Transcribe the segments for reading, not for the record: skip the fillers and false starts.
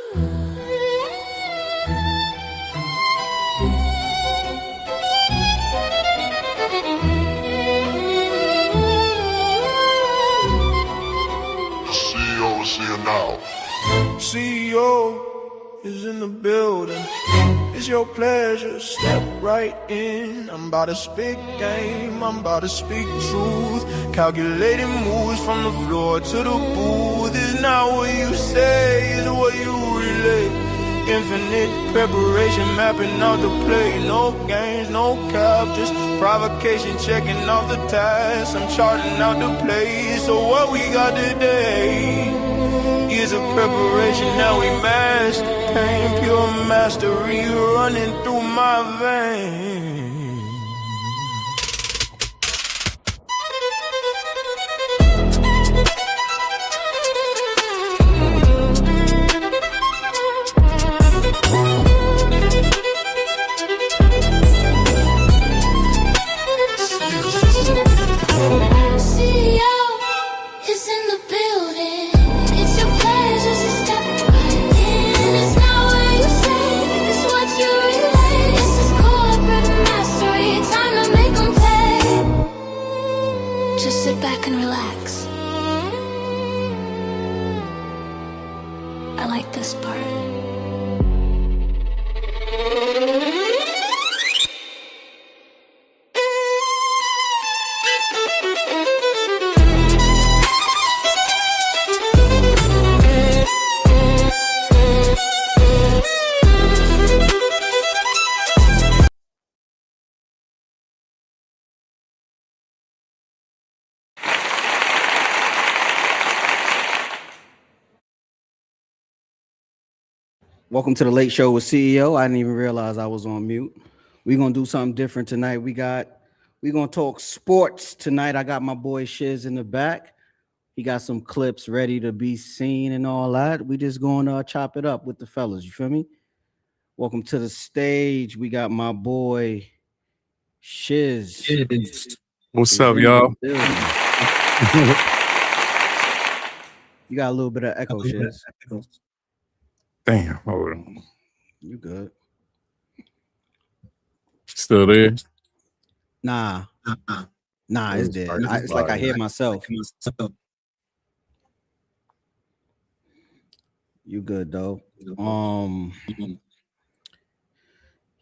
CEO is here now. CEO is in the building. It's your pleasure, step right in. I'm about to speak game, I'm about to speak truth. Calculating moves from the floor to the booth. It's not what you say, it's what you relay. Infinite preparation, mapping out the play. No games, no cap, just provocation, checking off the tasks. I'm charting out the plays, so what we got today? Years of preparation, now we master pain. Pure mastery running through my veins. Sit back and relax. I like this part. Welcome to the Late Show with CEO. I didn't even realize I was on mute. We're going to do something different tonight. We're going to talk sports tonight. I got my boy Shiz in the back. He got some clips ready to be seen and all that. We just going to chop it up with the fellas. You feel me? Welcome to the stage. We got my boy Shiz. What's up, y'all? You got a little bit of echo, Shiz. Damn, hold on. You good? Still there? Nah, it's dead. It's like I hear myself. You good, though?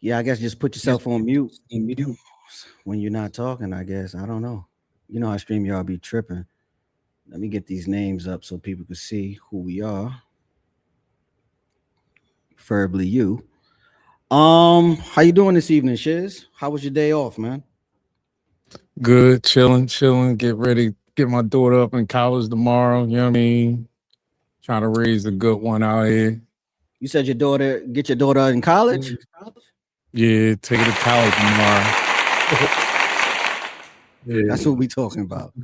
Yeah, I guess just put yourself on mute when you're not talking, I guess. I don't know. You know how StreamYard be tripping. Let me get these names up so people can see who we are. Preferably you. How you doing this evening, Shiz? How was your day off, man? Good, chilling, get ready, get my daughter up in college tomorrow, you know what I mean? Trying to raise a good one out here. You said get your daughter in college? Yeah, take her to college tomorrow. Yeah. That's what we talking about.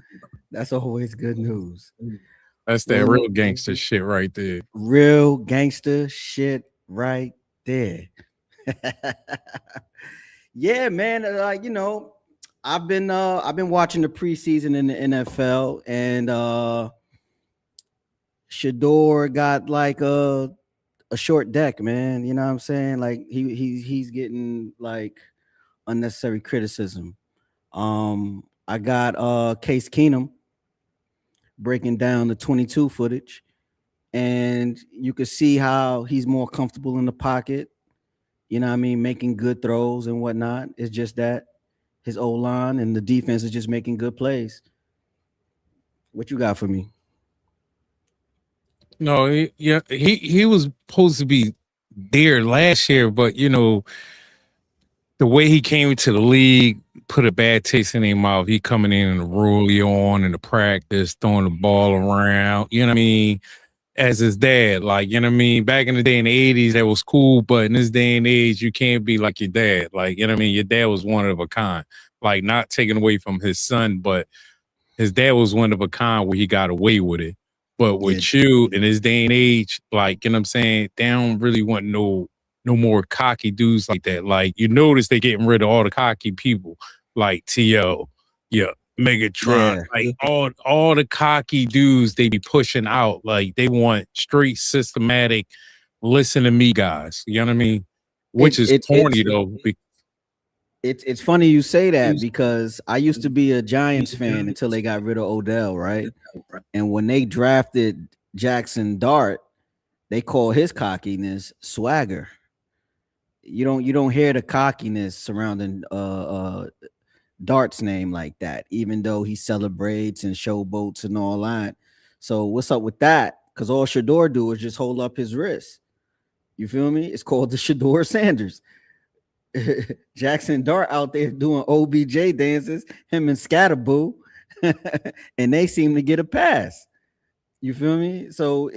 That's always good news. That's that real gangster shit right there. Real gangster shit right there. Yeah, man. You know, I've been watching the preseason in the NFL, and Shador got like a short deck, man. You know what I'm saying? Like he's getting like unnecessary criticism. I got Case Keenum breaking down the 22 footage, and you could see how he's more comfortable in the pocket. You know what I mean? Making good throws and whatnot. It's just that his O-line and the defense is just making good plays. What you got for me? No, he was supposed to be there last year, but you know, the way he came into the league put a bad taste in their mouth. He coming in early on in the practice, throwing the ball around, you know what I mean, as his dad. Like, you know what I mean? Back in the day in the 80s, that was cool, but in this day and age, you can't be like your dad. Like, you know what I mean? Your dad was one of a kind. Like, not taken away from his son, but his dad was one of a kind where he got away with it. But with you in this day and age, like, you know what I'm saying, they don't really want no more cocky dudes like that. Like, you notice they getting rid of all the cocky people, like T.O., Megatron, like all the cocky dudes they be pushing out. Like, they want straight systematic listen to me guys. You know what I mean? Which is It's corny though. it's funny you say that because I used to be a Giants fan until they got rid of Odell, right? And when they drafted Jackson Dart, they call his cockiness swagger. You don't hear the cockiness surrounding Dart's name like that, even though he celebrates and showboats and all that. So what's up with that? Because all Shador do is just hold up his wrist. You feel me? It's called the Shador Sanders. Jackson Dart out there doing OBJ dances, him and Scatterboo, and they seem to get a pass. You feel me? So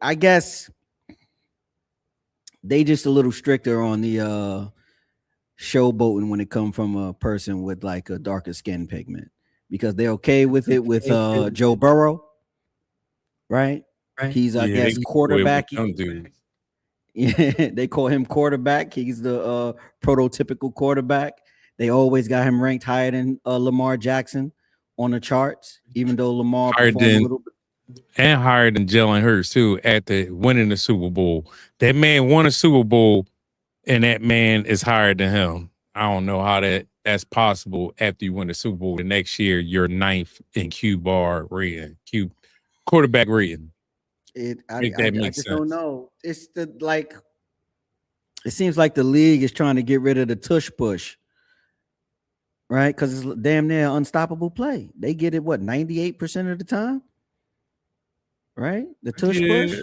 I guess they just a little stricter on the showboating when it comes from a person with like a darker skin pigment because they're okay with it with Joe Burrow, right? He's I guess quarterback. Yeah, they call him quarterback. He's the prototypical quarterback. They always got him ranked higher than Lamar Jackson on the charts, even though Lamar performed a little bit. And higher than Jalen Hurts too after winning the Super Bowl. That man won a Super Bowl, and that man is higher than him. I don't know how that's possible after you win the Super Bowl. The next year, you're ninth in Q-bar rating, quarterback rating. I just don't know. It's the like. It seems like the league is trying to get rid of the tush push, right? Because it's damn near unstoppable play. They get it 98% of the time, right? The tush push.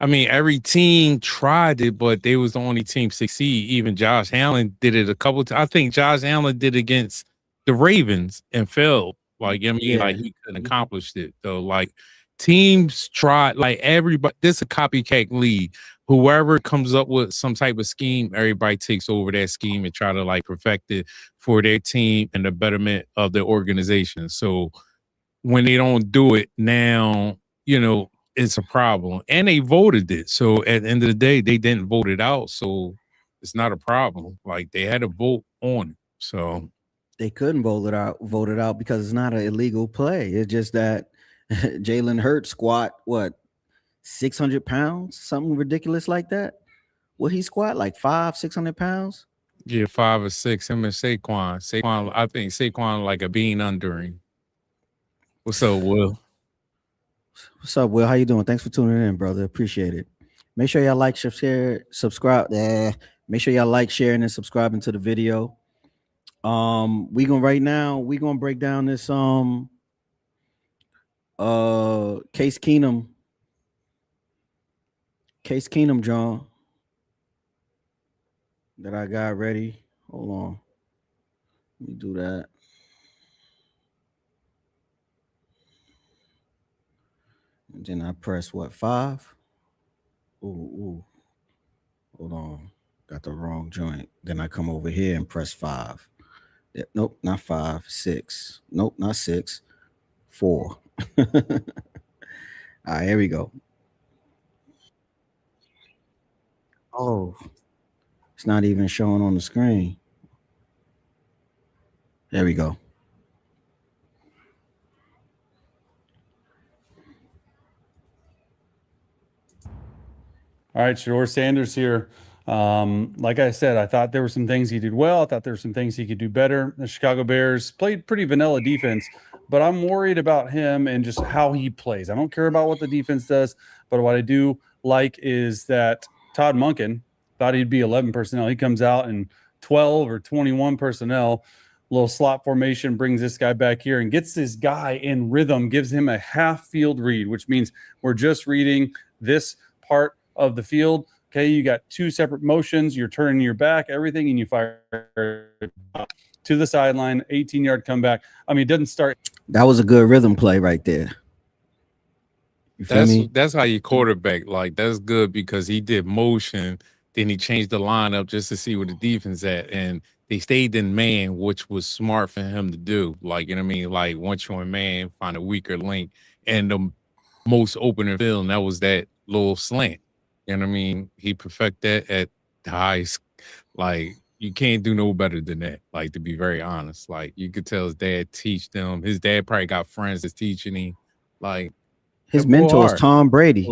I mean, every team tried it, but they was the only team succeed. Even Josh Allen did it a couple times. I think Josh Allen did against the Ravens and failed. Like, I mean, like he couldn't accomplish it. So, like, teams tried, like everybody, this is a copycat league. Whoever comes up with some type of scheme, everybody takes over that scheme and try to like perfect it for their team and the betterment of the organization. So when they don't do it now, you know, it's a problem. And they voted it. So at the end of the day, they didn't vote it out. So it's not a problem. Like they had a vote on it. So they couldn't vote it out because it's not an illegal play. It's just that Jalen Hurts squat 600 pounds, something ridiculous like that. What he squat like 600 pounds? Yeah, 5 or 6. Him and Saquon, I think Saquon like a bean under him. What's up, Will? What's up, Will? How you doing? Thanks for tuning in, brother. Appreciate it. Make sure y'all like, share, subscribe. Make sure y'all like, sharing, and subscribing to the video. We're gonna break down this Case Keenum, John, that I got ready. Hold on, let me do that. And then I press 5? Ooh. Hold on, got the wrong joint. Then I come over here and press 5. Nope, not 5, 6. Nope, not 6, 4. All right, here we go. Oh, it's not even showing on the screen. There we go. All right, Shador Sanders here. Like I said, I thought there were some things he did well. I thought there were some things he could do better. The Chicago Bears played pretty vanilla defense, but I'm worried about him and just how he plays. I don't care about what the defense does, but what I do like is that Todd Monken thought he'd be 11 personnel. He comes out in 12 or 21 personnel. Little slot formation, brings this guy back here and gets this guy in rhythm, gives him a half field read, which means we're just reading this part of the field. Okay, you got 2 separate motions. You're turning your back, everything, and you fire to the sideline, 18-yard comeback. I mean, it doesn't start. That was a good rhythm play right there. You feel me? That's how you quarterback. Like, that's good because he did motion. Then he changed the lineup just to see where the defense at. And they stayed in man, which was smart for him to do. Like, you know what I mean? Like, once you're in man, find a weaker link. And the most open field, and that was that little slant. You know what I mean? He perfected that at the highest. Like, you can't do no better than that. Like, to be very honest. Like, you could tell his dad teach them. His dad probably got friends that's teaching him. Like, His mentor is Tom Brady.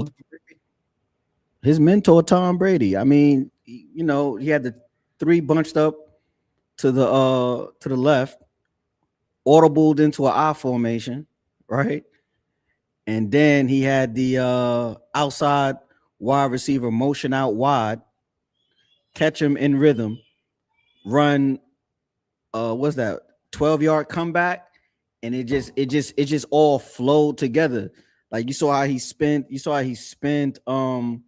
His mentor, Tom Brady. I mean, you know, he had the three bunched up to the left, audibled into an I formation, right? And then he had the outside wide receiver motion out wide, catch him in rhythm, run what's that, 12-yard comeback, and it just all flowed together. Like you saw how he spent around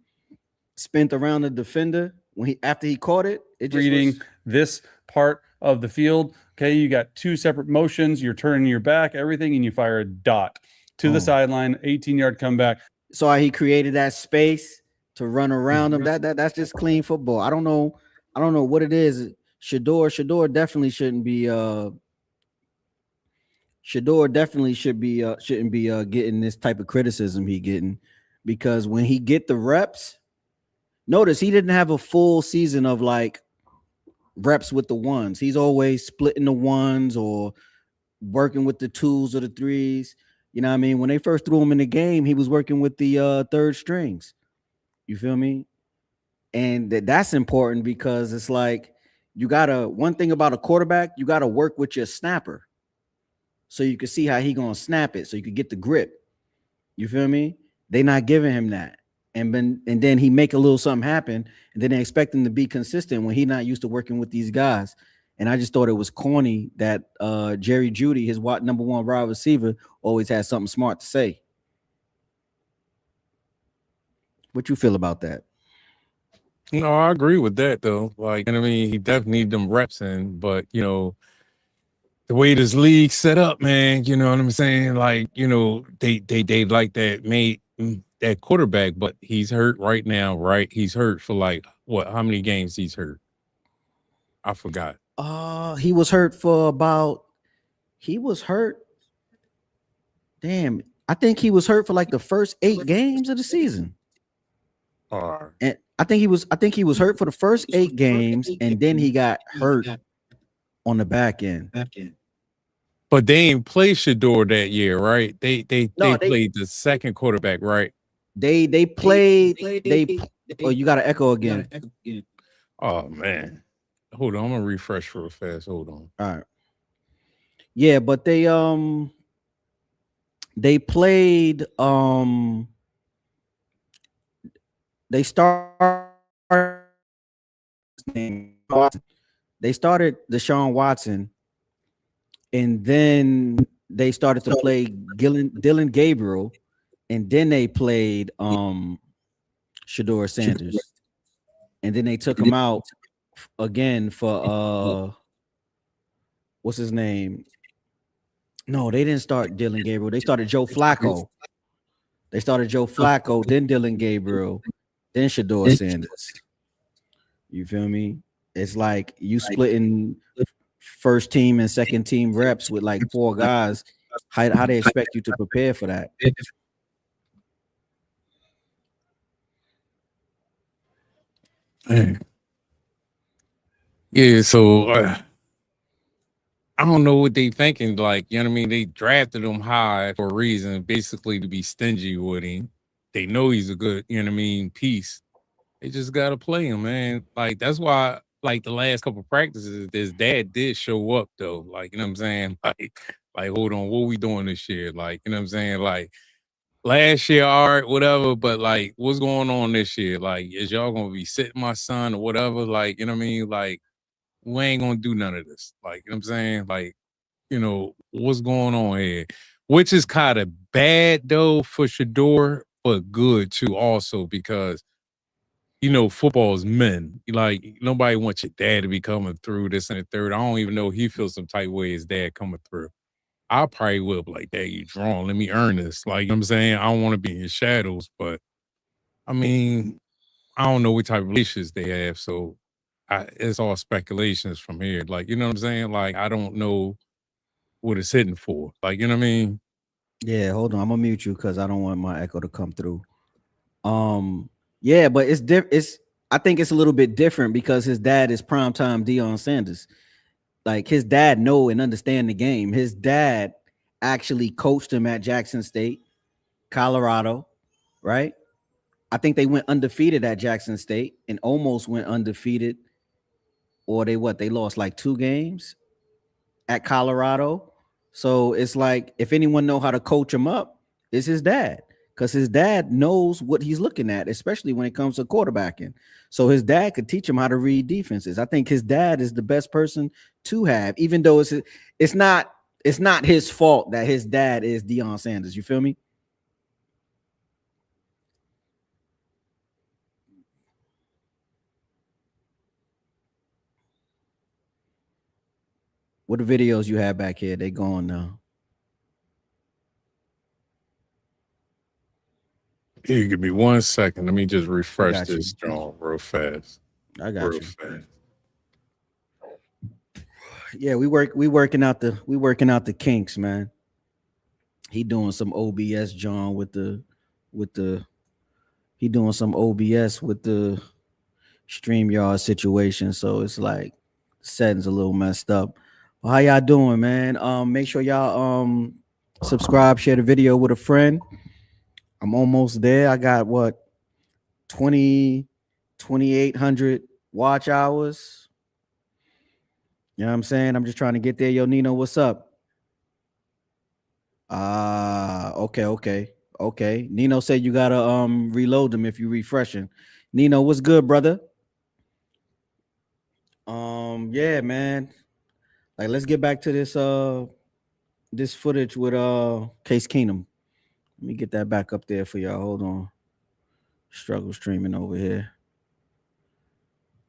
the defender when after he caught it. It just reading this part of the field. Okay, you got two separate motions, you're turning your back, everything, and you fire a dot to the sideline, 18-yard comeback. So he created that space to run around him. That's just clean football. I don't know what it is. Shador definitely shouldn't be shouldn't be getting this type of criticism he getting, because when he get the reps, notice he didn't have a full season of like reps with the ones. He's always splitting the ones or working with the twos or the threes. You know what I mean? When they first threw him in the game, he was working with the third strings. You feel me? And that's important because it's like one thing about a quarterback, you gotta work with your snapper so you can see how he gonna snap it, so you could get the grip. You feel me? They not giving him that. And then he make a little something happen, and then they expect him to be consistent when he not used to working with these guys. And I just thought it was corny that Jerry Jeudy, his number one wide receiver, always had something smart to say. What you feel about that? No, I agree with that though. Like, and I mean, he definitely need them reps in, but you know, the way this league set up, man, you know what I'm saying? Like, you know, they like that quarterback, but he's hurt right now, right? He's hurt for like what? How many games he's hurt? I forgot. He was hurt for about. He was hurt. Damn, I think he was hurt for like the first 8 games of the season. And I think he was hurt for the first 8 games, and then he got hurt on the back end. But they ain't play Shador that year, right? They played the second quarterback, right? They played. Oh, you got to echo again. Oh man, hold on, I'm gonna refresh real fast. Hold on. All right. Yeah, but they played. They started Deshaun Watson, and then they started to play Dylan Gabriel, and then they played Shador Sanders, and then they took him out again for what's his name? No, they didn't start Dylan Gabriel. They started Joe Flacco. Then Dylan Gabriel, then Shador Sanders. You feel me? It's like you splitting first team and second team reps with like 4 guys. How they expect you to prepare for that? Yeah, so I don't know what they thinking. Like, you know what I mean? They drafted him high for a reason, basically to be stingy with him. They know he's a good, you know what I mean, piece. They just gotta play him, man. Like, that's why, like, the last couple of practices, his dad did show up though. Like, you know what I'm saying? Like, hold on, what we doing this year? Like, you know what I'm saying? Like, last year, all right, whatever, but like, what's going on this year? Like, is y'all gonna be sitting my son or whatever? Like, you know what I mean? Like, we ain't gonna do none of this. Like, you know what I'm saying? Like, you know, what's going on here? Which is kind of bad though for Shador, but good too also because, you know, football is men. Like, nobody wants your dad to be coming through this and the third. I don't even know he feels some type of way his dad coming through. I probably will be like, Dad, you drawn. Let me earn this. Like, you know what I'm saying? I don't want to be in your shadows, but I mean, I don't know what type of relationships they have. So it's all speculations from here. Like, you know what I'm saying? Like, I don't know what it's hitting for. Like, you know what I mean? Yeah, hold on. I'm gonna mute you because I don't want my echo to come through. Yeah, but I think it's a little bit different because his dad is primetime Deion Sanders. Like, his dad know and understand the game. His dad actually coached him at Jackson State, Colorado, right? I think they went undefeated at Jackson State and almost went undefeated. Or they lost like 2 games at Colorado. So it's like, if anyone know how to coach him up, it's his dad, because his dad knows what he's looking at, especially when it comes to quarterbacking. So his dad could teach him how to read defenses. I think his dad is the best person to have, even though it's not his fault that his dad is Deion Sanders. You feel me? What the videos you have back here? They going now. Here, give me 1 second. Let me just refresh got you. this John real fast. I got Real you. fast. Yeah, we working out the kinks, man. He doing some OBS, John, he doing some OBS with the StreamYard situation. So it's like settings a little messed up. Well, how y'all doing, man? Make sure y'all subscribe, share the video with a friend. I'm almost there. I got 2,800 watch hours. You know what I'm saying? I'm just trying to get there. Yo, Nino, what's up? Okay. Nino said you gotta reload them if you refreshing. Nino, what's good, brother? Yeah, man. Like, let's get back to this footage with Case Keenum. Let me get that back up there for y'all. Hold on. Struggle streaming over here.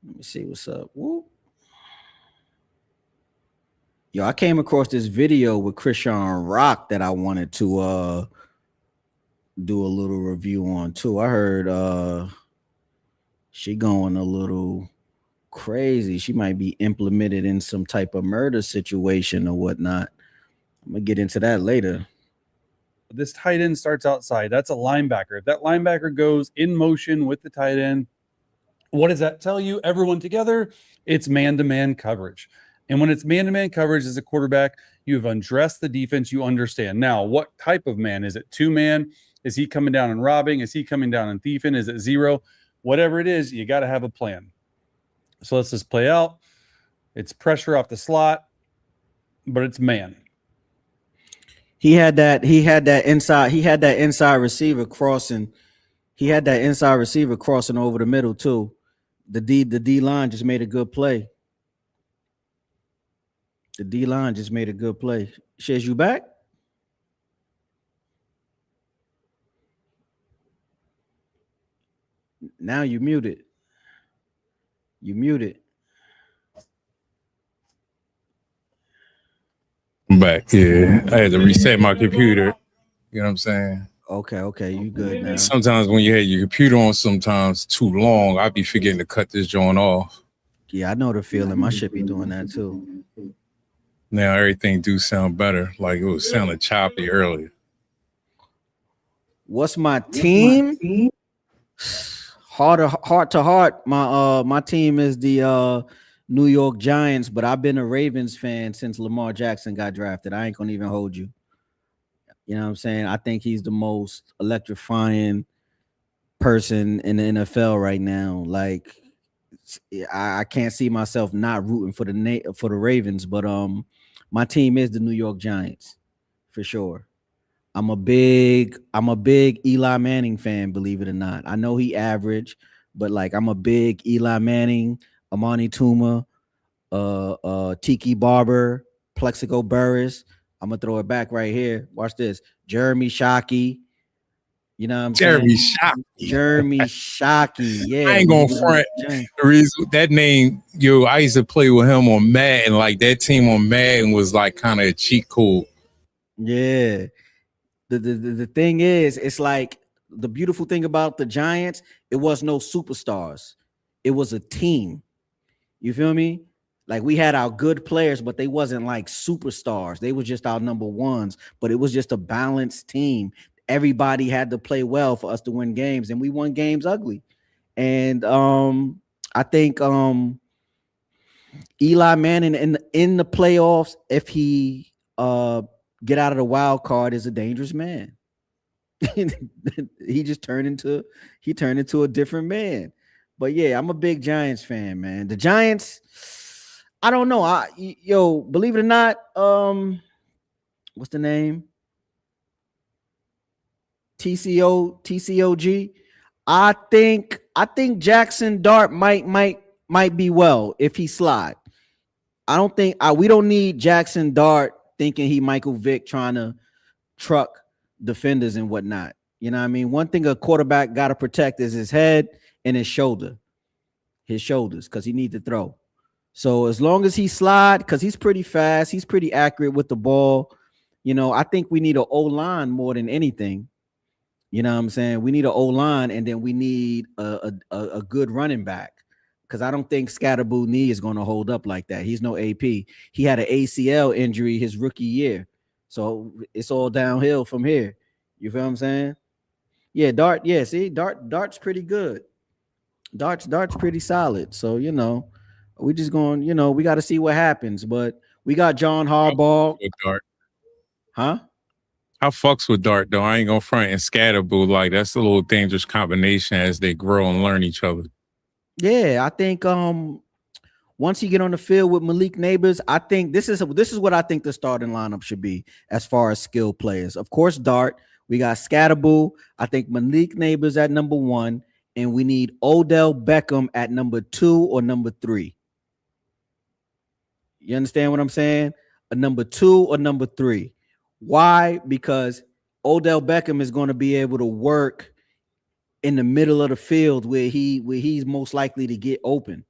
Let me see what's up. Woo. Yo, I came across this video with Krishan Rock that I wanted to do a little review on too. I heard she going a little crazy. She might be implemented in some type of murder situation or whatnot. I'm gonna get into that later. This tight end starts outside. That's a linebacker. If that linebacker goes in motion with the tight end, what does that tell you? Everyone together, it's man-to-man coverage. And when it's man-to-man coverage as a quarterback, you've undressed the defense. You understand. Now, what type of man? Is it 2-man? Is he coming down and robbing? Is he coming down and thieving? Is it 0? Whatever it is, you got to have a plan. So let's just play out. It's pressure off the slot, but it's man. He had that inside receiver crossing. He had that inside receiver crossing over the middle too. The D line just made a good play. The D line just made a good play. Shiz, you back? Now you muted. You muted. I'm back. Yeah, I had to reset my computer. You know what I'm saying? Okay, you good now. Sometimes when you have your computer on sometimes too long, I'd be forgetting to cut this joint off. Yeah, I know the feeling. My shit be doing that too. Now everything do sound better. Like it was sounding choppy earlier. What's my team? Heart to heart, my team is the New York Giants, but I've been a Ravens fan since Lamar Jackson got drafted. I ain't gonna even hold you. You know what I'm saying? I think he's the most electrifying person in the NFL right now. Like, I can't see myself not rooting for the Ravens, but my team is the New York Giants for sure. I'm a big Eli Manning fan, believe it or not. I know he average, but like I'm a big Eli Manning, Amani Tuma, Tiki Barber, Plexico Burris. I'm gonna throw it back right here. Watch this. Jeremy Shockey. You know what I'm saying? Jeremy Shockey. Yeah. I ain't gonna front. The reason that name, I used to play with him on Madden. Like that team on Madden was like kind of a cheat code. Yeah. The thing is, it's like the beautiful thing about the Giants, it was no superstars. It was a team. You feel me? Like we had our good players, but they wasn't like superstars. They was just our number ones, but it was just a balanced team. Everybody had to play well for us to win games, and we won games ugly. And I think Eli Manning in the playoffs, if he get out of the wild card, is a dangerous man. he turned into a different man. But yeah, I'm a big Giants fan, man. The Giants, I don't know. Believe it or not, what's the name? TCOG. I think Jackson Dart might be well if he slide. I don't think we don't need Jackson Dart thinking he Michael Vick trying to truck defenders and whatnot. You know what I mean? One thing a quarterback got to protect is his head and his shoulders, because he needs to throw. So as long as he slide, because he's pretty fast, he's pretty accurate with the ball. I think we need an O-line more than anything. You know what I'm saying? We need an O-line, and then we need a good running back, because I don't think Scatterboo knee is going to hold up like that. He's no AP. He had an ACL injury his rookie year. So it's all downhill from here. You feel what I'm saying? Yeah, Dart. Yeah, see, Dart's pretty good. Dart's pretty solid. So, we just going, we got to see what happens. But we got John Harbaugh. Huh? I fucks with Dart, though. I ain't gonna front and Scatterboo. Like, that's a little dangerous combination as they grow and learn each other. Yeah, I think once he get on the field with Malik Neighbors, I think this is what I think the starting lineup should be as far as skill players. Of course, Dart. We got Scatterboo. I think Malik Neighbors at number 1, and we need Odell Beckham at number 2 or number 3. You understand what I'm saying? A number 2 or number 3. Why? Because Odell Beckham is going to be able to work in the middle of the field where he's most likely to get open.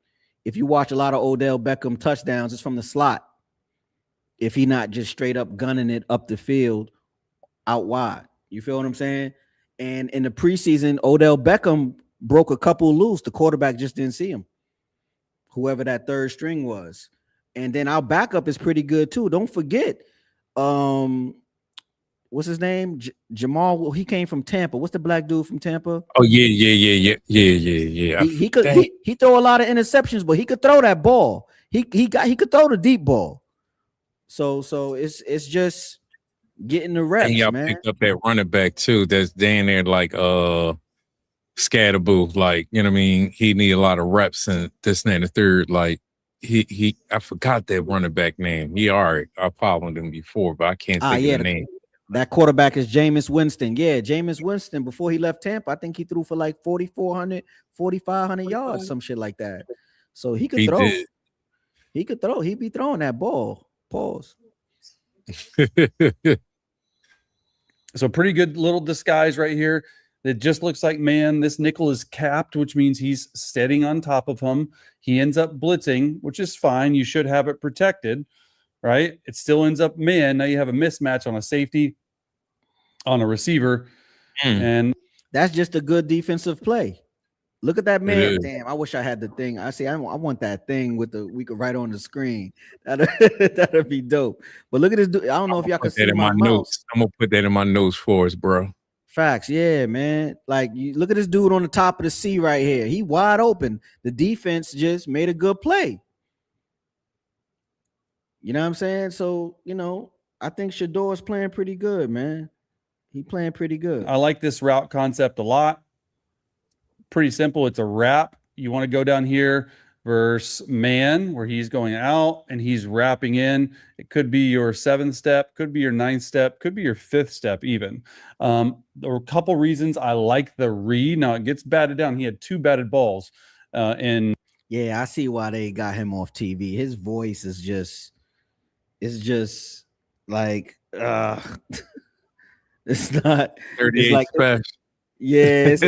If you watch a lot of Odell Beckham touchdowns, it's from the slot. If he not just straight up gunning it up the field out wide. You feel what I'm saying? And in the preseason, Odell Beckham broke a couple loose. The quarterback just didn't see him. Whoever that third string was. And then our backup is pretty good too. Don't forget, what's his name? Jamal. Well, he came from Tampa. What's the black dude from Tampa? Oh yeah. He throw a lot of interceptions, but he could throw that ball. He could throw the deep ball. So it's just getting the reps, and y'all man. picked up that running back too. That's down there like Scatterboo. Like, you know what I mean? He need a lot of reps and this and that and the third. Like I forgot that running back name. I followed him before, but I can't think of the name. That quarterback is Jameis Winston. Yeah, Jameis Winston, before he left Tampa, I think he threw for like 4,400, 4,500 yards, some shit like that. So he could throw. Did. He could throw. He'd be throwing that ball. Pause. So pretty good little disguise right here. It just looks like, man, this nickel is capped, which means he's steadying on top of him. He ends up blitzing, which is fine. You should have it protected, right? It still ends up man. Now you have a mismatch on a safety, on a receiver. And that's just a good defensive play. Look at that man. Damn, I wish I had the thing. I want that thing we could write on the screen. That'd be dope. But look at this dude. I don't know if y'all can see my notes. I'm gonna put that in my notes for us, bro. Facts, yeah, man. Like, you look at this dude on the top of the C right here. He wide open. The defense just made a good play. You know what I'm saying? So, I think Shador's playing pretty good, man. He playing pretty good. I like this route concept a lot. Pretty simple. It's a wrap. You want to go down here versus man, where he's going out and he's wrapping in. It could be your 7th step, could be your 9th step, could be your 5th step even. There were a couple reasons I like the read. Now it gets batted down. He had 2 batted balls. Yeah, I see why they got him off TV. His voice is just like it's not 38 it's like special. Yes,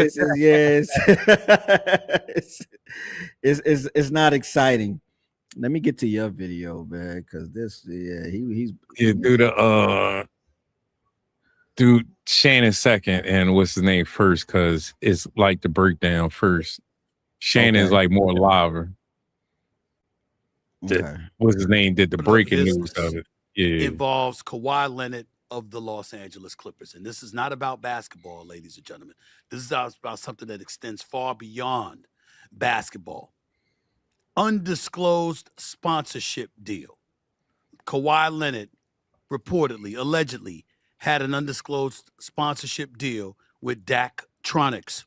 it's not exciting. Let me get to your video, man, because do Shannon second and what's his name first, because it's like the breakdown first. Shannon's like more liver. What's his name did the breaking news of it. Yeah, involves Kawhi Leonard of the Los Angeles Clippers. And this is not about basketball, ladies and gentlemen. This is about something that extends far beyond basketball. Undisclosed sponsorship deal. Kawhi Leonard reportedly, allegedly, had an undisclosed sponsorship deal with DaJeaniusCEO.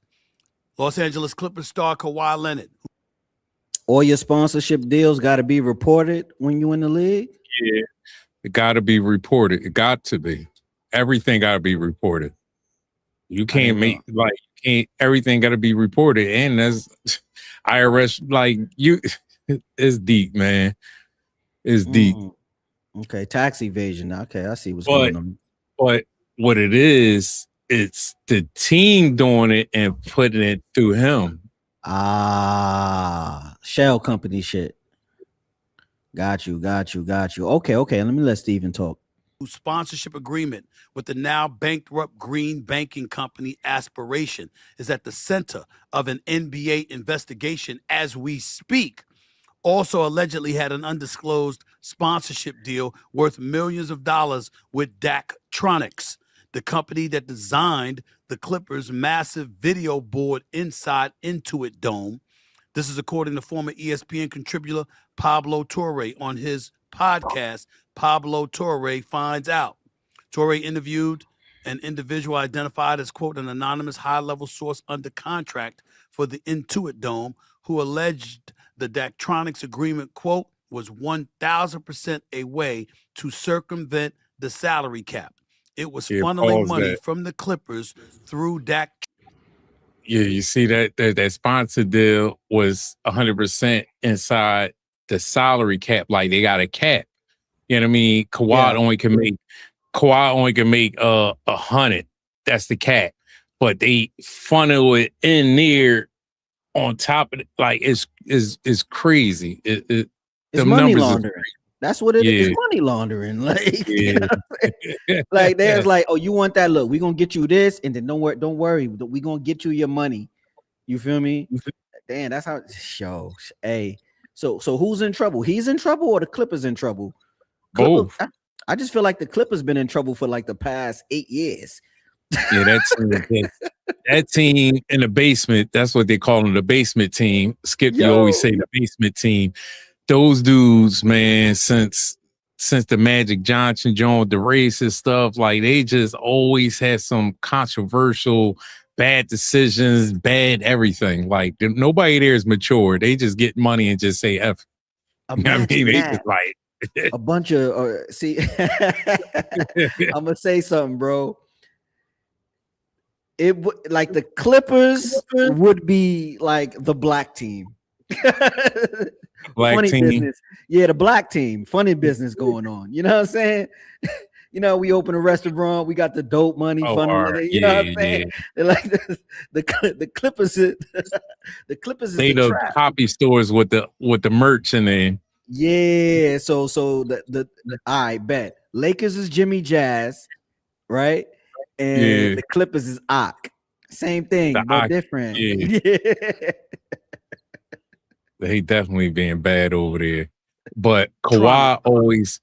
Los Angeles Clippers star Kawhi Leonard. All your sponsorship deals got to be reported when you in the league? Yeah, it got to be reported. It got to be. Everything got to be reported. You can't make everything got to be reported, and that's IRS. Like you, it's deep, man. It's deep. Okay, tax evasion. Okay, I see what's going on. But what it is, it's the team doing it and putting it through him. Shell company shit. Got you. Okay. Let me let Steven talk. Sponsorship agreement with the now bankrupt green banking company Aspiration is at the center of an NBA investigation as we speak. Also allegedly had an undisclosed sponsorship deal worth millions of dollars with DaJeaniusCEO, the company that designed the Clippers' massive video board inside Intuit Dome. This is according to former ESPN contributor Pablo Torre on his podcast, Pablo Torre Finds Out. Torre interviewed an individual identified as, quote, an anonymous high-level source under contract for the Intuit Dome who alleged the DaJeaniusCEO agreement, quote, was 1,000% a way to circumvent the salary cap. It was funneling money from the Clippers through DaJeaniusCEO. Yeah, you see that sponsor deal was 100% inside the salary cap. Like they got a cap. You know what I mean? Kawhi only can make 100. That's the cap. But they funnel it in there on top of it. Like it's crazy. It's money laundering. That's what it is. It's money laundering. Like, you know like there's like, oh, you want that? Look, we're gonna get you this, and then don't worry, we're gonna get you your money. You feel me? Damn, that's how show. Hey, so who's in trouble? He's in trouble or the Clippers in trouble? Both. I just feel like the Clippers been in trouble for like the past 8 years. Yeah, that team in the basement, that's what they call them, the basement team. Skip, you always say the basement team. Those dudes, man, since the Magic Johnson joined the racist stuff, like they just always had some controversial, bad decisions, bad everything. Like nobody there is mature. They just get money and just say F. You know what I mean? They just like a bunch of see. I'm gonna say something, bro. It like the Clippers would be like the black team. Black funny team. Business. Yeah, the black team. Funny business going on. You know what I'm saying? You know, we open a restaurant, we got the dope money, you know what I'm saying? Yeah. They're like the Clippers. The Clippers is they the copy stores with the merch in there. Yeah. So the I bet Lakers is Jimmy Jazz, right? And the Clippers is Ock. Same thing, but different. Yeah. They definitely being bad over there. But Kawhi always.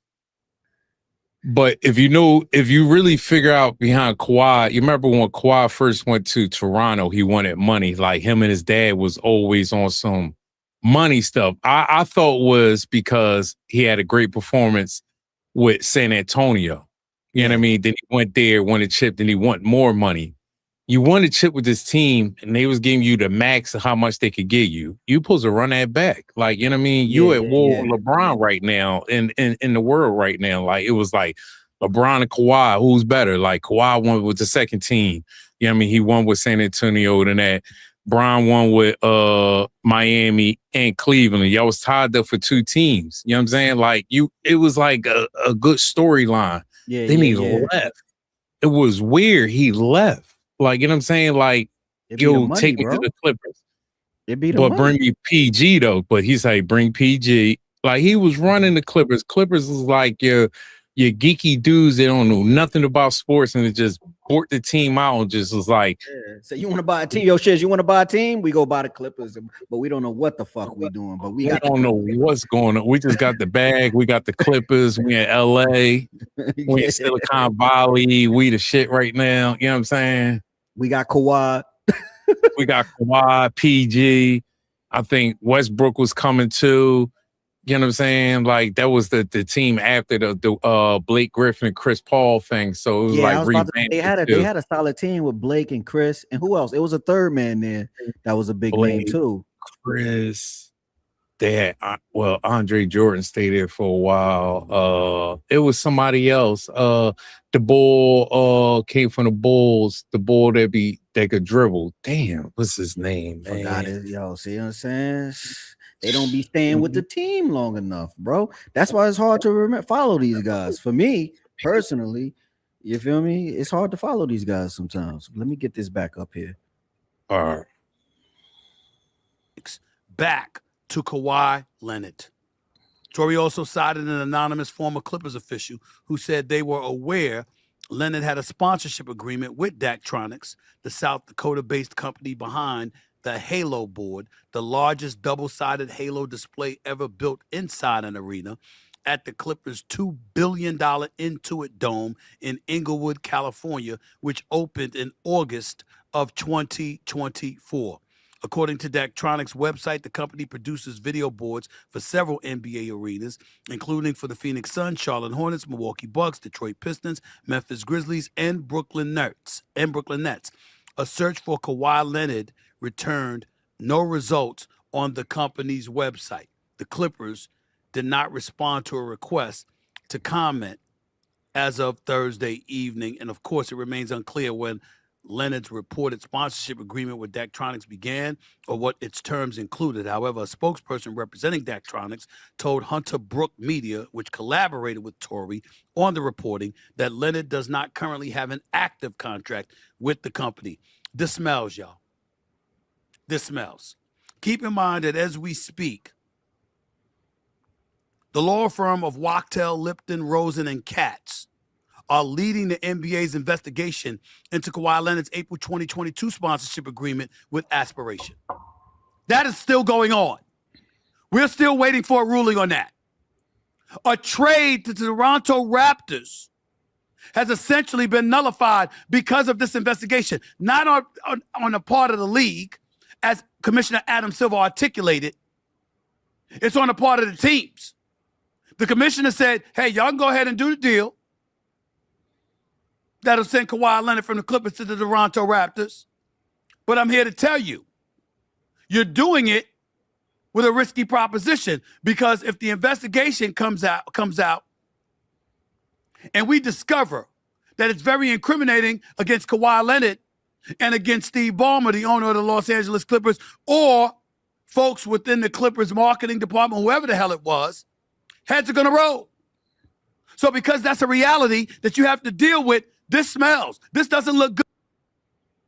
But if you really figure out behind Kawhi, you remember when Kawhi first went to Toronto, he wanted money. Like him and his dad was always on some money stuff. I thought was because he had a great performance with San Antonio. You know what I mean? Then he went there, won a chip, then he want more money. You won a chip with this team, and they was giving you the max of how much they could give you. You supposed to run that back. Like, you know what I mean? You at war with LeBron right now in the world right now. Like, it was like LeBron and Kawhi, who's better? Like, Kawhi won with the second team. You know what I mean? He won with San Antonio and that. Bron won with Miami and Cleveland. Y'all was tied up for two teams. You know what I'm saying? Like, it was like a good storyline. Then he left. It was weird. He left. Like, you know what I'm saying? Like, yo, take me to the Clippers. But bring me PG, though. But he's like, bring PG. Like, he was running the Clippers. Clippers is like your geeky dudes that don't know nothing about sports and it just bought the team out and just was like. So you want to buy a team? Yo, Shiz, you want to buy a team? We go buy the Clippers. But we don't know what the fuck we doing. But we don't know what's going on. We just got the bag. We got the Clippers. We in LA. We in Silicon Valley. We the shit right now. You know what I'm saying? We got Kawhi. We got Kawhi, PG. I think Westbrook was coming too. You know what I'm saying? Like that was the team after the Blake Griffin and Chris Paul thing. So it was Yeah, I like was about to, revamped. they had a solid team with Blake and Chris, and who else? It was a third man there that was a big name Blake, too. Chris. They had Andre Jordan stayed there for a while. It was somebody else. The bull came from the Bulls. The bull that could dribble. Damn, what's his name, man? Forgot it, yo. See what I'm saying? They don't be staying with the team long enough, bro. That's why it's hard to follow these guys. For me personally, you feel me? It's hard to follow these guys sometimes. Let me get this back up here. All right. Back to Kawhi Leonard. Tory also cited an anonymous former Clippers official who said they were aware Leonard had a sponsorship agreement with Daktronics, the South Dakota-based company behind the Halo board, the largest double-sided Halo display ever built inside an arena, at the Clippers' $2 billion Intuit Dome in Inglewood, California, which opened in August of 2024. According to Daktronics' website, the company produces video boards for several NBA arenas, including for the Phoenix Suns, Charlotte Hornets, Milwaukee Bucks, Detroit Pistons, Memphis Grizzlies, and Brooklyn Nets. A search for Kawhi Leonard returned no results on the company's website. The Clippers did not respond to a request to comment as of Thursday evening, and of course, it remains unclear when Leonard's reported sponsorship agreement with Daktronics began or what its terms included. However, a spokesperson representing Daktronics told Hunter Brook Media, which collaborated with Tory on the reporting, that Leonard does not currently have an active contract with the company. This smells, y'all. This smells. Keep in mind that as we speak, the law firm of Wachtell, Lipton, Rosen, and Katz are leading the NBA's investigation into Kawhi Leonard's April 2022 sponsorship agreement with Aspiration. That is still going on. We're still waiting for a ruling on that. A trade to the Toronto Raptors has essentially been nullified because of this investigation, not on the part of the league, as Commissioner Adam Silver articulated. It's on the part of the teams. The commissioner said, hey, y'all can go ahead and do the deal that'll send Kawhi Leonard from the Clippers to the Toronto Raptors. But I'm here to tell you, you're doing it with a risky proposition, because if the investigation comes out and we discover that it's very incriminating against Kawhi Leonard and against Steve Ballmer, the owner of the Los Angeles Clippers, or folks within the Clippers marketing department, whoever the hell it was, heads are going to roll. So because that's a reality that you have to deal with, this smells. This doesn't look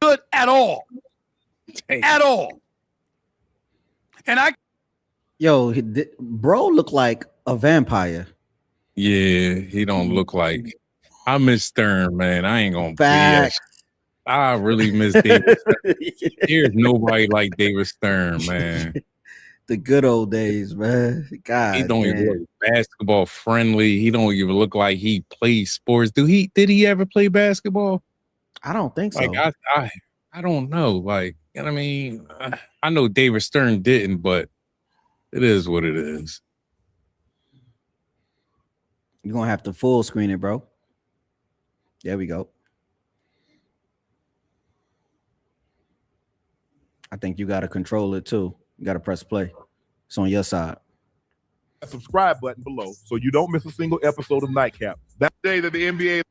good at all. At all. And bro look like a vampire. Yeah, he don't look like. I miss Stern, man. I ain't gonna Facts. I really miss David Stern. There's nobody like David Stern, man. The good old days, man. God, he don't even look basketball friendly. He don't even look like he plays sports. Did he ever play basketball? I don't think so. Like I don't know. Like, you know what I mean? I know David Stern didn't, but it is what it is. You're gonna have to full screen it, bro. There we go. I think you gotta control it too. You gotta press play. It's on your side. A subscribe button below so you don't miss a single episode of Nightcap. That day that the NBA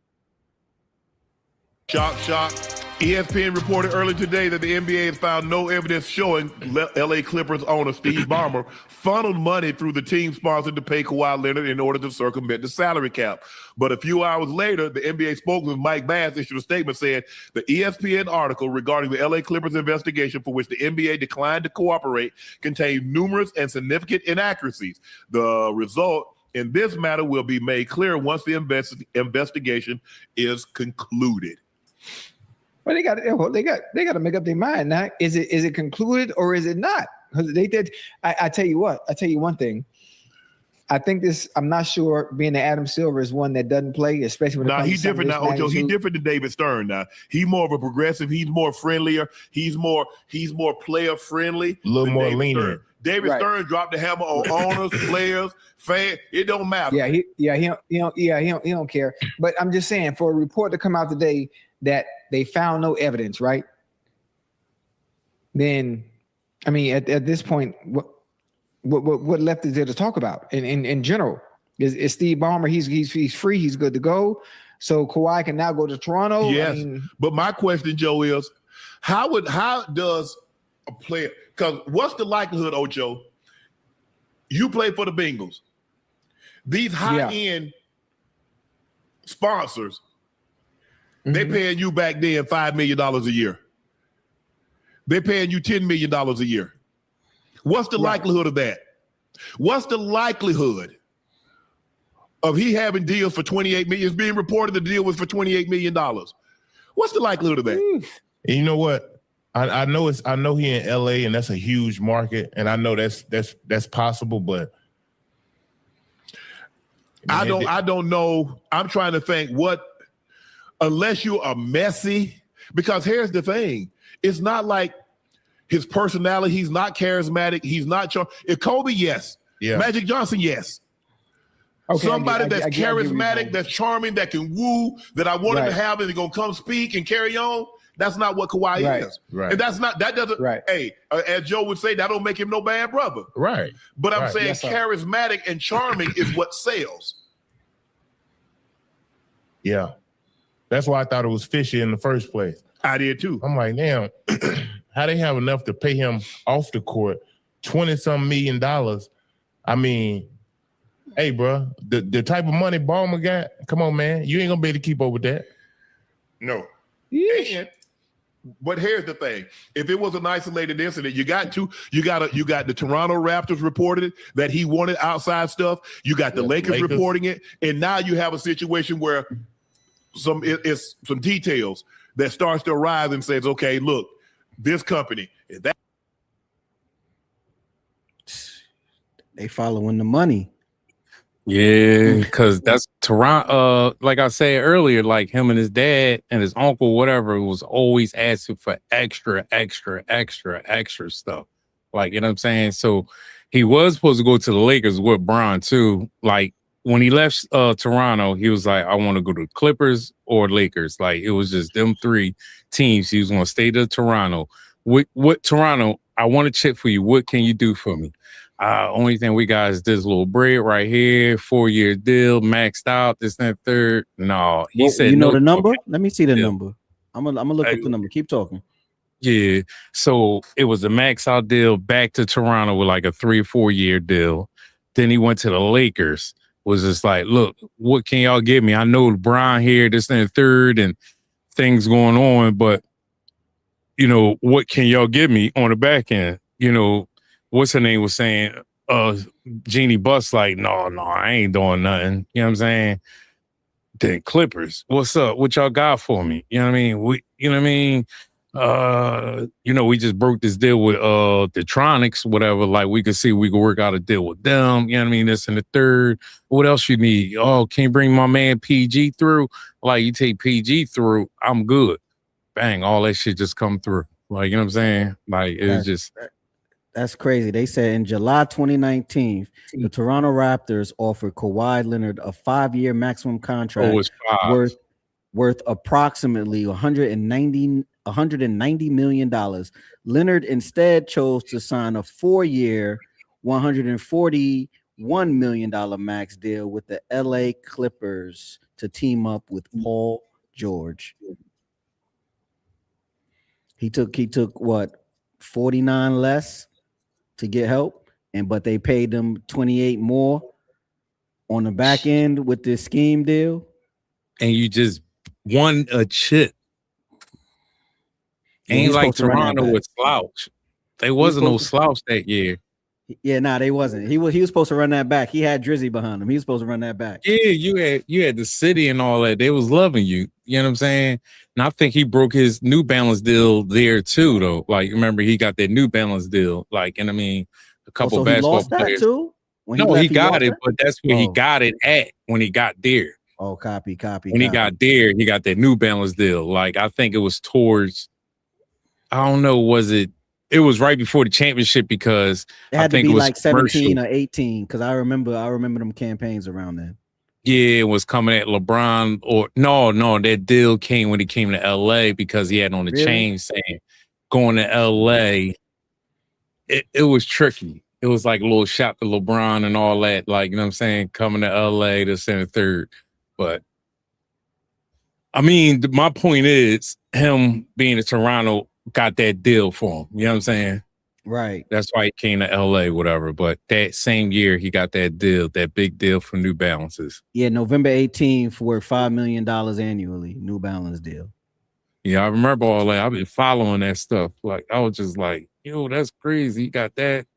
shock. ESPN reported earlier today that the NBA has found no evidence showing LA Clippers owner Steve Ballmer funneled money through the team sponsor to pay Kawhi Leonard in order to circumvent the salary cap. But a few hours later, the NBA spokesman Mike Bass issued a statement saying the ESPN article regarding the LA Clippers investigation, for which the NBA declined to cooperate, contained numerous and significant inaccuracies. The result in this matter will be made clear once the investigation is concluded. Well, they got to make up their mind now. Is it concluded or is it not? Because they did. I tell you what. I tell you one thing. I think this. I'm not sure. Being that Adam Silver is one that doesn't play, especially when it Now comes he's to different now, Ocho. He's different than David Stern. Now he's more of a progressive. He's more friendlier. He's more player friendly. A little more David lenient. Stern. David Stern dropped the hammer on owners, players, fans. It don't matter. He don't care. But I'm just saying, for a report to come out today that they found no evidence, right? Then, I mean, at this point, what left is there to talk about in general? Is Steve Ballmer, he's free, he's good to go. So Kawhi can now go to Toronto. Yes. But my question, Joe, is how does a player, because what's the likelihood, Ocho? You play for the Bengals. These high-end sponsors, they paying you back then $5 million a year. They're paying you $10 million a year. What's the likelihood of that? What's the likelihood of he having deals for $28 million? It's being reported the deal was for $28 million. What's the likelihood of that? And you know what? I know he in LA and that's a huge market, and I know that's possible, but I don't know. I'm trying to think unless you are messy, because here's the thing. It's not like his personality. He's not charismatic. He's not if Kobe, yes. Yeah. Magic Johnson, yes. Okay, Somebody that's charismatic, that's charming, that can woo, that I wanted to have, and they're gonna come speak and carry on. That's not what Kawhi is. Right. And that doesn't, hey, as Joe would say, that don't make him no bad brother. Right. But I'm saying charismatic and charming is what sells. Yeah. That's why I thought it was fishy in the first place. I did too. I'm like, damn, how they have enough to pay him off the court $20-some million? I mean, hey, bro, the type of money Ballmer got, come on, man, you ain't gonna be able to keep up with that. No. But here's the thing: if it was an isolated incident, you got the Toronto Raptors reported that he wanted outside stuff. You got the Lakers reporting it, and now you have a situation where it's some details that starts to arise and says, okay, look, this company, they following the money. Yeah, because that's Toronto. Like I said earlier, like him and his dad and his uncle, whatever, was always asking for extra stuff. Like, you know what I'm saying? So he was supposed to go to the Lakers with Bron too. Like when he left Toronto, he was like, I want to go to Clippers or Lakers. Like it was just them three teams. He was going to stay to Toronto. What Toronto? I want to check for you. What can you do for me? Only thing we got is this little bread right here, 4-year deal, maxed out, this and that third. No, he said, you know no, the number? Let me see the number. I'm gonna look up the number. Keep talking. Yeah. So it was a max out deal back to Toronto with like a 3 or 4 year deal. Then he went to the Lakers, was just like, look, what can y'all give me? I know LeBron here, this and the third, and things going on, but you know, what can y'all give me on the back end? You know, what's her name was saying, Jeannie Buss, like, no, I ain't doing nothing. You know what I'm saying? Then Clippers, what's up? What y'all got for me? You know what I mean? We just broke this deal with Detronics, whatever. Like we could see we could work out a deal with them. You know what I mean? This and the third. What else you need? Oh, can you bring my man PG through? Like you take PG through, I'm good. Bang, all that shit just come through. Like, you know what I'm saying? Like it's just. That's crazy. They said in July 2019, the Toronto Raptors offered Kawhi Leonard a 5-year maximum contract worth approximately $190 million. Leonard instead chose to sign a 4-year, $141 million max deal with the LA Clippers to team up with Paul George. He took what, 49 less to get help, but they paid them 28 more on the back end with this scheme deal. And you just won a chip. Ain't like Toronto was slouch. They wasn't no slouch that year. Yeah, nah, they wasn't. He was supposed to run that back. He had Drizzy behind him. He was supposed to run that back. Yeah, you had the city and all that. They was loving you. You know what I'm saying? And I think he broke his New Balance deal there too, though. Like, remember he got that New Balance deal. Like, and I mean, a couple so basketball he lost players. That too? When he No, he left, got lost it, but that's where he Oh. got it at when he got there. Oh, copy. When he got there, he got that New Balance deal. Like, I think it was towards, I don't know, it was right before the championship because It I had to think be it was like 17 commercial. or 18 because I remember them campaigns around then. Yeah, it was coming at LeBron or no, that deal came when he came to LA because he had on the Really? chain saying going to LA. It was tricky. It was like a little shot to LeBron and all that, like, you know what I'm saying, coming to LA to center third. But I mean, my point is him being in Toronto got that deal for him. You know what I'm saying? Right. That's why he came to LA, whatever. But that same year, he got that deal, that big deal for New Balances. Yeah, November 18th worth $5 million annually. New Balance deal. Yeah, I remember all that. I've been following that stuff. Like, I was just like, yo, that's crazy. You got that.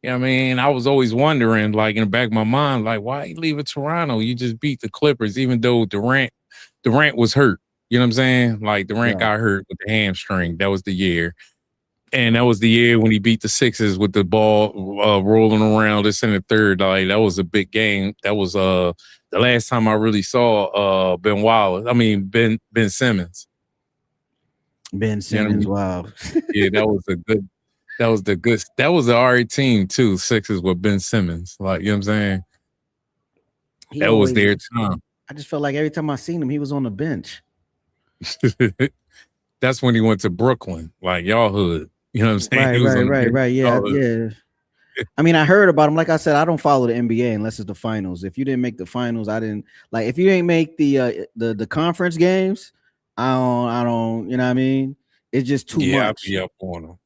You know what I mean? I was always wondering, like, in the back of my mind, like, why you leaving Toronto? You just beat the Clippers, even though Durant was hurt. You know what I'm saying? Like, Durant got hurt with the hamstring. That was the year. And that was the year when he beat the Sixers with the ball rolling around this in the third. Like, that was a big game. That was the last time I really saw Ben Simmons. Ben Simmons, you know what I mean? Wow. Yeah, that was the alright team too, Sixers with Ben Simmons. Like, you know what I'm saying? That was their time. I just felt like every time I seen him, he was on the bench. That's when he went to Brooklyn, like y'all hood. You know what I'm saying? Right. Yeah. I mean, I heard about him. Like I said, I don't follow the NBA unless it's the finals. If you didn't make the finals, I didn't like. If you didn't make the conference games, I don't. You know what I mean? It's just too much. I'll be up on him.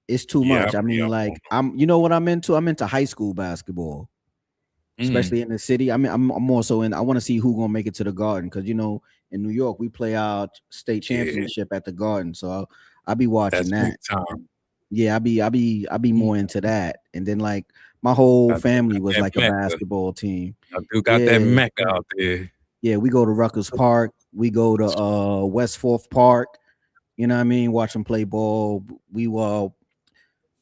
It's too much. I mean, like you know what I'm into? I'm into high school basketball, especially in the city. I mean, I'm more so in. I want to see who gonna make it to the Garden because you know in New York we play our state championship at the Garden, so I'll be watching that. Yeah, I be more into that, and then like my whole family was like a basketball team. I do got that Mecca out there. Yeah, we go to Rutgers Park. We go to West Fourth Park. You know what I mean? Watch them play ball. We were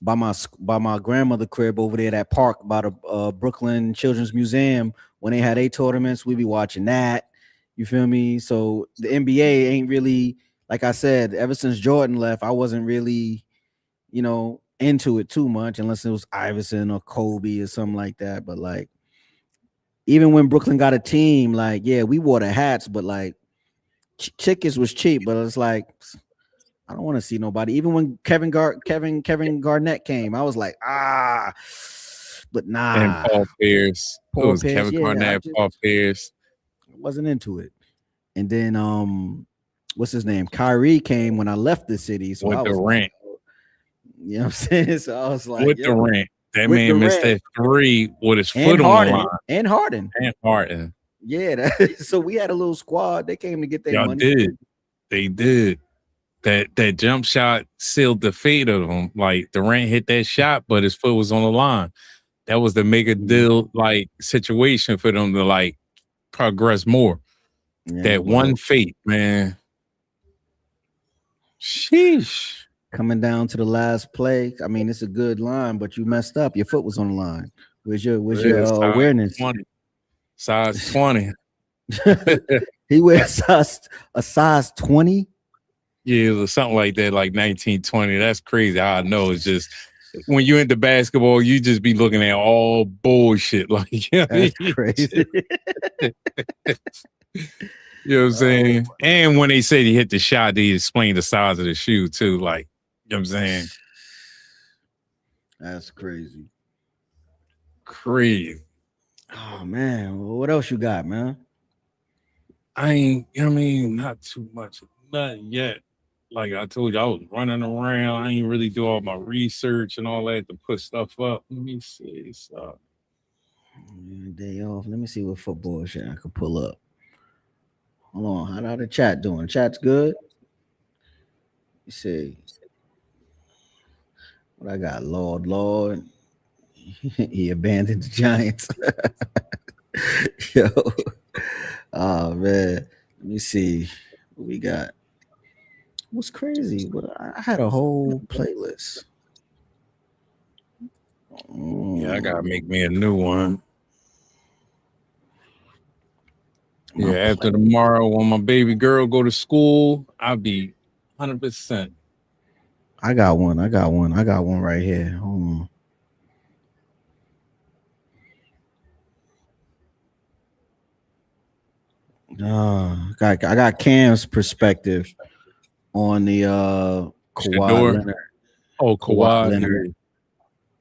by my grandmother crib over there, that park by the Brooklyn Children's Museum. When they had tournaments, we be watching that. You feel me? So the NBA ain't really, like I said, ever since Jordan left, I wasn't really, you know, into it too much unless it was Iverson or Kobe or something like that. But like, even when Brooklyn got a team, like, yeah, we wore the hats, but like tickets was cheap, but it's like, I don't want to see nobody. Even when Kevin Garnett came, I was like, but nah. And Paul Pierce. It was Kevin Garnett, Paul Pierce. I wasn't into it. And then what's his name? Kyrie came when I left the city. So with Durant. You know what I'm saying? So I was like, with Durant. That man missed that three with his foot on the line. And Harden. Yeah. So we had a little squad. They came to get their money. They did. That jump shot sealed the fate of him. Like Durant hit that shot, but his foot was on the line. That was the make a deal like situation for them to like progress more. That one fate, man. Sheesh. Coming down to the last play. I mean, it's a good line, but you messed up. Your foot was on the line. Where's your awareness? 20. Size 20. He wears a size 20. Yeah, or something like that, like 1920. That's crazy. I know. It's just when you're into basketball, you just be looking at all bullshit. Like, you know That's crazy. You know what I'm saying? And when they said he hit the shot, they explained the size of the shoe too. Like, you know what I'm saying? That's crazy. Crazy. Oh man, what else you got, man? I ain't, you know what I mean? Not too much. Not yet. Like I told you, I was running around. I ain't really do all my research and all that to put stuff up. Let me see. So. Day off. Let me see what football shit I could pull up. Hold on. How the chat doing? Chat's good. You see what I got? Lord. He abandoned the Giants. Yo. Oh man. Let me see what we got. What's crazy? Well, I had a whole playlist. Yeah, I gotta make me a new one. Yeah, after tomorrow, when my baby girl go to school, I'll be 100%. I got one right here. Hold on. I got Cam's perspective on the Kawhi Shador? Leonard. Oh,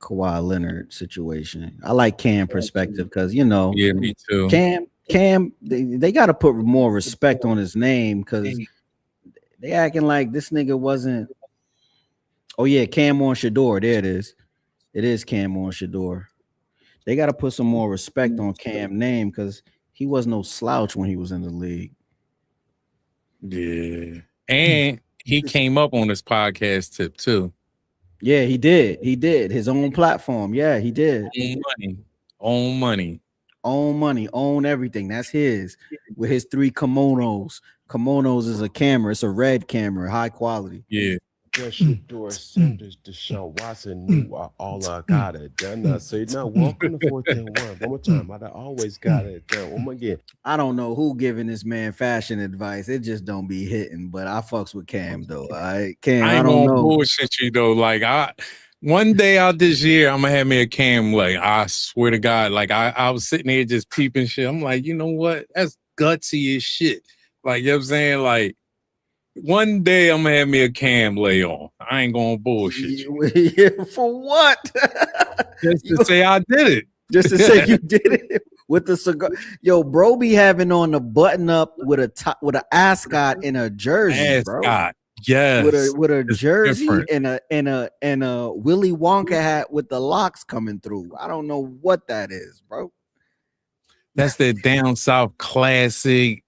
Kawhi Leonard situation. I like Cam perspective because you know, yeah, me too. Cam, they got to put more respect on his name because they acting like this nigga wasn't. Oh yeah, Cam on Shador. There it is. It is Cam on Shador. They got to put some more respect on Cam name because he was no slouch when he was in the league. Yeah, and he came up on this podcast tip too. Yeah, he did. He did his own platform. Yeah, he did. Own money, own everything. That's his. With his 3 kimonos. Kimonos is a camera. It's a red camera, high quality. Yeah. Shador Sanders, Deshaun Watson knew all I got it done. I say now walk on the 4th and 1. One more time. I always got it done. One more again. I don't know who giving this man fashion advice. It just don't be hitting, but I fucks with Cam though. All right, Cam. I ain't don't gonna know. bullshit you though. Like one day out this year, I'm gonna have me a Cam. Like I swear to God, like I was sitting there just peeping shit. I'm like, you know what? That's gutsy as shit. Like, you know what I'm saying? Like, one day I'm gonna have me a Cam lay on. I ain't gonna bullshit you. Yeah, for what? Just to say I did it. Just to say you did it with the cigar. Yo, bro be having on the button up with a ascot in a jersey, bro. Yes. With a jersey different. and a Willy Wonka hat with the locks coming through. I don't know what that is, bro. That's that down south classic.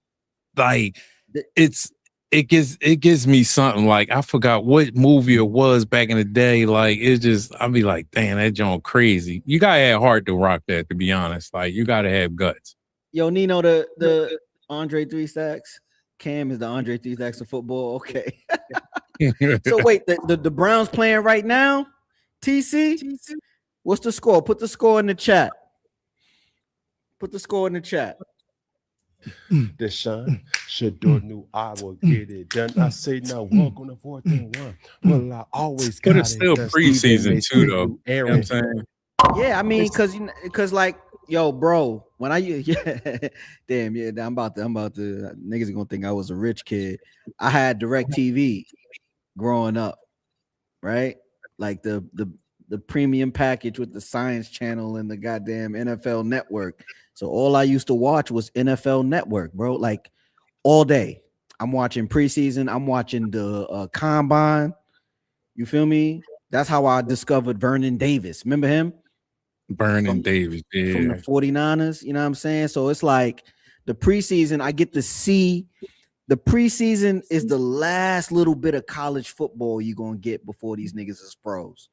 Like it gives me something. Like I forgot what movie it was back in the day. Like it's just I'll be like, damn, that joint crazy. You gotta have heart to rock that, to be honest. Like you gotta have guts. Yo, Nino, the Andre 3 Stacks. Cam is the Andre 3 Stacks of football. Okay. So wait, the Browns playing right now? TC? What's the score? Put the score in the chat. Put the score in the chat. Deshaun Shador knew I will get it done. I say now walk on the 4th and 1. Well, I always got but it's still preseason too, though. You know what I'm saying? Yeah, I mean, because like, yo, bro, when damn, yeah, I'm about to niggas are gonna think I was a rich kid. I had DirecTV growing up, right? Like the premium package with the Science Channel and the goddamn NFL Network. So all I used to watch was NFL Network, bro. Like all day. I'm watching preseason. I'm watching the combine. You feel me? That's how I discovered Vernon Davis. Remember him? Davis, yeah. From the 49ers. You know what I'm saying? So it's like the preseason, I get to see. The preseason is the last little bit of college football you're going to get before these niggas is pros.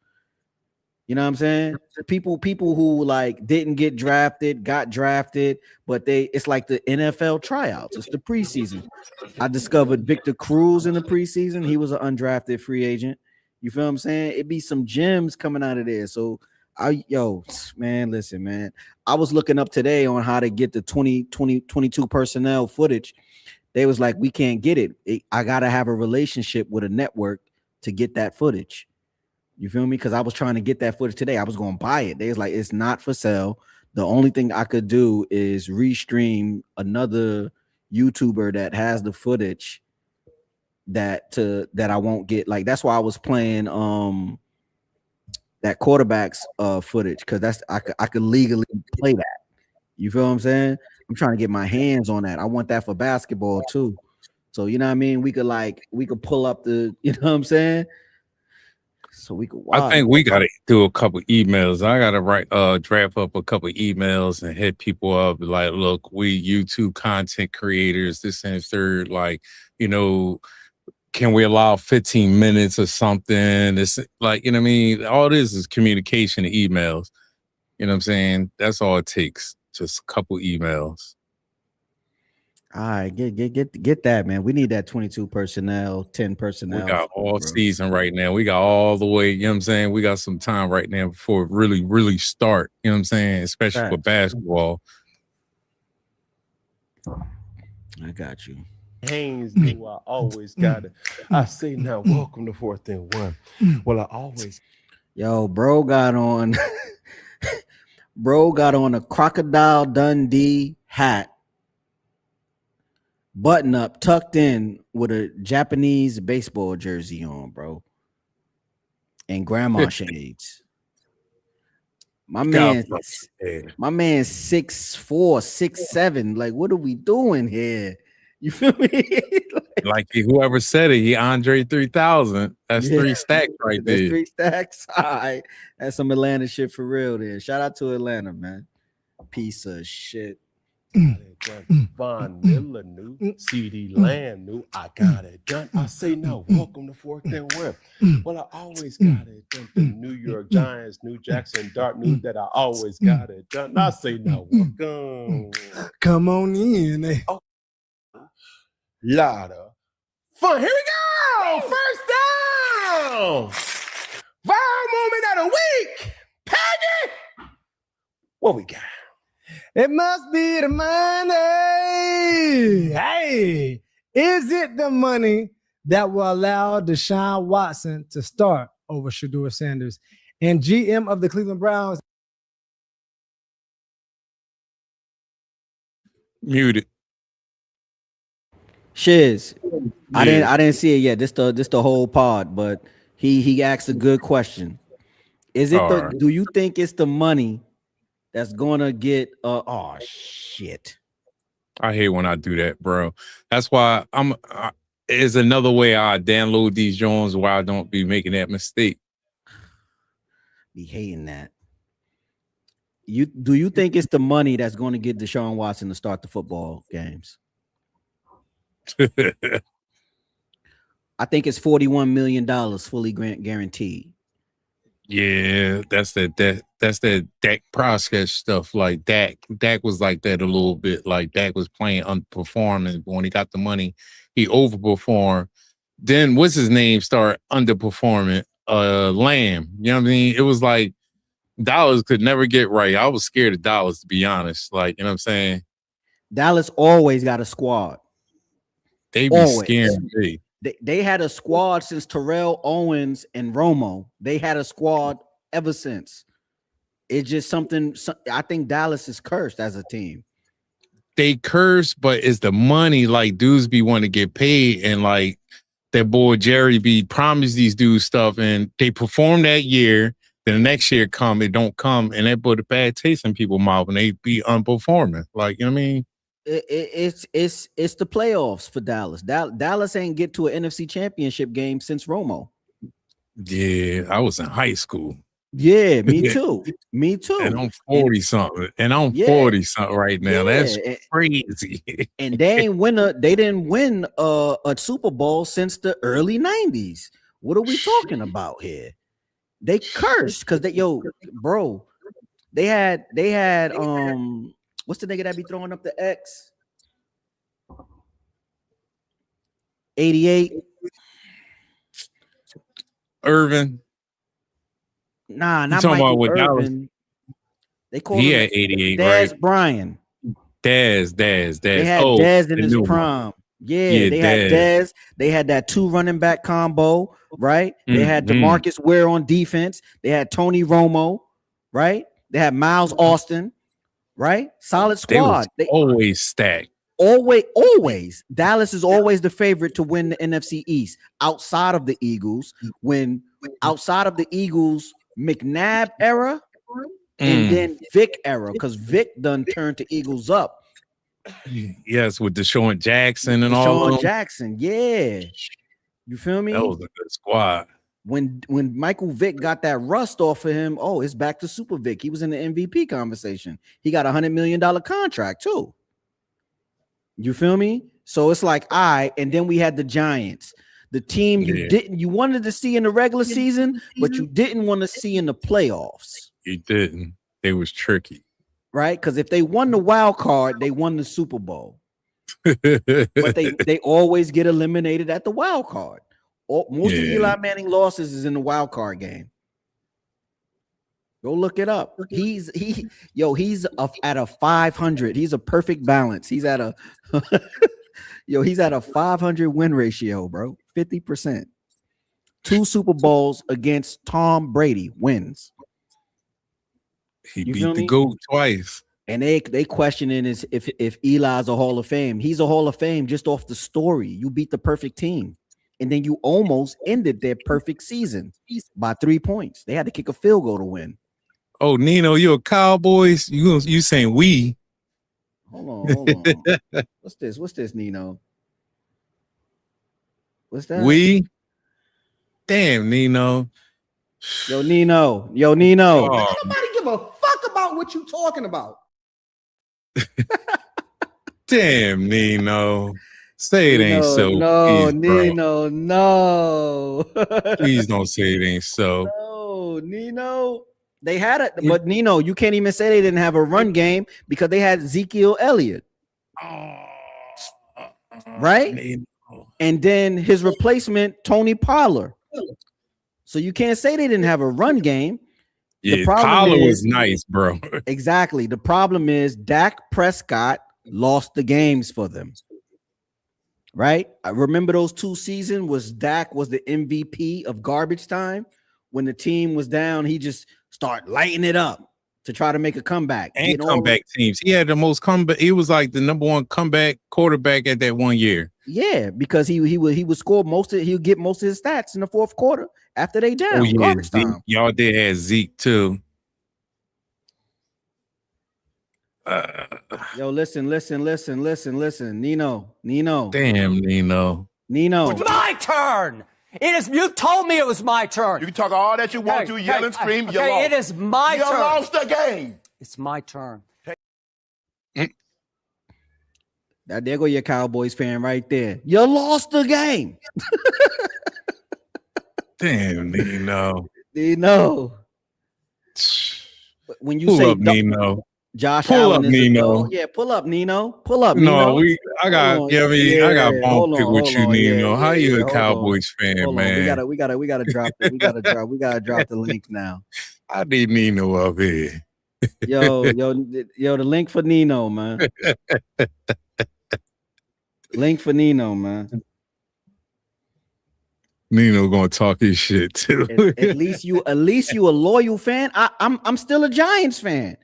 You know what I'm saying? People who like didn't get drafted, got drafted, but it's like the NFL tryouts. It's the preseason. I discovered Victor Cruz in the preseason. He was an undrafted free agent. You feel what I'm saying? It'd be some gems coming out of there. So man, listen, man. I was looking up today on how to get the 22 personnel footage. They was like, we can't get it. I gotta have a relationship with a network to get that footage. You feel me? Because I was trying to get that footage today. I was going to buy it. They was like, it's not for sale. The only thing I could do is restream another YouTuber that has the footage that I won't get. Like that's why I was playing that quarterback's footage because I could legally play that. You feel what I'm saying? I'm trying to get my hands on that. I want that for basketball too. So you know what I mean? We could pull up the, you know what I'm saying? So we could watch. I think we gotta do a couple emails. I gotta draft up a couple emails and hit people up like, look, we YouTube content creators, this and third, like, you know, can we allow 15 minutes or something? It's like, you know what I mean? All this is communication and emails. You know what I'm saying? That's all it takes. Just a couple emails. All right, get that, man. We need that 22 personnel, 10 personnel. We got all season right now. We got all the way, you know what I'm saying? We got some time right now before it really, really start, you know what I'm saying? Especially for basketball. I got you. Haynes knew I always got it. I say now, welcome to 4th and 1. Well, I always. Yo, bro got on a Crocodile Dundee hat, button up, tucked in with a Japanese baseball jersey on, bro. And grandma shades. My man 6'4", 6'7". Like, what are we doing here? You feel me? Like whoever said it, he Andre 3000. That's 3 stacks right there. That's 3 stacks. All right. That's some Atlanta shit for real there. Shout out to Atlanta, man. Piece of shit. Von Miller knew, CD Lamb knew, I got it done. I say now, welcome to 4th and 1. Well, I always got it done. The New York Giants knew, Jackson Dart knew that I always got it done. I say now, welcome. Come on in. Oh, lot of fun. Here we go. First down. Viral moment of the week. Peggy, what we got? It must be the money. Hey, is it the money that will allow Deshaun Watson to start over Shedeur Sanders? And GM of the Cleveland Browns. Muted. Shiz. I didn't see it yet. This the whole pod, but he asked a good question. Is it do you think it's the money that's gonna get oh shit? I hate when I do that, bro. That's why is another way I download these Jones where I don't be making that mistake. Be hating that. Do you think it's the money that's going to get Deshaun Watson to start the football games? I think it's $41 million fully guaranteed. Yeah, that's that Dak Prescott stuff. Like Dak was like that a little bit. Like Dak was playing underperforming, but when he got the money, he overperformed. Then what's his name start underperforming? Lamb. You know what I mean? It was like Dallas could never get right. I was scared of Dallas, to be honest. Like, you know what I'm saying? Dallas always got a squad. They be scaring me. They had a squad since Terrell Owens and Romo. They had a squad ever since. It's just something. I think Dallas is cursed as a team. They curse, but it's the money. Like dudes be wanting to get paid, and like that boy Jerry be promised these dudes stuff, and they perform that year. Then the next year come, it don't come, and that put a bad taste in people's mouth, and they be unperforming. Like, you know what I mean? It's the playoffs for Dallas. Dallas ain't get to an NFC Championship game since Romo. Yeah, I was in high school. Yeah, me too. Me too. And I'm 40 something. And I'm 40 something right now. Yeah. That's crazy. And they didn't win a Super Bowl since the early 90s. What are we talking about here? They cursed because they had what's the nigga that be throwing up the X? 88. Irvin. Nah, not Michael Irvin. They called him at 88, Dez right? Bryan. Dez. They had Dez in his prime. Yeah, they had Dez. They had that 2 running back combo, right? They had DeMarcus Ware on defense. They had Tony Romo, right? They had Miles Austin, right? Solid squad. They always stacked. Always. Dallas is always the favorite to win the NFC East outside of the Eagles. When outside of the Eagles, McNabb era and then Vic era, because Vic done turned to Eagles up. Yes, with Deshaun Jackson and all. Deshaun Jackson, yeah. You feel me? That was a good squad. When Michael Vick got that rust off of him, it's back to Super Vic. He was in the MVP conversation. He got $100 million contract too. You feel me? So it's like, and then we had the Giants, the team you wanted to see in the regular season, but you didn't want to see in the playoffs. You didn't. They was tricky. Right? Because if they won the wild card, they won the Super Bowl. But they always get eliminated at the wild card. Most of Eli Manning losses is in the wild card game. Go look it up. He's at a 500. He's a perfect balance. He's at a Yo, he's at a 500 win ratio, bro. 50%. 2 Super Bowls against Tom Brady wins. He You beat feel the me? GOAT twice. And they questioning is if Eli's a Hall of Fame. He's a Hall of Fame just off the story. You beat the perfect team. And then you almost ended their perfect season by 3 points. They had to kick a field goal to win. Oh, Nino, you a Cowboys? You saying we? Hold on. What's this, Nino? What's that? We? Damn, Nino. Yo, Nino. Oh, Nobody give a fuck about what you talking about. damn, Nino. Say it ain't so. No, please, bro. Nino, no. Please don't say it ain't so. No, Nino. They had it, but Nino, you can't even say they didn't have a run game because they had Ezekiel Elliott. Right? Nino. And then his replacement, Tony Pollard. So you can't say they didn't have a run game. Yeah, Pollard was nice, bro. Exactly. The problem is Dak Prescott lost the games for them. Right? I remember those 2 seasons was Dak was the MVP of garbage time. When the team was down, he just started lighting it up to try to make a comeback. And comeback teams. He had the most comeback. He was like the number 1 comeback quarterback at that 1 year. Yeah, because he would score he would get most of his stats in the 4th quarter after they down. Oh yeah, Garbage Zeke. time. Y'all did have Zeke too. Yo, listen. Nino. Damn, Nino. Nino. My turn. It is. You told me it was my turn. You can talk all that you want to, yell and scream. You lost. It is my You turn. lost the game. It's my turn. Now, there go your Cowboys fan right there. You lost the game. Damn, Nino. Nino. When you Pull say up, Nino. Josh Pull Allen up, is Nino. yeah, pull up, Nino. Pull up, No, Nino. I got bone pick with you, Nino. How you a Cowboys fan, man? We gotta drop the link now. I need Nino up here. Yo, the link for Nino, man. Link for Nino, man. Nino gonna talk his shit too. At least you a loyal fan. I'm still a Giants fan.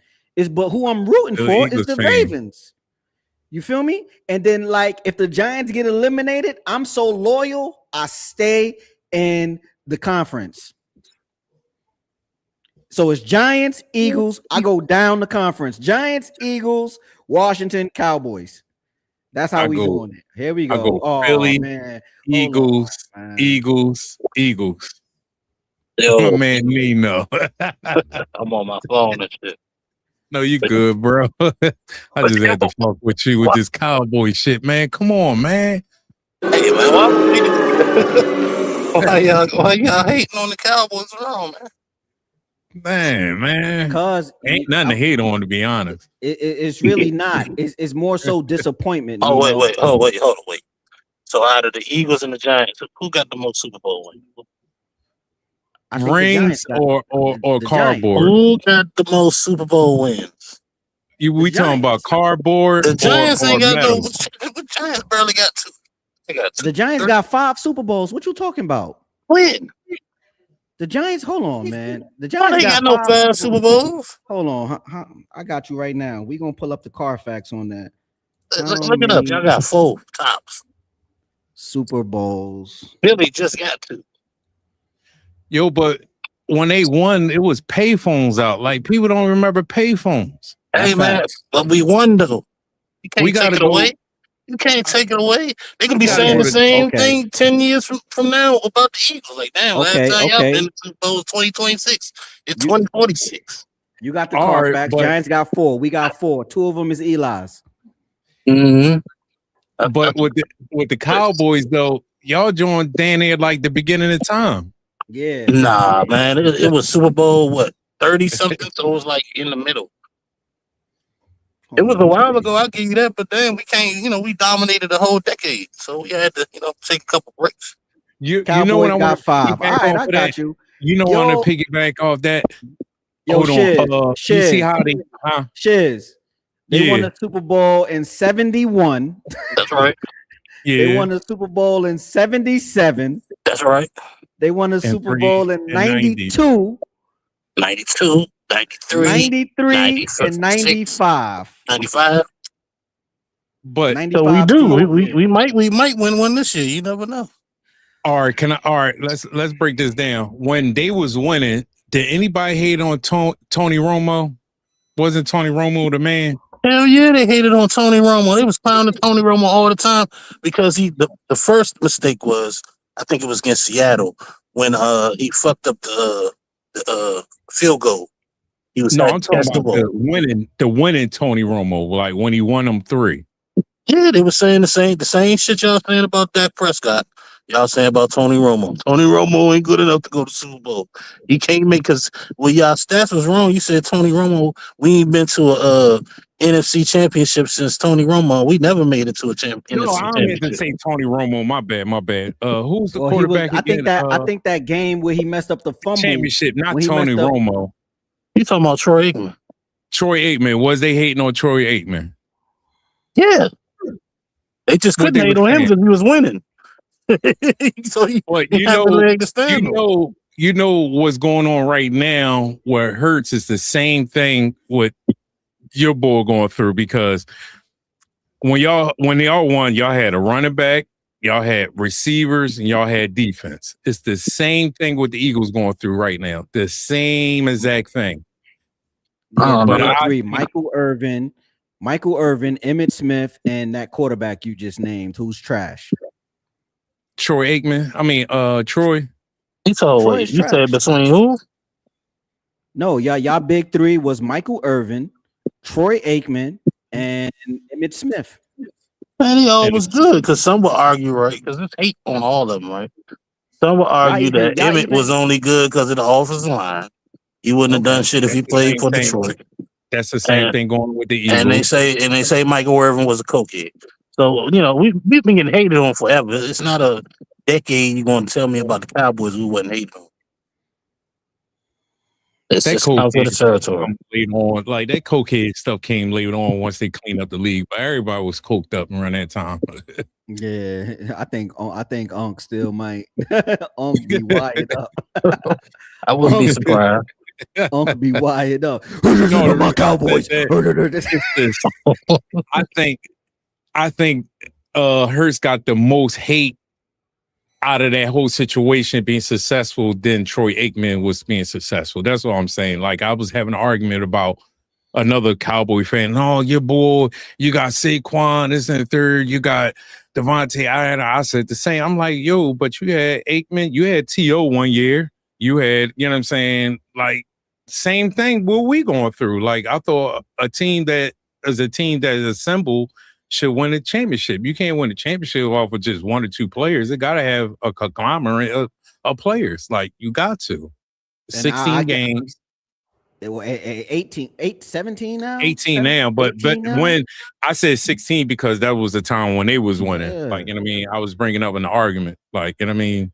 But who I'm rooting Still for Eagles is the fan. Ravens. You feel me? And then, like, if the Giants get eliminated, I'm so loyal, I stay in the conference. So it's Giants, Eagles. I go down the conference. Giants, Eagles, Washington, Cowboys. That's how we doing it. Here we go. I go Oh, Philly, man. Eagles, Hold on, man. Eagles. Yo, My man Nino. I'm on my phone and shit. No, you good, bro. I just had to fuck with you with this cowboy shit, man. Come on, man. Hey, man, why y'all hating on the Cowboys wrong, man? Man. Because ain't nothing to hate on, to be honest. It's really not. It's more so disappointment. Oh, Nino. wait. So out of the Eagles and the Giants, who got the most Super Bowl wins? I think the Rings Giants got or the cardboard? Who got the most Super Bowl wins? We talking about cardboard? The Giants or ain't got metal? the Giants barely got 2. They got 2. The Giants got 5 Super Bowls. What you talking about? When? The Giants, hold on, man. The Why Giants they got no 5 Super Bowls? Hold on. I got you right now. We're going to pull up the Carfax on that. Look it up. Y'all got 4 tops. Super Bowls. Billy just got 2. Yo, but when they won, it was payphones out. Like, people don't remember payphones. Hey, man, but we won, though. You can't take gotta it go. away. You can't take it away. They could be gotta saying go the to- same okay. thing 10 years from now about the Eagles. Like, damn, Okay, last time y'all okay. been to the Super Bowl was 2026. It's 2046. You got the All right, Carfax. but- Giants got 4. We got 4. 2 of them is Eli's. Mm-hmm. But with the Cowboys, though, y'all joined down there like the beginning of time. Yeah. Nah, man, it was Super Bowl, what, 30-something? So it was like in the middle. It was a while ago, I'll give you that, but then we can't, we dominated the whole decade. So we had to, take a couple breaks. You Cowboys know what I got want 5. All right, I got you. You know, Yo. want to piggyback off that. Yo, Hold Shiz, on. Shiz. You see how they, Shiz. They won Yeah. the Super Bowl in 71. That's right. They Yeah. won the Super Bowl in 77. That's right. They won the And Super 3 Bowl in and 90. 92, 92, 93, 93, 96, and 95. 95. But 95 So team we win. might win one this year. You never know. all right, let's break this down. When they was winning, did anybody hate on Tony Romo? Wasn't Tony Romo the man? Hell yeah, they hated on Tony Romo. They was pounding Tony Romo all the time because the first mistake was, I think it was against Seattle when he fucked up the field goal. He was No, had I'm to talking catch the about ball. the winning Tony Romo, like when he won them 3. Yeah, they were saying the same shit y'all saying about Dak Prescott. Y'all saying about Tony Romo. Tony Romo ain't good enough to go to Super Bowl. He can't make because y'all stats was wrong. You said Tony Romo. We ain't been to a NFC championship since Tony Romo. We never made it to a No, NFC I meant to championship. say Tony Romo. My bad. Who's the Well, quarterback I again? think that game where he messed up the fumble. Championship, not when he Tony messed up- Romo. You talking about Troy Aikman? Troy Aikman. Was they hating on Troy Aikman? Yeah. They just What couldn't they hate was on him saying. because he was winning. So he But have a leg to stand on. you know what's going on right now where it hurts is the same thing with your boy going through, because when y'all won, y'all had a running back, y'all had receivers, and y'all had defense. It's the same thing with the Eagles going through right now. The same exact thing. Yeah, But the 3, Michael Irvin, Emmitt Smith, and that quarterback you just named, who's trash. Troy Aikman. I mean, Troy. You told Troy what? is You said trash. between who? No, y'all big 3 was Michael Irvin, Troy Aikman, and Emmitt Smith. Man, he all was good because some would argue, right? Because it's hate on all of them, right? Some would argue that Emmett was only good because of the offensive line. He wouldn't have done shit if he played for Detroit. That's the same thing going with the Eagles. And they say Michael Irvin was a cokehead. So we've been getting hated on forever. It's not a decade you're going to tell me about the Cowboys who wasn't hated on. It's just out for the territory. Later on, like that cokehead stuff came later on once they cleaned up the league, but everybody was coked up around that time. Yeah, I think Unc still might. Unc be wired up. I wouldn't be surprised. Unc be wired up. No, my Cowboys. I think Hurts got the most hate out of that whole situation being successful than Troy Aikman was being successful. That's what I'm saying. Like, I was having an argument about another Cowboy fan. Oh, your boy, you got Saquon, this and the third, you got Devontae. I said the same. I'm like, yo, but you had Aikman, you had T.O. one year. You had, you know what I'm saying? Like, same thing what we going through. Like, I thought a team that is assembled should win a championship. You can't win a championship off of just 1 or 2 players. It got to have a conglomerate of players. Like, you got to. 16 games. They were 17 now? 18 now, but now? when I said 16 because that was the time when they was winning. Yeah. Like, you know what I mean? I was bringing up an argument. Like, you know what I mean?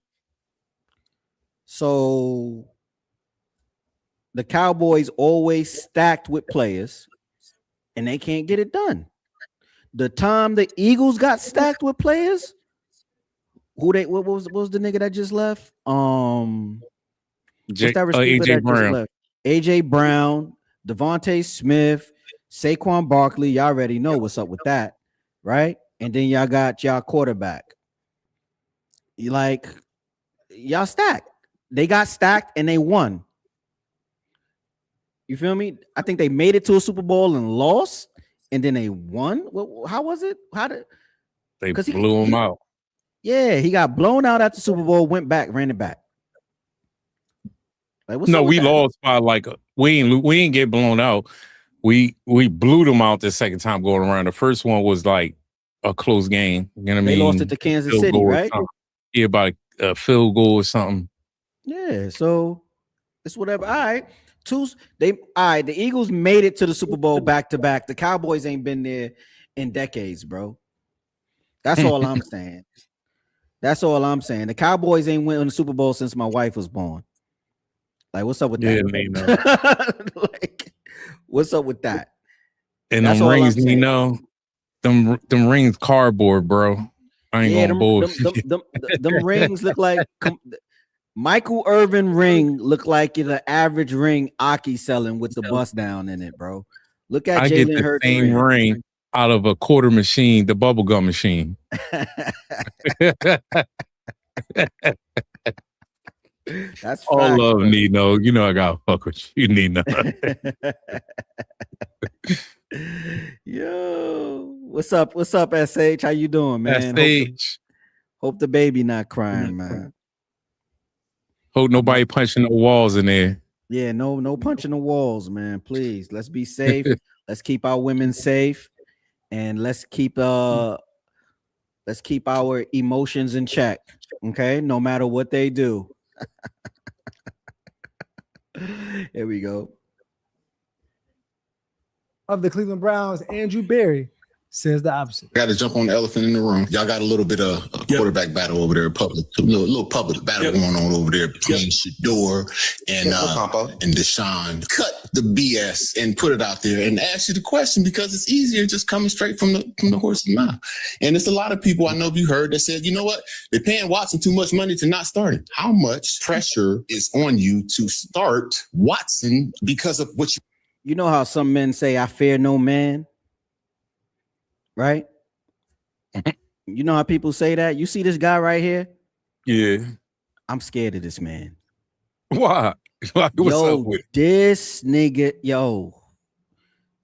So the Cowboys always stacked with players and they can't get it done. The time the Eagles got stacked with players, what was the nigga that just left? What's that receiver AJ that Brown. just left? AJ Brown, Devontae Smith, Saquon Barkley. Y'all already know what's up with that, right? And then y'all got y'all quarterback. Y'all stacked. They got stacked and they won. You feel me? I think they made it to a Super Bowl and lost, and then they won. How was it? They blew him out. Yeah, he got blown out at the Super Bowl, went back, ran it back. Like, No, we lost by we ain't get blown out. We blew them out the second time going around. The first one was like a close game. You know what I mean? They lost it to Kansas City, right? Yeah, by a field goal or something. Yeah, so it's whatever. All right. The Eagles made it to the Super Bowl back to back. The Cowboys ain't been there in decades, bro. That's all I'm saying. That's all I'm saying. The Cowboys ain't win the Super Bowl since my wife was born. Like, what's up with that? Like, what's up with that? And them rings, them rings cardboard, bro. I ain't gonna bullshit. Them rings look like Michael Irvin ring look like it's an average ring Aki selling with the bust down in it, bro. Look at I get Jalen the Hurts same ring out of a quarter machine, the bubblegum machine. That's all fact, love, bro. Nino. You know I gotta fuck with you, Nino. Yo, what's up? What's up, SH? How you doing, man? Hope the baby not crying, man. Hope nobody punching the walls in there. Yeah, no punching the walls, man. Please, let's be safe. Let's keep our women safe, and let's keep our emotions in check. Okay, no matter what they do. Here we go. Of the Cleveland Browns, Andrew Berry says the opposite. Got to jump on the elephant in the room. Y'all got a little bit of a quarterback battle over there, public, a little public battle going on over there between Shador and Deshaun. Cut the BS and put it out there and ask you the question, because it's easier just coming straight from the horse's mouth. And it's a lot of people I know you heard that said, you know what, they're paying Watson too much money to not start him. How much pressure is on you to start Watson because of what you know how some men say, I fear no man, right? You know how people say that? You see this guy right here? Yeah. I'm scared of this man. Why? What's up with this nigga?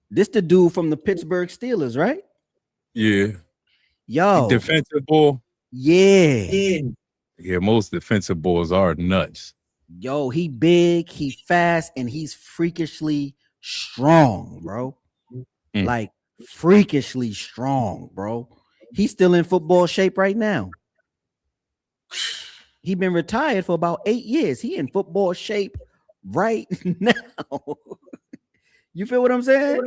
This the dude from the Pittsburgh Steelers, right? Yeah. Yo. Defensive ball? Yeah. Yeah, most defensive balls are nuts. Yo, he big, he fast, and he's freakishly strong, bro. Like freakishly strong, bro. He's still in football shape right now. He been retired for about 8 years. He in football shape right now. You feel what I'm saying?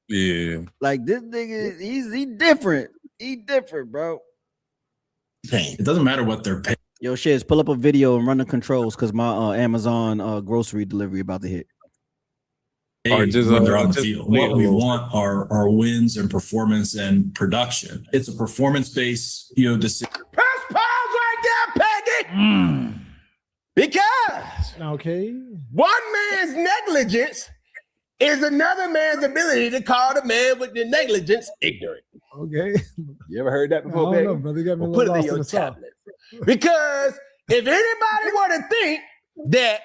Yeah. Like this nigga, he different. He different, bro. It doesn't matter what they're paying. Yo, Shiz, pull up a video and run the controls because my Amazon grocery delivery about to hit. When they're on the field. What we want are wins and performance and production. It's a performance-based, decision. Press pause right there, Peggy. Because one man's negligence is another man's ability to call the man with the negligence ignorant. Okay. You ever heard that before, I don't know, brother. You got me a put little it in lost your in the tablet. Because if anybody were to think that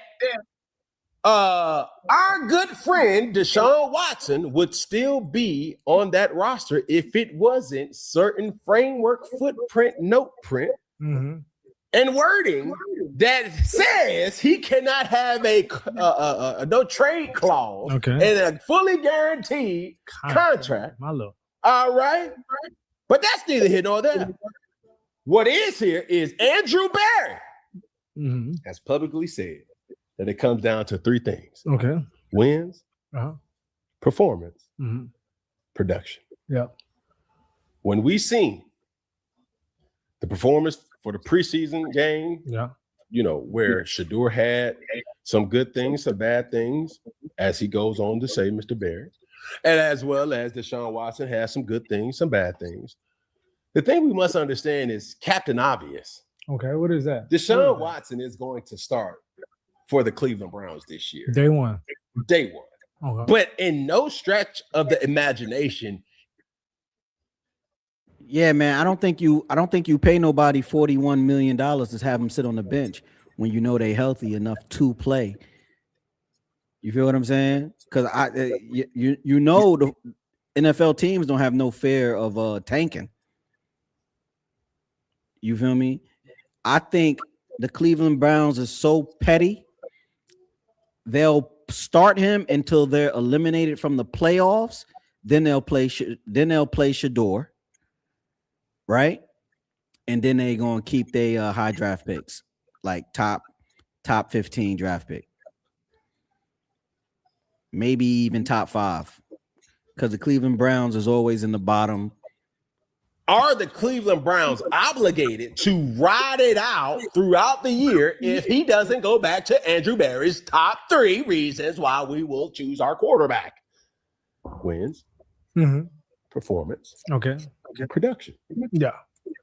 our good friend Deshaun Watson would still be on that roster if it wasn't certain framework, footprint, note print, and wording that says he cannot have a no trade clause and a fully guaranteed contract. My lord. All right. But that's neither here nor there. What is here is Andrew Berry has publicly said that it comes down to three things. Okay. Wins, performance, production. Yep. When we seen the performance for the preseason game, where Shador had some good things, some bad things, as he goes on to say, Mr. Berry, and as well as Deshaun Watson has some good things, some bad things. The thing we must understand is Captain Obvious. Okay, what is that? Deshaun Watson is going to start for the Cleveland Browns this year. Day one. Okay. But in no stretch of the imagination. Yeah, man. I don't think you pay nobody $41 million to have them sit on the bench when you know they healthy enough to play. You feel what I'm saying? Because you know the NFL teams don't have no fear of tanking. You feel me? I think the Cleveland Browns is so petty. They'll start him until they're eliminated from the playoffs. Then they'll play Shador, right? And then they're gonna keep their high draft picks, like top 15 draft pick, maybe even top 5, because the Cleveland Browns is always in the bottom. Are the Cleveland Browns obligated to ride it out throughout the year if he doesn't go back to Andrew Berry's top 3 reasons why we will choose our quarterback? Wins, performance, okay, production. Yeah.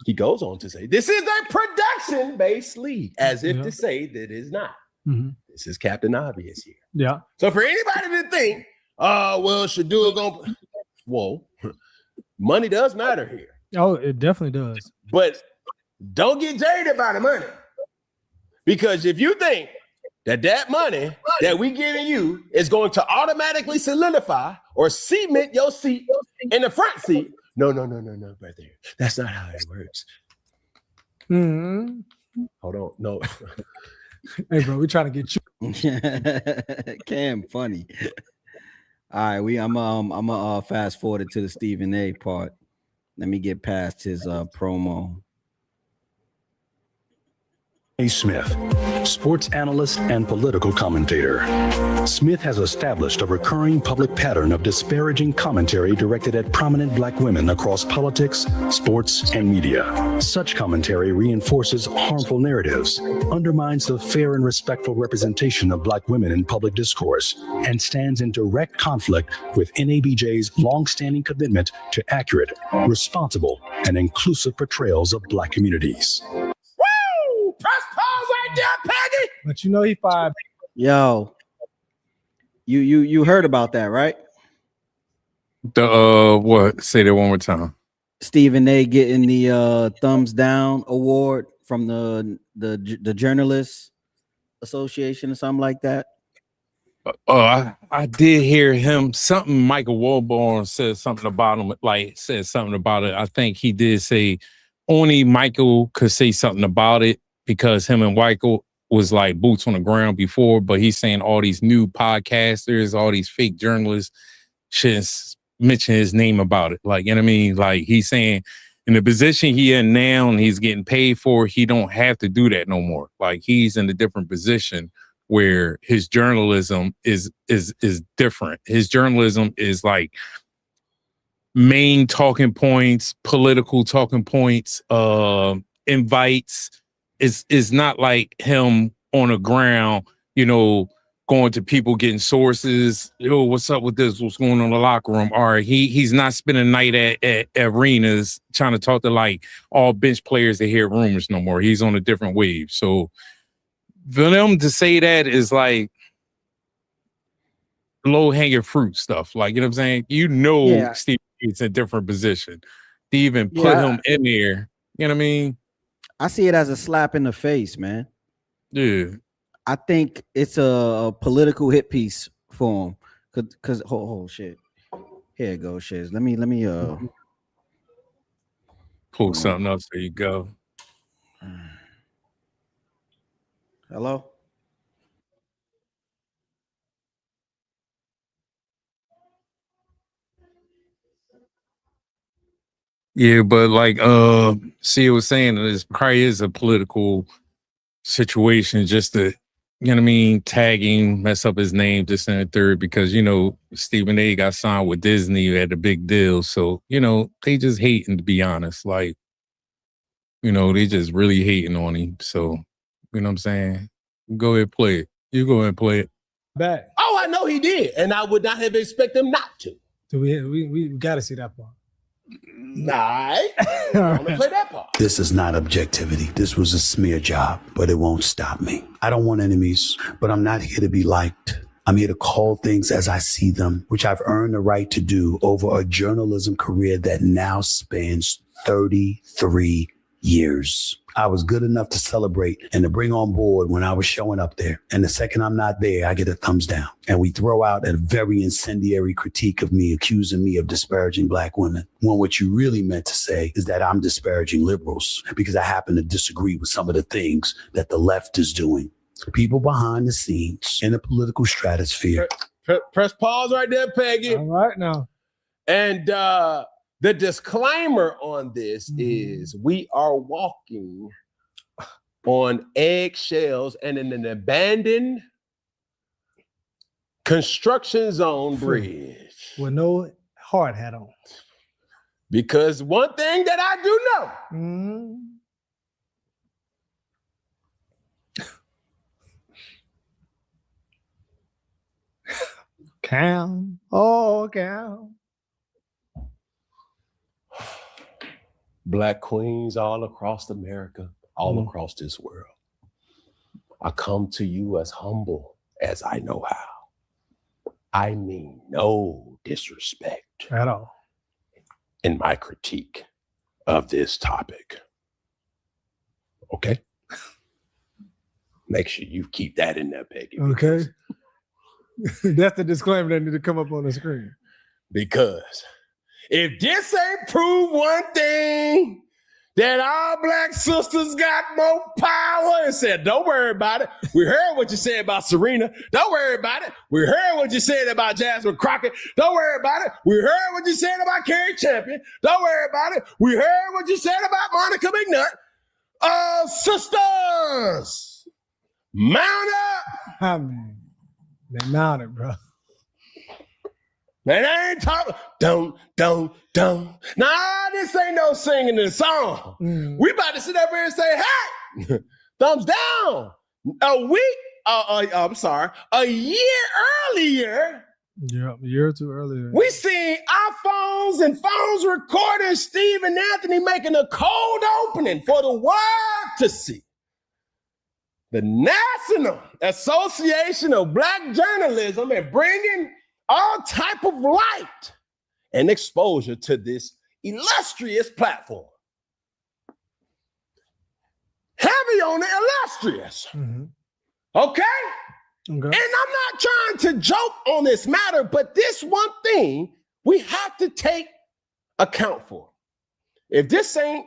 He goes on to say, this is a production-based league, as if to say that it is not. This is Captain Obvious here. Yeah. So for anybody to think, well, Shadua gonna, whoa, money does matter here. Oh, it definitely does. But don't get jaded by the money. Because if you think that money that we giving you is going to automatically solidify or cement your seat in the front seat, no, right there. That's not how it works. Hold on, no. Hey, bro, we trying to get you. Cam, funny. All right, I'm fast forward it to the Stephen A part. Let me get past his promo. A. Smith, sports analyst and political commentator. Smith has established a recurring public pattern of disparaging commentary directed at prominent Black women across politics, sports, and media. Such commentary reinforces harmful narratives, undermines the fair and respectful representation of Black women in public discourse, and stands in direct conflict with NABJ's longstanding commitment to accurate, responsible, and inclusive portrayals of Black communities. Press pause right there, Peggy. But you know he fired. Yo, you heard about that, right? The what? Say that one more time. Stephen A getting the thumbs down award from the Journalists Association or something like that. I did hear him. Something Michael Wilborn said something about him. Said something about it. I think he did say only Michael could say something about it, because him and Michael was like boots on the ground before, but he's saying all these new podcasters, all these fake journalists shouldn't mention his name about it. Like, you know what I mean? Like, he's saying in the position he in now and he's getting paid for, he don't have to do that no more. Like, he's in a different position where his journalism is different. His journalism is like main talking points, political talking points, invites. It's not like him on the ground, going to people, getting sources. Yo, what's up with this? What's going on in the locker room? All right, he's not spending night at arenas trying to talk to like all bench players that hear rumors no more. He's on a different wave. So for them to say that is like low hanging fruit stuff. Like, you know what I'm saying? Steve it's a different position. To even put him in there, you know what I mean? I see it as a slap in the face, man. Yeah. I think it's a political hit piece for him. Cause oh shit. Here it goes, Shiz. Let me pull something else. There you go. Hello? Yeah, but like C was saying, this probably is a political situation, just to, you know what I mean, tagging, mess up his name, this and the third, because Stephen A got signed with Disney, had a big deal. So, they just hating, to be honest. Like, they just really hating on him. So, you know what I'm saying? Go ahead, play it. You go ahead and play it. Back. Oh, I know he did, and I would not have expected him not to. So we got to see that part. I want to play that part. This is not objectivity. This was a smear job, but it won't stop me. I don't want enemies, but I'm not here to be liked. I'm here to call things as I see them, which I've earned the right to do over a journalism career that now spans 33 years. I was good enough to celebrate and to bring on board when I was showing up there. And the second I'm not there, I get a thumbs down. And we throw out a very incendiary critique of me, accusing me of disparaging Black women. When what you really meant to say is that I'm disparaging liberals because I happen to disagree with some of the things that the left is doing. People behind the scenes in the political stratosphere. Press pause right there, Peggy. All right now. And the disclaimer on this is we are walking on eggshells and in an abandoned construction zone bridge. With no hard hat on. Because one thing that I do know. Cam. Oh, Cam. Black queens all across America, all across this world. I come to you as humble as I know how. I mean no disrespect at all in my critique of this topic. Okay? Make sure you keep that in there, Peggy. Okay. That's the disclaimer that need to come up on the screen. Because if this ain't prove one thing, that our Black sisters got more power, and said, don't worry about it. We heard what you said about Serena. Don't worry about it. We heard what you said about Jasmine Crockett. Don't worry about it. We heard what you said about Carrie Champion. Don't worry about it. We heard what you said about Monica McNutt. Sisters, mount up. I mean, they mounted, bro. Man, I ain't talking. Don't. Nah, this ain't no singing the song. We about to sit up here and say, hey, thumbs down. A year earlier. Yeah, a year or two earlier. We seen iPhones and phones recording Steve and Anthony making a cold opening for the world to see. The National Association of Black Journalism and bringing all type of light and exposure to this illustrious platform. Heavy on the illustrious. Okay? And I'm not trying to joke on this matter, but this one thing we have to take account for. If this ain't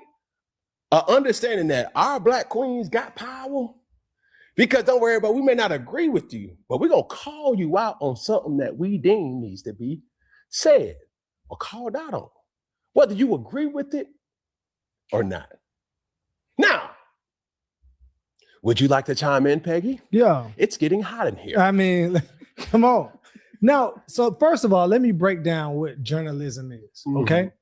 an understanding that our Black queens got power, because don't worry about, we may not agree with you, but we're going to call you out on something that we deem needs to be said or called out on, whether you agree with it or not. Now, would you like to chime in, Peggy? Yeah. It's getting hot in here. I mean, come on. Now, so first of all, let me break down what journalism is, okay?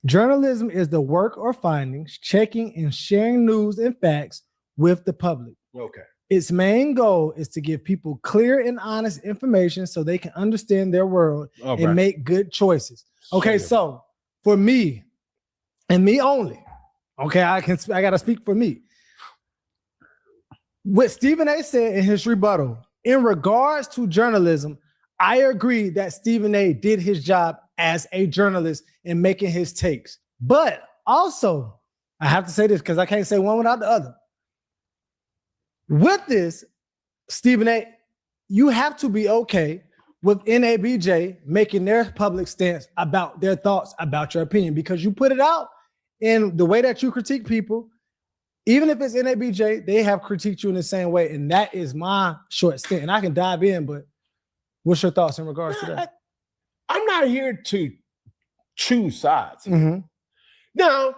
Journalism is the work or findings, checking and sharing news and facts with the public. Okay. Its main goal is to give people clear and honest information so they can understand their world and make good choices. Okay, so for me and me only, okay, I got to speak for me. What Stephen A. said in his rebuttal, in regards to journalism, I agree that Stephen A. did his job as a journalist in making his takes. But also, I have to say this because I can't say one without the other. With this, Stephen A., you have to be okay with NABJ making their public stance about their thoughts about your opinion, because you put it out in the way that you critique people. Even if it's NABJ, they have critiqued you in the same way, and that is my short stint. And I can dive in, but what's your thoughts in regards to that? I'm not here to choose sides. Now,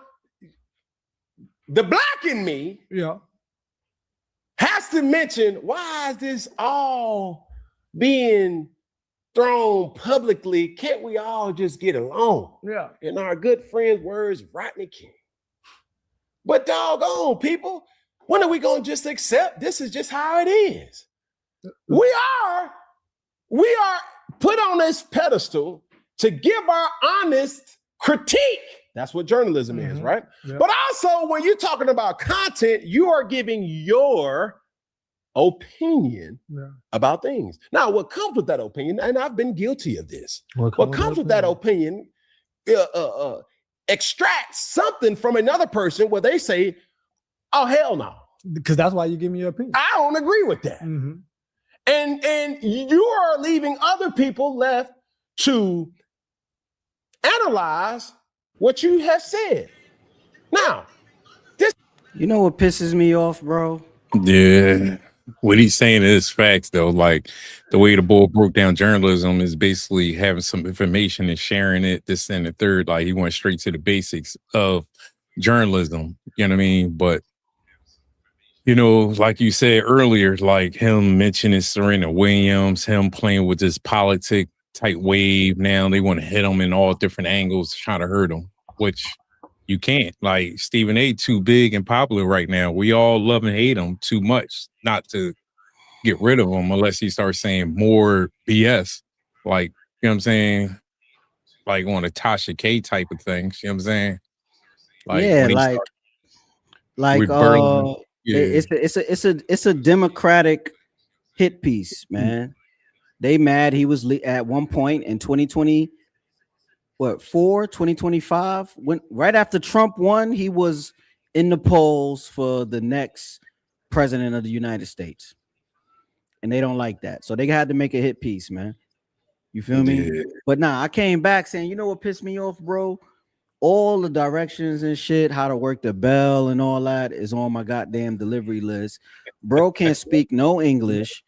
the Black in me has to mention, why is this all being thrown publicly? Can't we all just get along? Yeah. In our good friend's words, Rodney King. But doggone people, when are we going to just accept this is just how it is? We are put on this pedestal to give our honest critique. That's what journalism is, right? Yep. But also, when you're talking about content, you are giving your opinion about things. Now, what comes with that opinion, and I've been guilty of this, what comes with that opinion extracts something from another person where they say, oh, hell no. Because that's why you give me your opinion. I don't agree with that. And you are leaving other people left to analyze what you have said. Now, this. You know what pisses me off, bro? Yeah. What he's saying is facts, though. Like the way the bull broke down journalism is basically having some information and sharing it, this and the third. Like he went straight to the basics of journalism. You know what I mean? But, you know, like you said earlier, like him mentioning Serena Williams, him playing with this politic type wave. Now they want to hit him in all different angles, trying to hurt him, which you can't. Like Stephen A. too big and popular right now. We all love and hate him too much not to get rid of him unless he starts saying more BS. Like, you know what I'm saying? Like on a Tasha K type of things. You know what I'm saying? Like yeah, when he like started with Berlin. Yeah. it's a democratic hit piece, man. They mad he was at one point in 2025, when right after Trump won, he was in the polls for the next president of the United States. And they don't like that. So they had to make a hit piece, man. You feel me? Yeah. But nah, I came back saying, you know what pissed me off, bro? All the directions and shit, how to work the bell and all that is on my goddamn delivery list. Bro can't speak no English.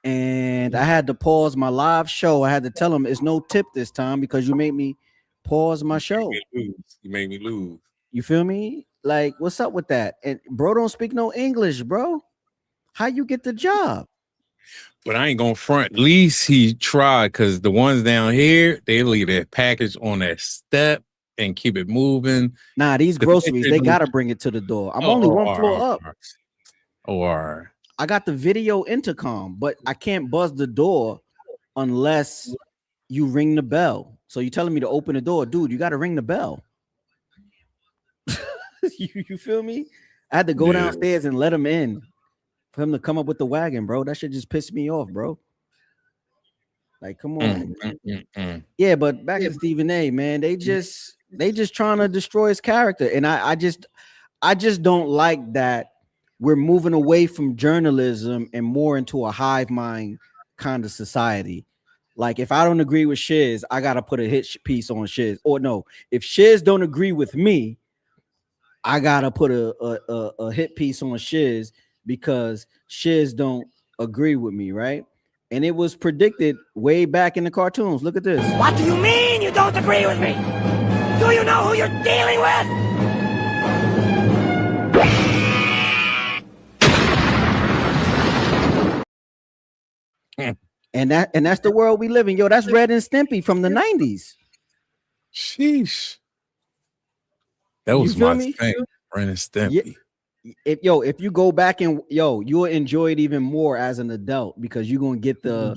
And I had to pause my live show. I had to tell him it's no tip this time because you made me pause my show. You made me lose. You feel me? Like, what's up with that? And bro don't speak no English, bro. How you get the job? But I ain't gonna front. At least he tried, because the ones down here, they leave that package on that step and keep it moving. Nah, these groceries, they gotta bring it to the door. I'm only one floor up. Oh, all right. I got the video intercom, but I can't buzz the door unless you ring the bell. So you're telling me to open the door, dude, you got to ring the bell. you feel me? I had to go downstairs and let him in for him to come up with the wagon, bro. That shit just pissed me off, bro. Like, come on. Yeah, but back to Stephen A, man. They just trying to destroy his character. And I just don't like that we're moving away from journalism and more into a hive mind kind of society. Like, if I don't agree with Shiz, I gotta put a hit piece on Shiz. Or no, if Shiz don't agree with me, I gotta put a hit piece on Shiz because Shiz don't agree with me, right? And it was predicted way back in the cartoons. Look at this. What do you mean you don't agree with me? Do you know who you're dealing with? And that's the world we live in. Yo, that's Red and Stimpy from the 90s. Sheesh. That was my thing. Ren and Stimpy. If you go back and you'll enjoy it even more as an adult because you're gonna get the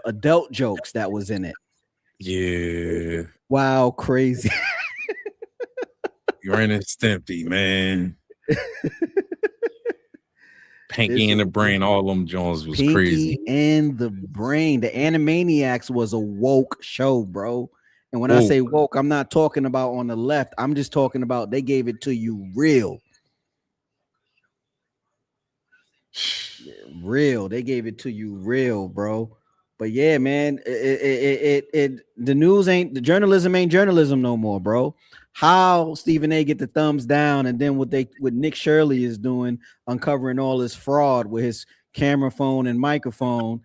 adult jokes that was in it. Yeah. Wow, crazy. Ren and Stimpy, man. Pinky and the Brain, all them Jones was Pinky crazy. and the Brain. The Animaniacs was a woke show, bro. And when I say woke, I'm not talking about on the left. I'm just talking about they gave it to you real. Real. They gave it to you real, bro. But yeah, man, the news ain't, the journalism ain't journalism no more, bro. How Stephen A get the thumbs down, and then what Nick Shirley is doing, uncovering all this fraud with his camera phone and microphone.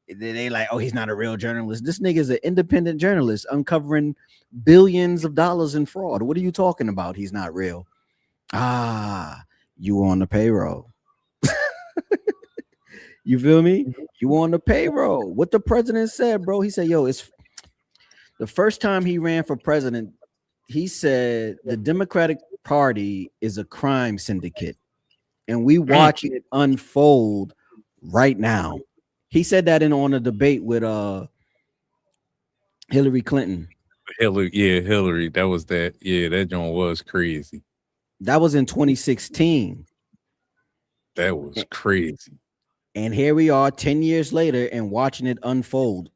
They like, oh, he's not a real journalist. This nigga is an independent journalist uncovering billions of dollars in fraud. What are you talking about? He's not real. You on the payroll. You feel me? You on the payroll. What the president said, bro. He said, yo, it's the first time he ran for president. He said the Democratic Party is a crime syndicate, and we watch it unfold right now. He said that on a debate with Hillary Clinton. Hillary. That was that. Yeah, that joint was crazy. That was in 2016. That was crazy. And here we are 10 years later and watching it unfold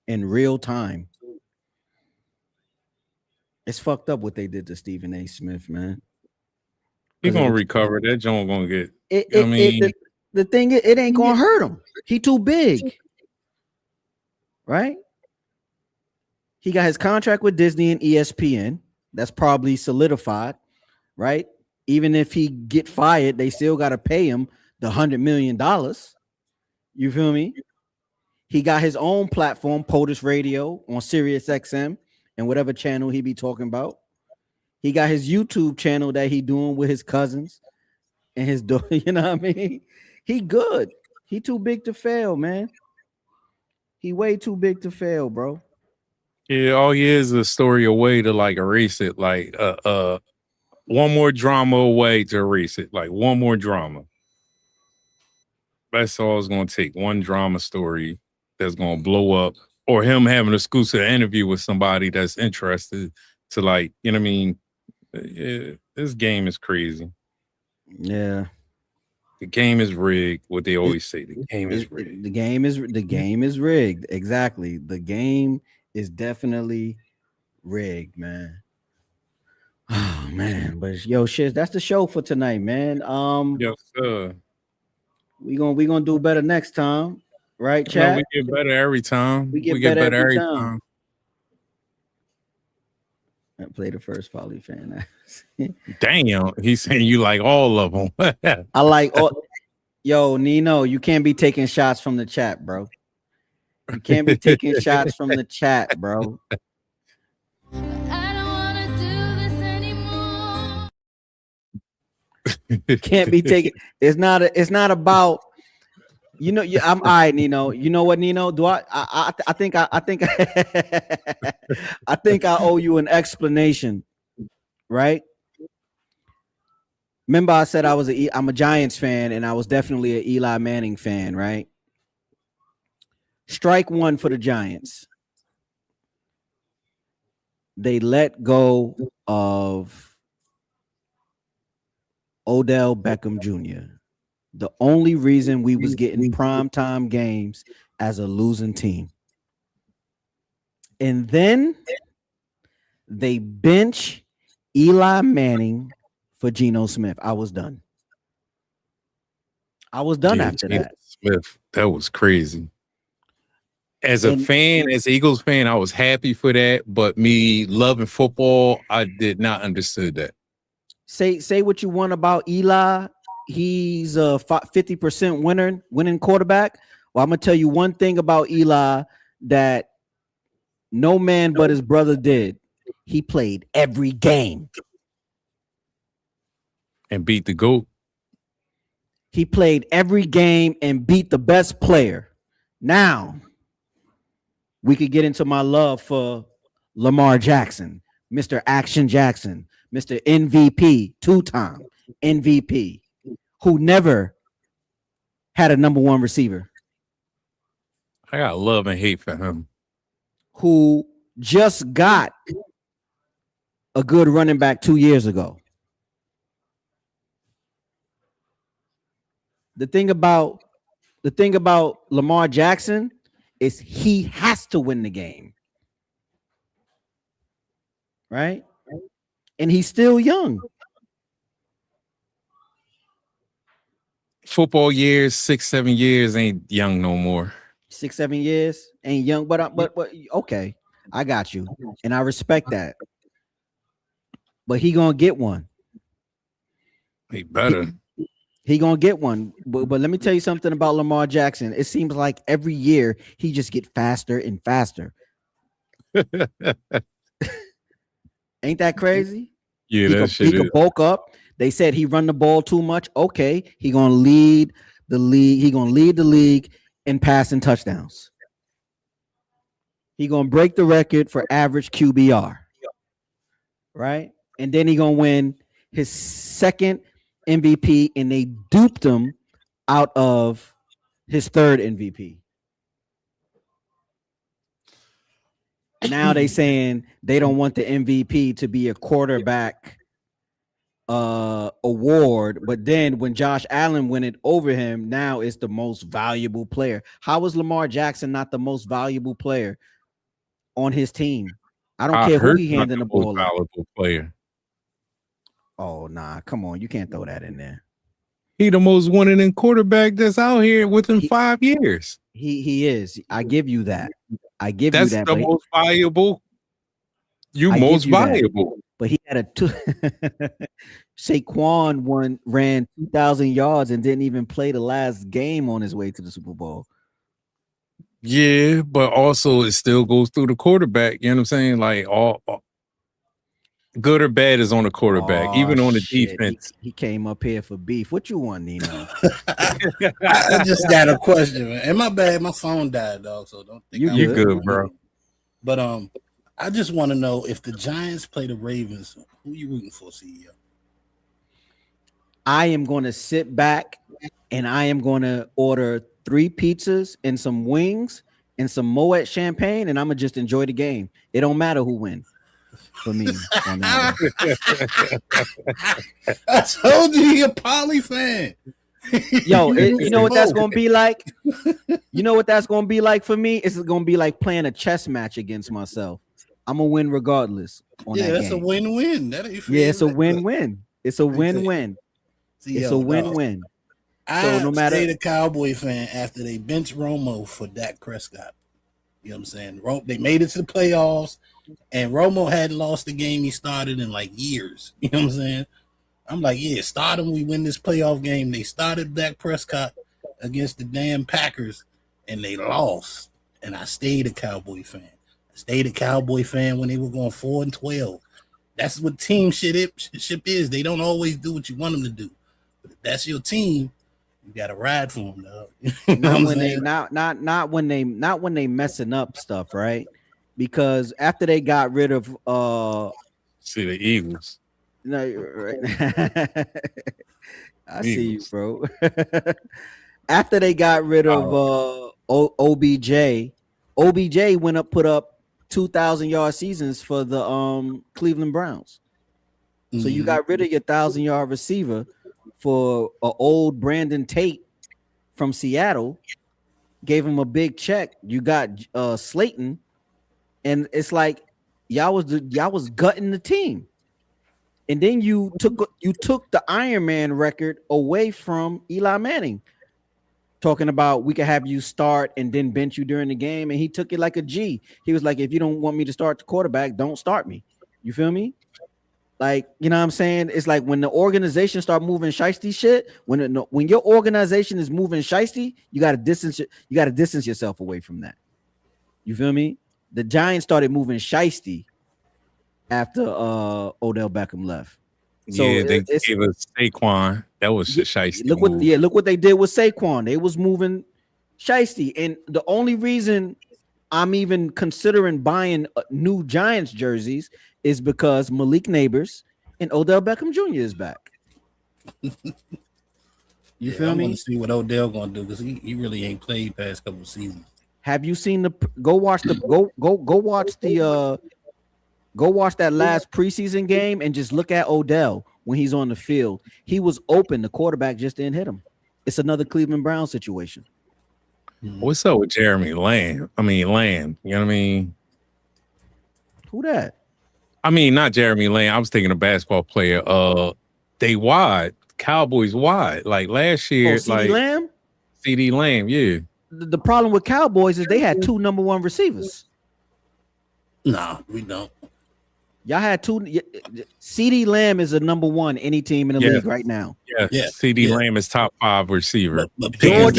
in real time. It's fucked up what they did to Stephen A. Smith, man. He's gonna recover. That joint gonna get. The thing is, it ain't gonna hurt him. He too big, right? He got his contract with Disney and ESPN. That's probably solidified, right? Even if he get fired, they still gotta pay him the $100 million. You feel me? He got his own platform, POTUS Radio, on Sirius XM and whatever channel he be talking about. He got his YouTube channel that he doing with his cousins and his daughter. You know what I mean? He good. He too big to fail, man. He way too big to fail, bro. Yeah, all he is a story away to like erase it. Like one more drama away to erase it. Like one more drama. That's all it's gonna take. One drama story that's gonna blow up, or him having an exclusive interview with somebody that's interested to, like, you know what I mean, This game is crazy. Yeah. The game is rigged. What they always say, the game is rigged. The game is rigged. Exactly. The game is definitely rigged, man. Oh man, but yo, shit, that's the show for tonight, man. Yes, sir. We gonna do better next time, right, chat? No, we get better every time. We get better every time. I play the first Poly fan. Damn, he's saying you like all of them. I like all. Yo, Nino, you can't be taking shots from the chat, bro. You can't be taking shots from the chat, bro. Can't be taking. It's not about. You know, I'm all right, Nino. You know what, Nino? Do I think I think I owe you an explanation, right? Remember, I said I'm a Giants fan, and I was definitely an Eli Manning fan, right? Strike one for the Giants. They let go of Odell Beckham Jr. The only reason we was getting primetime games as a losing team. And then they bench Eli Manning for Geno Smith. I was done. After that. Smith, that was crazy. As a fan, as Eagles fan, I was happy for that. But me loving football, I did not understand that. Say what you want about Eli. He's a 50% winning quarterback. Well, I'm gonna tell you one thing about Eli that no man but his brother did. He played every game and beat the GOAT. He played every game and beat the best player. Now we could get into my love for Lamar Jackson, Mr. Action Jackson, Mr. MVP, two-time MVP, who never had a number one receiver. I got love and hate for him. Who just got a good running back 2 years ago. The thing about Lamar Jackson is he has to win the game. Right? And he's still young. Football years, 6-7 years ain't young no more. 6-7 years ain't young, but okay, I got you, and I respect that. But he gonna get one. He better. He gonna get one. But let me tell you something about Lamar Jackson. It seems like every year he just get faster and faster. Ain't that crazy? Yeah, he could bulk up. They said he run the ball too much. Okay, he gonna lead the league. He gonna lead the league in passing touchdowns. He gonna break the record for average QBR. Right? And then he gonna win his second MVP, and they duped him out of his third MVP. Now they saying they don't want the MVP to be a quarterback award, but then when Josh Allen went it over him, now it's the most valuable player. How is Lamar Jackson not the most valuable player on his team? I don't care who he handing the ball. Valuable player. Oh nah, come on, you can't throw that in there. He the most winning quarterback that's out here within 5 years. He is. I give you that. I give that's you that. That's the most valuable. Most valuable. That. But he had a Saquon ran 2,000 yards and didn't even play the last game on his way to the Super Bowl. Yeah, but also it still goes through the quarterback. You know what I'm saying? Like all good or bad is on the quarterback, even on the defense. He came up here for beef. What you want, Nino? I just got a question, man. And my bad, my phone died, dog. So don't think you're good, bro. But I just want to know if the Giants play the Ravens, who you rooting for, CEO? I am going to sit back and I am going to order 3 pizzas and some wings and some Moet champagne, and I'm going to just enjoy the game. It don't matter who wins. for me on that one. I told you he a Poly fan. Yo, you know what that's gonna be like? You know what that's gonna be like for me? It's gonna be like playing a chess match against myself. I'm gonna win regardless. Yeah, that's a win-win. It's a win-win. It's a win-win. It's a win-win. I stayed a Cowboy fan after they benched Romo for Dak Prescott. You know what I'm saying? They made it to the playoffs, and Romo hadn't lost the game he started in like years. You know what I'm saying? I'm like, yeah, start him. We win this playoff game. They started Dak Prescott against the damn Packers, and they lost. And I stayed a Cowboy fan. I stayed a Cowboy fan when they were going 4-12. That's what team ship is. They don't always do what you want them to do. But if that's your team, you gotta ride for them, dog. Not when they messing up stuff, right? Because after they got rid of see the Eagles. No, right. I see you, bro. After they got rid of OBJ went up, put up 2,000-yard seasons for the Cleveland Browns. Mm-hmm. So you got rid of your 1,000-yard receiver for an old Brandon Tate from Seattle, gave him a big check. You got Slayton, and it's like y'all was gutting the team. And then you took the Iron Man record away from Eli Manning, talking about we could have you start and then bench you during the game. And he took it like a G. He was like, if you don't want me to start the quarterback, don't start me. You feel me? Like, you know what I'm saying? It's like when the organization start moving shiesty shit, when your organization is moving shiesty, you got to distance yourself away from that. You feel me? The Giants started moving shiesty after Odell Beckham left. So yeah, they gave us Saquon. That was a shiesty look what they did with Saquon. They was moving shiesty. And the only reason I'm even considering buying new Giants jerseys is because Malik Neighbors and Odell Beckham Jr. is back. You feel me? I want to see what Odell gonna do because he really ain't played past couple of seasons. Have you seen go watch that last preseason game and just look at Odell when he's on the field. He was open. The quarterback just didn't hit him. It's another Cleveland Browns situation. What's up with Jeremy Lamb? You know what I mean? Who that? I mean, not Jeremy Lamb. I was thinking a basketball player. They wide. Cowboys wide. Like last year, CD Lamb? CD Lamb, yeah. The problem with Cowboys is they had 2 number 1 receivers. No, we don't. Y'all had 2. CD Lamb is a number 1 any team in the league right now. Yeah. CD Lamb is top 5 receiver. But George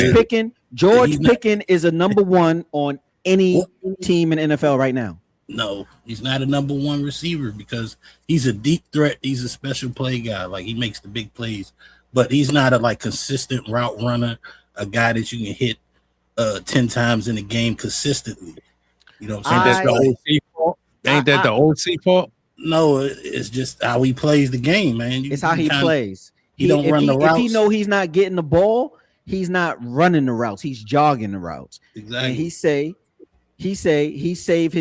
Pickens is a number 1 on any team in NFL right now. No, he's not a number 1 receiver because he's a deep threat. He's a special play guy. Like he makes the big plays, but he's not a consistent route runner, a guy that you can hit 10 times in a game consistently. You know what I'm saying? That's the OC fault. Ain't that the OC fault? No, it's just how he plays the game, man. It's how he plays. He don't run the routes. If he know he's not getting the ball, he's not running the routes. He's jogging the routes. Exactly. And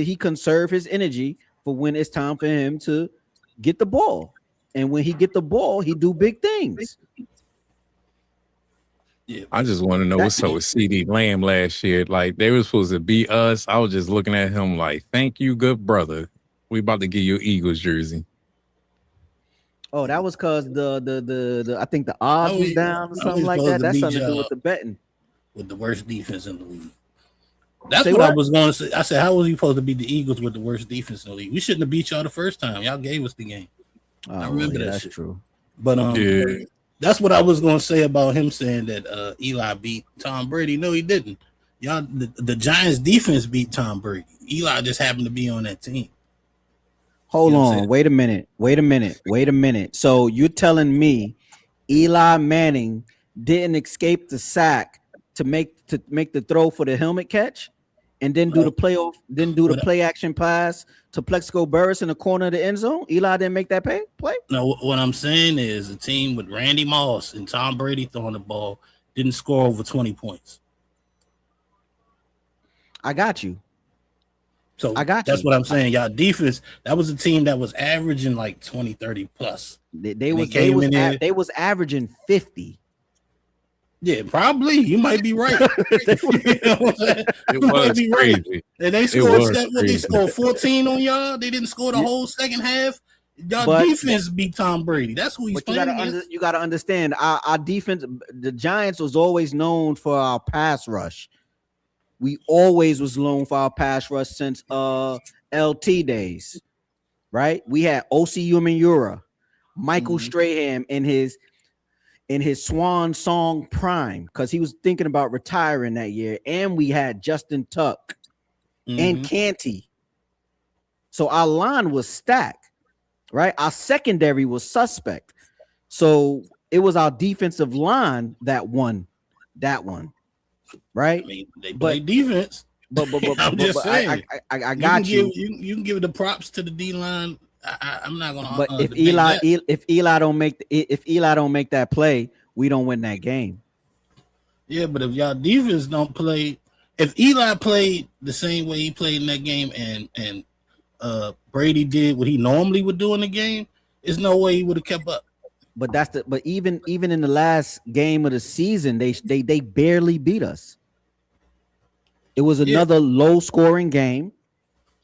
he conserve his energy for when it's time for him to get the ball. And when he get the ball, he do big things. Yeah, I just want to know what's up with CD Lamb last year. Like they were supposed to beat us. I was just looking at him like, thank you, good brother. We about to give you an Eagles jersey. Oh, that was because the I think the odds was down or something like that. That's something to do with the betting. With the worst defense in the league. That's what I was going to say. I said, how was he supposed to beat the Eagles with the worst defense in the league? We shouldn't have beat y'all the first time. Y'all gave us the game. I remember that. That's shit. True. But that's what I was going to say about him saying that Eli beat Tom Brady. No, he didn't. Y'all, the Giants defense beat Tom Brady. Eli just happened to be on that team. Hold on. Wait a minute. So you're telling me Eli Manning didn't escape the sack to make the throw for the helmet catch and then do the play action pass to Plexico Burress in the corner of the end zone? Eli didn't make that play? No, what I'm saying is a team with Randy Moss and Tom Brady throwing the ball didn't score over 20 points. I got you. So I got that's you. what I'm saying. Y'all defense, that was a team that was averaging like 20, 30 plus. They was averaging 50. Yeah, probably. You might be right. You know what I'm saying? It was crazy. Right. And they scored they scored 14 on y'all. They didn't score the whole second half. Y'all defense beat Tom Brady. That's who he's playing against. You gotta understand our defense. The Giants was always known for our pass rush. We always was known for our pass rush since LT days, right? We had O.C. Umenyiora, Michael Strahan in his swan song prime, because he was thinking about retiring that year, and we had Justin Tuck and Canty. So our line was stacked, right? Our secondary was suspect. So it was our defensive line that won that one. Right, I mean, they play defense, but I'm just saying. I got you. You can give the props to the D line. I'm not gonna. But if Eli don't make that play, we don't win that game. Yeah, but if y'all defense don't play, if Eli played the same way he played in that game, and Brady did what he normally would do in the game, there's no way he would have kept up. But even in the last game of the season, they barely beat us. It was another low scoring game,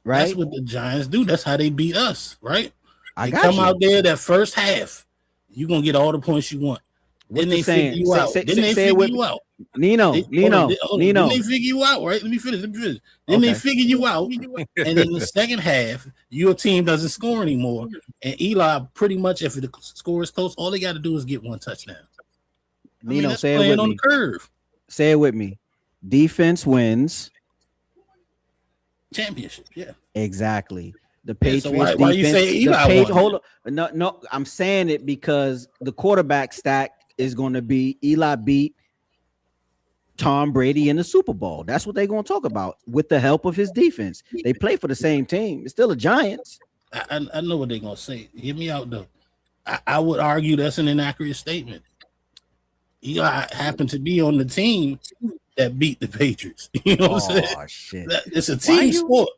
right? That's what the Giants do. That's how they beat us, right? They come out there that first half, you're gonna get all the points you want. Then they figure you out. Then they figure you out. Nino. Then they figure you out, right? Let me finish. Then they figure you out, and in the second half, your team doesn't score anymore. And Eli, pretty much, if the score is close, all they got to do is get one touchdown. Nino, say it with me. The curve. Say it with me. Defense wins championship. Yeah, exactly. The Patriots. So why you say Eli won? Hold on. No, I'm saying it because the quarterback stack is going to be Eli beat Tom Brady in the Super Bowl. That's what they're going to talk about with the help of his defense. They play for the same team. It's still a Giants. I know what they're going to say. Hear me out, though. I would argue that's an inaccurate statement. Eli happened to be on the team that beat the Patriots. You know what I'm saying? Shit. It's a team sport.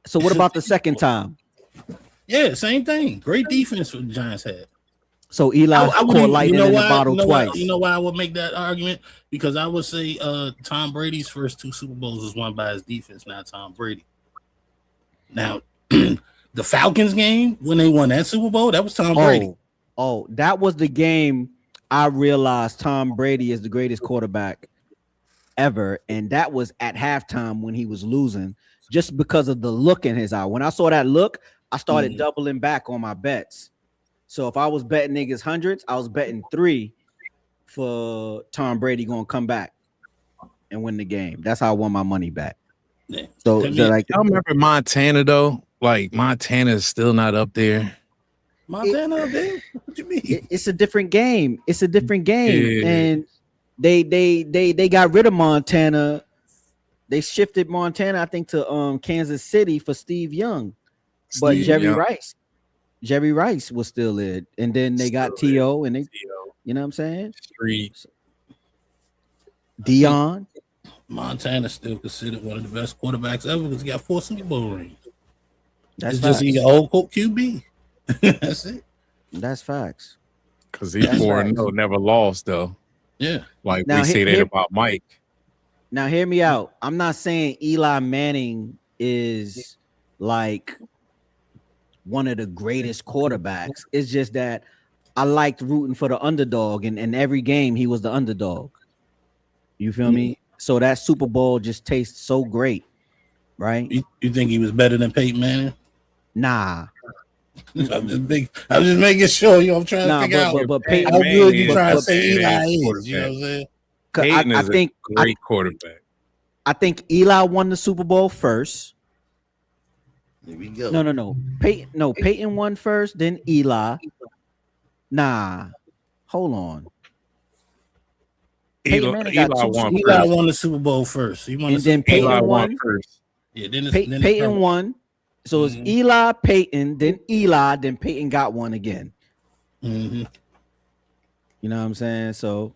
So what about the second time? Yeah, same thing. Great defense what the Giants had. So Eli caught lightning in the bottle twice. You know why I would make that argument? Because I would say Tom Brady's first two Super Bowls was won by his defense, not Tom Brady. Now, the Falcons game, when they won that Super Bowl, that was Tom Brady. Oh, that was the game I realized Tom Brady is the greatest quarterback ever. And that was at halftime when he was losing, just because of the look in his eye. When I saw that look, I started doubling back on my bets. So if I was betting niggas hundreds, I was betting 3 for Tom Brady going to come back and win the game. That's how I won my money back. Yeah. So like, I remember Montana though. Like Montana is still not up there. Montana up there? What you mean? It's a different game. It's a different game, Yeah. and they got rid of Montana. They shifted Montana, I think, to Kansas City for Steve Young, but Jerry Rice was still there, and then they got T.O. and they, you know what I'm saying? Dion. Montana's still considered one of the best quarterbacks ever because he got 4 Super Bowl rings. That's it's just he's an old QB. That's it. That's facts. Because he 4-0, never lost though. Yeah. Like we say that about Mike. Now hear me out. I'm not saying Eli Manning is like one of the greatest quarterbacks. It's just that I liked rooting for the underdog, and every game he was the underdog. You feel me? So that Super Bowl just tastes so great, right? You think he was better than Peyton Manning? Nah. I'm just making sure. I'm trying to figure out but Peyton how good you trying to is say a Eli badass is. You know what I'm saying? Peyton is a great quarterback. I think Eli won the Super Bowl first. There we go. No. Peyton won first, then Eli. Nah. Hold on. Eli won the Super Bowl first. He won and then Peyton won first. Yeah, then Peyton won. So it's Eli, Peyton, then Eli, then Peyton got one again. Mm-hmm. You know what I'm saying? So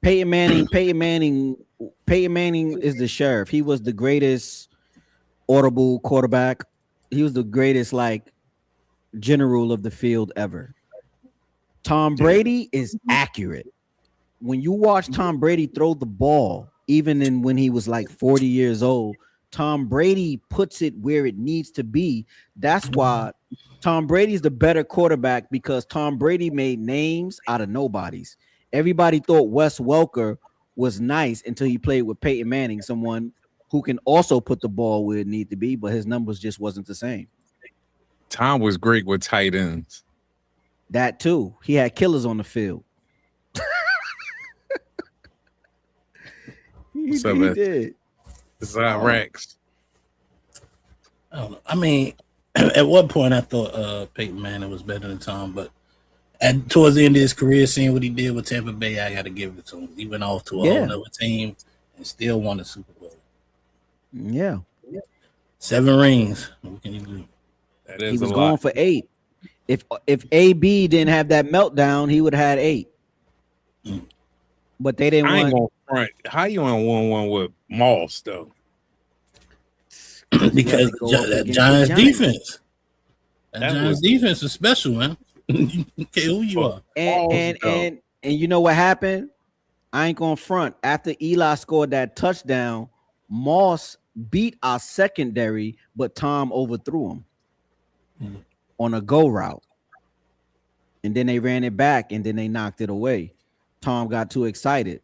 Peyton Manning is the sheriff. He was the greatest audible quarterback. He was the greatest like general of the field ever. Tom Brady is accurate. When you watch Tom Brady throw the ball, even when he was like 40 years old, Tom Brady puts it where it needs to be. That's why Tom Brady's the better quarterback, because Tom Brady made names out of nobodies. Everybody thought Wes Welker was nice until he played with Peyton Manning, someone who can also put the ball where it needs to be, but his numbers just wasn't the same. Tom was great with tight ends. That too. He had killers on the field. he did. Zyrax. I don't know. I mean, at one point I thought Peyton Manning was better than Tom, but towards the end of his career, seeing what he did with Tampa Bay, I got to give it to him. He went off to a whole other team and still won the Super Bowl. Yeah. 7 rings. What can you do? He was going for 8. If AB didn't have that meltdown, he would have had 8. But they didn't want. How you on 1-1 with Moss though? Because that Giants defense. That Giants defense is special, man. Okay, who you are? And you know what happened? I ain't gonna front. After Eli scored that touchdown, Moss beat our secondary, but Tom overthrew him on a go route. And then they ran it back, and then they knocked it away. Tom got too excited.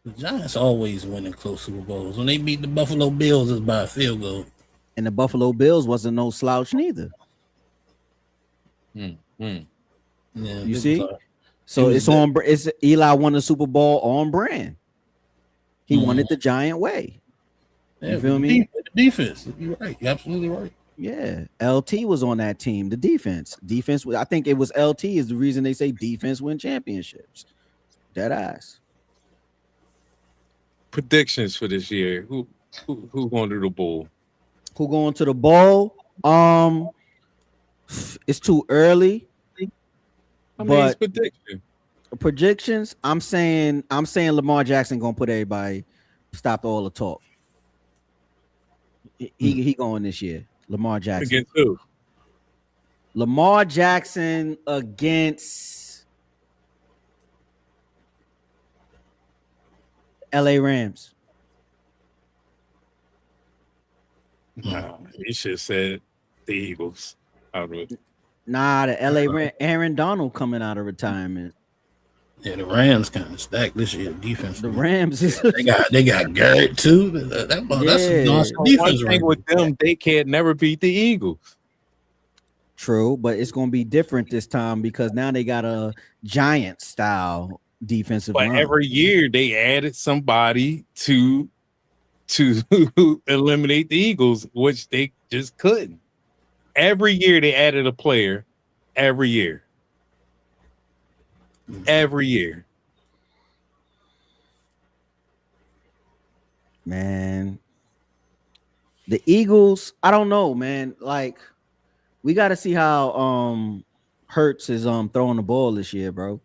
The Giants always winning close Super Bowls. When they beat the Buffalo Bills, it's by a field goal. And the Buffalo Bills wasn't no slouch neither. Yeah, you see? So it's on. It's Eli won the Super Bowl on brand. He won it the Giant way. You feel me? The defense. You're right. You're absolutely right. Yeah, LT was on that team. The defense. I think it was LT is the reason they say defense win championships. Dead ass. Predictions for this year. Who going to the bowl? Who going to the bowl? It's too early. But predictions. I'm saying Lamar Jackson gonna put everybody, stop all the talk. He going this year. Lamar Jackson. Against who? Lamar Jackson against LA Rams. No, he should have said the Eagles. Nah, the LA Rams. Aaron Donald coming out of retirement. Yeah, the Rams kind of stacked this year. Defense. The Rams is they got Garrett too. That's a defense. One thing with them, they can't never beat the Eagles. True, but it's gonna be different this time because now they got a giant style defensive line. Every year they added somebody to eliminate the Eagles, which they just couldn't. Every year they added a player. Every year. Man, the Eagles, I don't know, man. Like, we got to see how Hurts is throwing the ball this year, bro.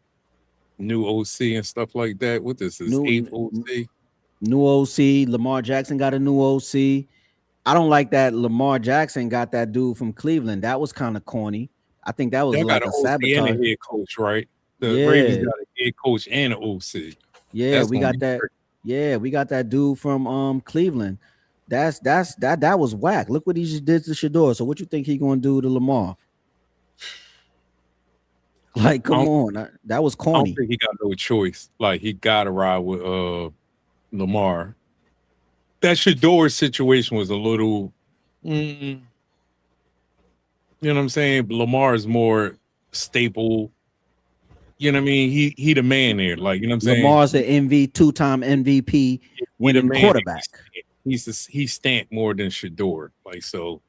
New OC and stuff like that. What this is, 8th OC? New OC. Lamar Jackson got a new OC. I don't like that Lamar Jackson got that dude from Cleveland. That was kind of corny. I think that was like a sabotage. And a head coach, right? The Ravens got a head coach and an OC. Yeah, we got that. Yeah, we got that dude from Cleveland. That was whack. Look what he just did to Shador. So what you think he gonna do to Lamar? Like, come on, that was corny. I don't think he got no choice. Like, he got to ride with Lamar. That Shador situation was a little, you know what I'm saying? Lamar is more staple. You know what I mean? He the man there. Like, you know what I'm saying? Lamar's the two-time MVP winning quarterback. He's stamped more than Shador. Like, so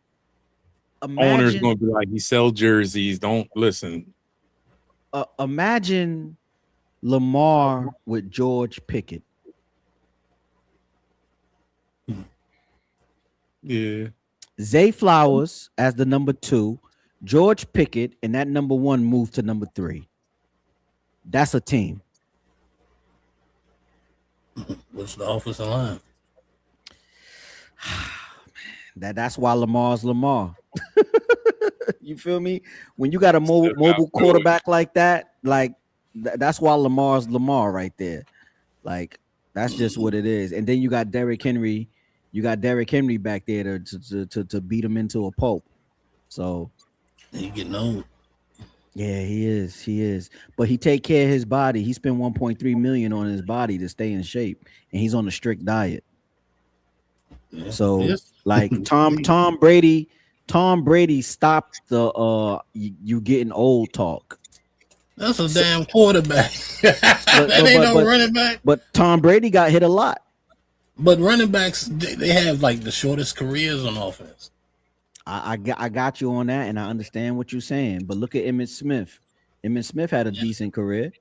imagine, owners gonna be like, he sell jerseys. Don't listen. Imagine Lamar with George Pickett. Yeah. Zay Flowers as the number 2, George Pickett, and that number 1 moved to number 3. That's a team. What's the offensive line? That's why Lamar's Lamar. You feel me? When you got a mobile quarterback like that, like that's why Lamar's Lamar right there. Like that's just what it is. And then you got Derrick Henry. You got Derrick Henry back there to beat him into a pulp. So he getting old. Yeah, he is. He is. But he take care of his body. He spent 1.3 million on his body to stay in shape, and he's on a strict diet. Yeah, so like Tom Brady stopped the you getting old talk. That's a damn quarterback. That ain't no running back. But Tom Brady got hit a lot. But running backs, they have like the shortest careers on offense. I got you on that, and I understand what you're saying. But look at Emmitt Smith. Emmitt Smith had a decent career.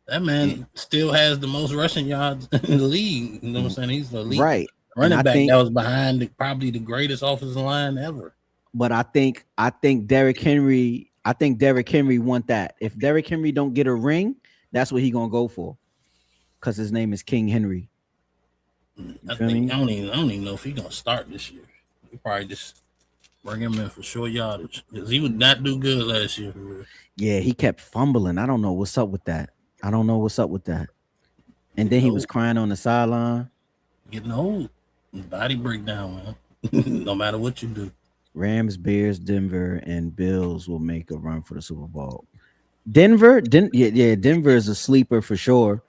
That man still has the most rushing yards in the league. You know what I'm saying? He's the elite running back that was behind probably the greatest offensive line ever. But I think Derrick Henry. I think Derrick Henry want that. If Derrick Henry don't get a ring, that's what he gonna go for, because his name is King Henry. I don't even know if he's gonna start this year. He probably just bring him in for short yardage because he would not do good last year. Yeah, he kept fumbling. I don't know what's up with that. And then he was crying on the sideline. Getting old, body breakdown, man. No matter what you do. Rams, Bears, Denver, and Bills will make a run for the Super Bowl. Denver is a sleeper for sure.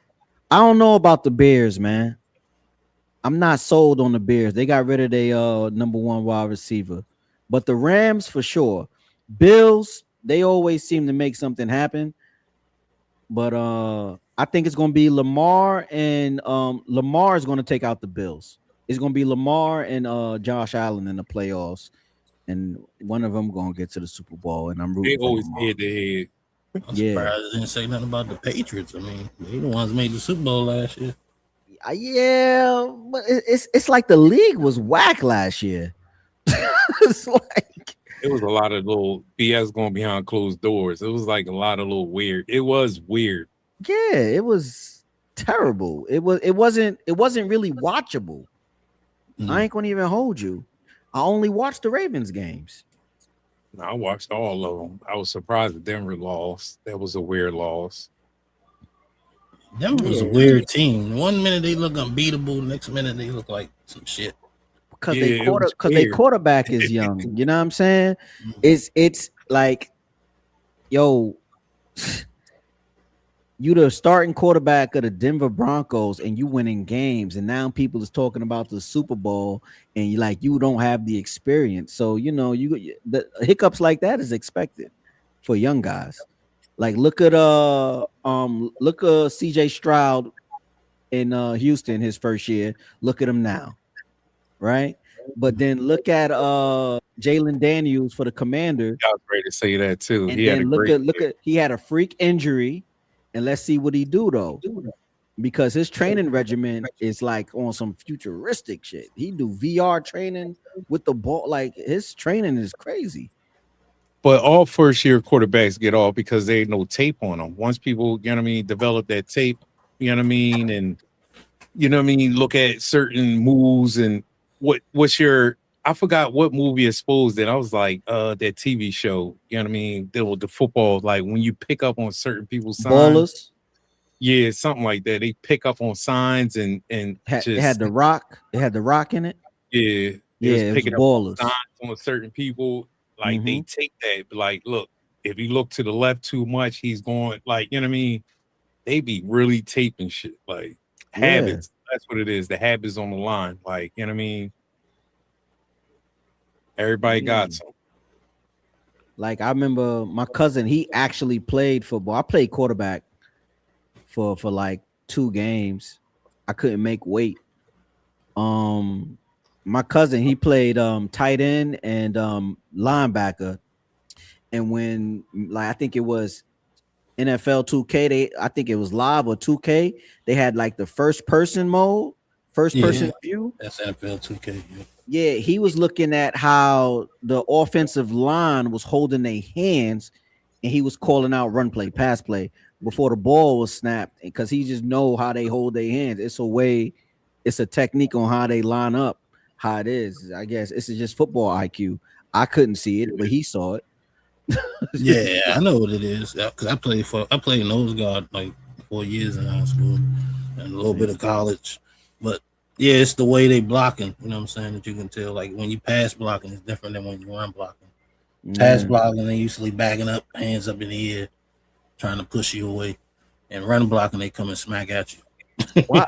I don't know about the Bears, man. I'm not sold on the Bears. They got rid of their number one wide receiver. But the Rams for sure. Bills, they always seem to make something happen. But I think it's going to be Lamar, and Lamar is going to take out the Bills. It's going to be Lamar and Josh Allen in the playoffs. And one of them going to get to the Super Bowl. And I'm rooting for always head to head. I'm surprised they didn't say nothing about the Patriots. I mean, they the ones made the Super Bowl last year. Yeah, but it's like the league was whack last year. It's like it was a lot of little BS going behind closed doors. It was like a lot of little weird. It was weird. Yeah, it was terrible. It wasn't really watchable. I ain't gonna even hold you. I only watched the Ravens games. No, I watched all of them. I was surprised that Denver lost. That was a weird loss. Denver was a weird team. 1 minute they look unbeatable, next minute they look like some shit. Because their quarterback is young. You know what I'm saying? It's like, yo, you the starting quarterback of the Denver Broncos and you winning games, and now people is talking about the Super Bowl, and you don't have the experience. So the hiccups like that is expected for young guys. Like look at CJ Stroud in Houston his first year. Look at him now, right? But then look at Jalen Daniels for the Commanders. I was ready to say that too. And then look at he had a freak injury, and let's see what he do though, because his training regimen is like on some futuristic shit. He do VR training with the ball. Like his training is crazy. But all first-year quarterbacks get off because there ain't no tape on them. Once people, develop that tape, and look at certain moves and what's your, I forgot what movie exposed it. I was like, that TV show, the football, like when you pick up on certain people's signs. Ballers? Yeah, something like that. They pick up on signs and it had the rock. It had the rock in it. Yeah. It was ballers. Signs on certain people. Like they take that, like, look, if you look to the left too much, he's going, like, they be really taping shit, like habits. That's what it is. The habits on the line, like, everybody got some. Like I remember my cousin, he actually played football. I played quarterback for like 2 games. I couldn't make weight. My cousin, he played tight end and linebacker. And when, like, I think it was NFL 2K, I think it was live or 2K, they had like the first person mode, first person view. That's NFL 2K. Yeah, he was looking at how the offensive line was holding their hands, and he was calling out run play, pass play, before the ball was snapped, because he just know how they hold their hands. It's a technique on how they line up, how it is. I guess it's just football IQ. I couldn't see it, but he saw it. Yeah, I know what it is. Because I played nose guard like 4 years in high school and a little bit of college. But yeah, it's the way they blocking, you know what I'm saying, that you can tell. Like when you pass blocking is different than when you run blocking. Pass blocking, they usually backing up, hands up in the air, trying to push you away. And run blocking, they come and smack at you. Why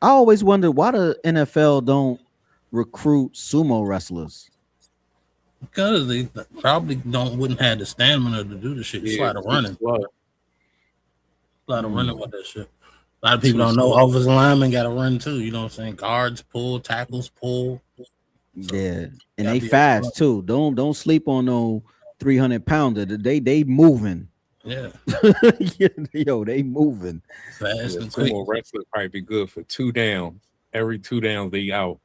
I always wonder why the NFL don't recruit sumo wrestlers. Because they probably wouldn't have the stamina to do the shit. It's a lot of running. A lot of running with that shit. A lot of people don't know offensive linemen got to run too. You know what I'm saying? Guards pull, tackles pull. So yeah, and they fast too. Don't sleep on no 300-pounder. They moving. Yeah. Yo, they moving. Fast and quick. Sumo wrestler probably be good for 2 downs. Every 2 downs they out.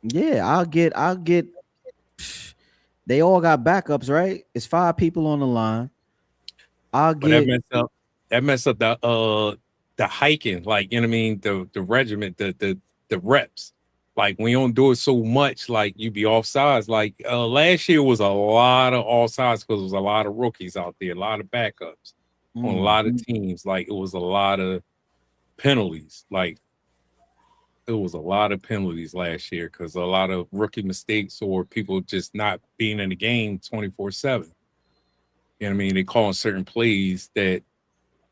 Yeah, I'll get. They all got backups, right? It's 5 people on the line. That messed up the hiking, like, you know what I mean, the regiment, the reps. Like when you don't do it so much, like you be offsides. Like last year was a lot of offsides because there was a lot of rookies out there, a lot of backups on a lot of teams. Like it was a lot of penalties. Like it was a lot of penalties last year because a lot of rookie mistakes or people just not being in the game 24/7. You know what I mean? They calling certain plays that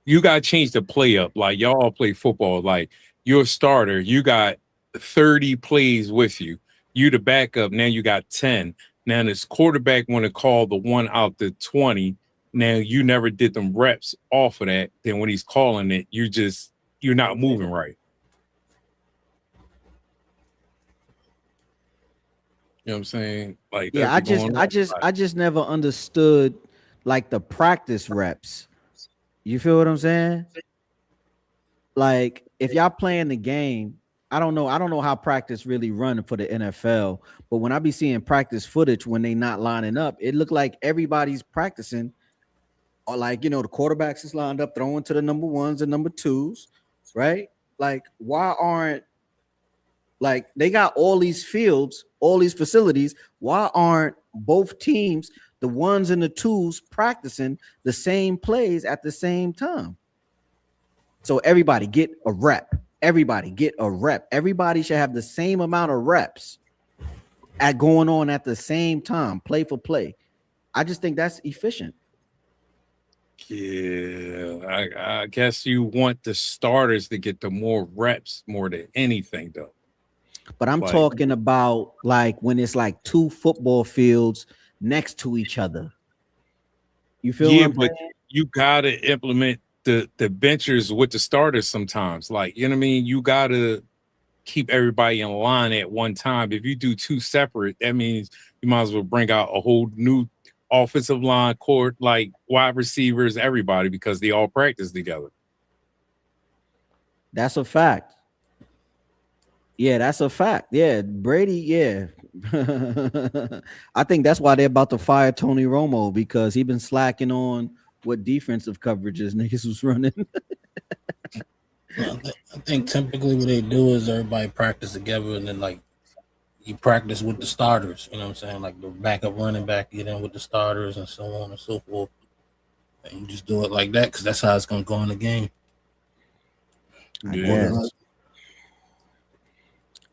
you got to change the play up. Like y'all all play football. Like you're a starter. You got 30 plays with you. You the backup. Now you got 10. Now this quarterback want to call the one out the 20. Now you never did them reps off of that. Then when he's calling it, you're not moving right. You know what I'm saying? Like yeah, I just never understood like the practice reps. You feel what I'm saying? Like if y'all playing the game, I don't know how practice really run for the NFL, but when I be seeing practice footage when they not lining up, it look like everybody's practicing, or like, you know, the quarterbacks is lined up throwing to the number 1s and number 2s, right? Like why aren't, like they got all these fields, all these facilities, why aren't both teams, the 1s and the 2s, practicing the same plays at the same time? So everybody get a rep. Everybody get a rep. Everybody should have the same amount of reps at going on at the same time, play for play. I just think that's efficient. Yeah, I guess you want the starters to get the more reps more than anything, though. But I'm talking about like when it's like 2 football fields next to each other. You feel? Yeah, but you gotta implement the benchers with the starters sometimes. Like, you know what I mean? You gotta keep everybody in line at one time. If you do 2 separate, that means you might as well bring out a whole new offensive line, court, like wide receivers, everybody, because they all practice together. That's a fact. Yeah, that's a fact. Yeah, Brady, yeah. I think that's why they're about to fire Tony Romo, because he been slacking on what defensive coverages niggas was running. I think typically what they do is everybody practice together, and then like you practice with the starters. You know what I'm saying? Like the backup running back get in with the starters and so on and so forth. And you just do it like that because that's how it's gonna go in the game.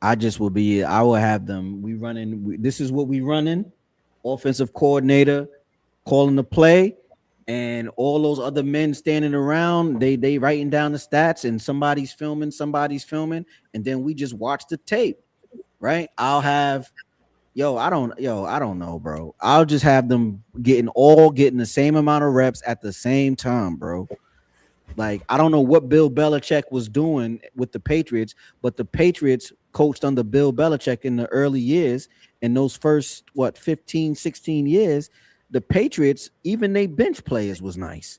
I will have them. This is what we running. Offensive coordinator calling the play, and all those other men standing around, they writing down the stats, and somebody's filming, and then we just watch the tape, right? I'll have, I don't know, bro. I'll just have them getting the same amount of reps at the same time, bro. Like, I don't know what Bill Belichick was doing with the Patriots, but the Patriots coached under Bill Belichick in the early years. In those first, 15, 16 years, the Patriots, even they bench players was nice.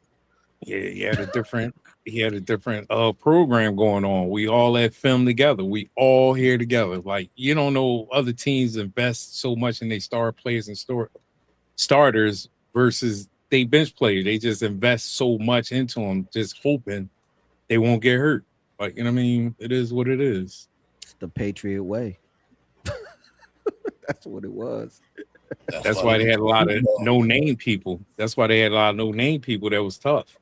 Yeah, he had a different program going on. We all had film together. We all here together. Like, you don't know other teams invest so much in their star players and starters versus they bench players. They just invest so much into them, just hoping they won't get hurt. Like, you know what I mean? It is what it is. It's the Patriot way. That's what it was. That's why they had a lot of no-name people. That's why they had a lot of no-name people that was tough.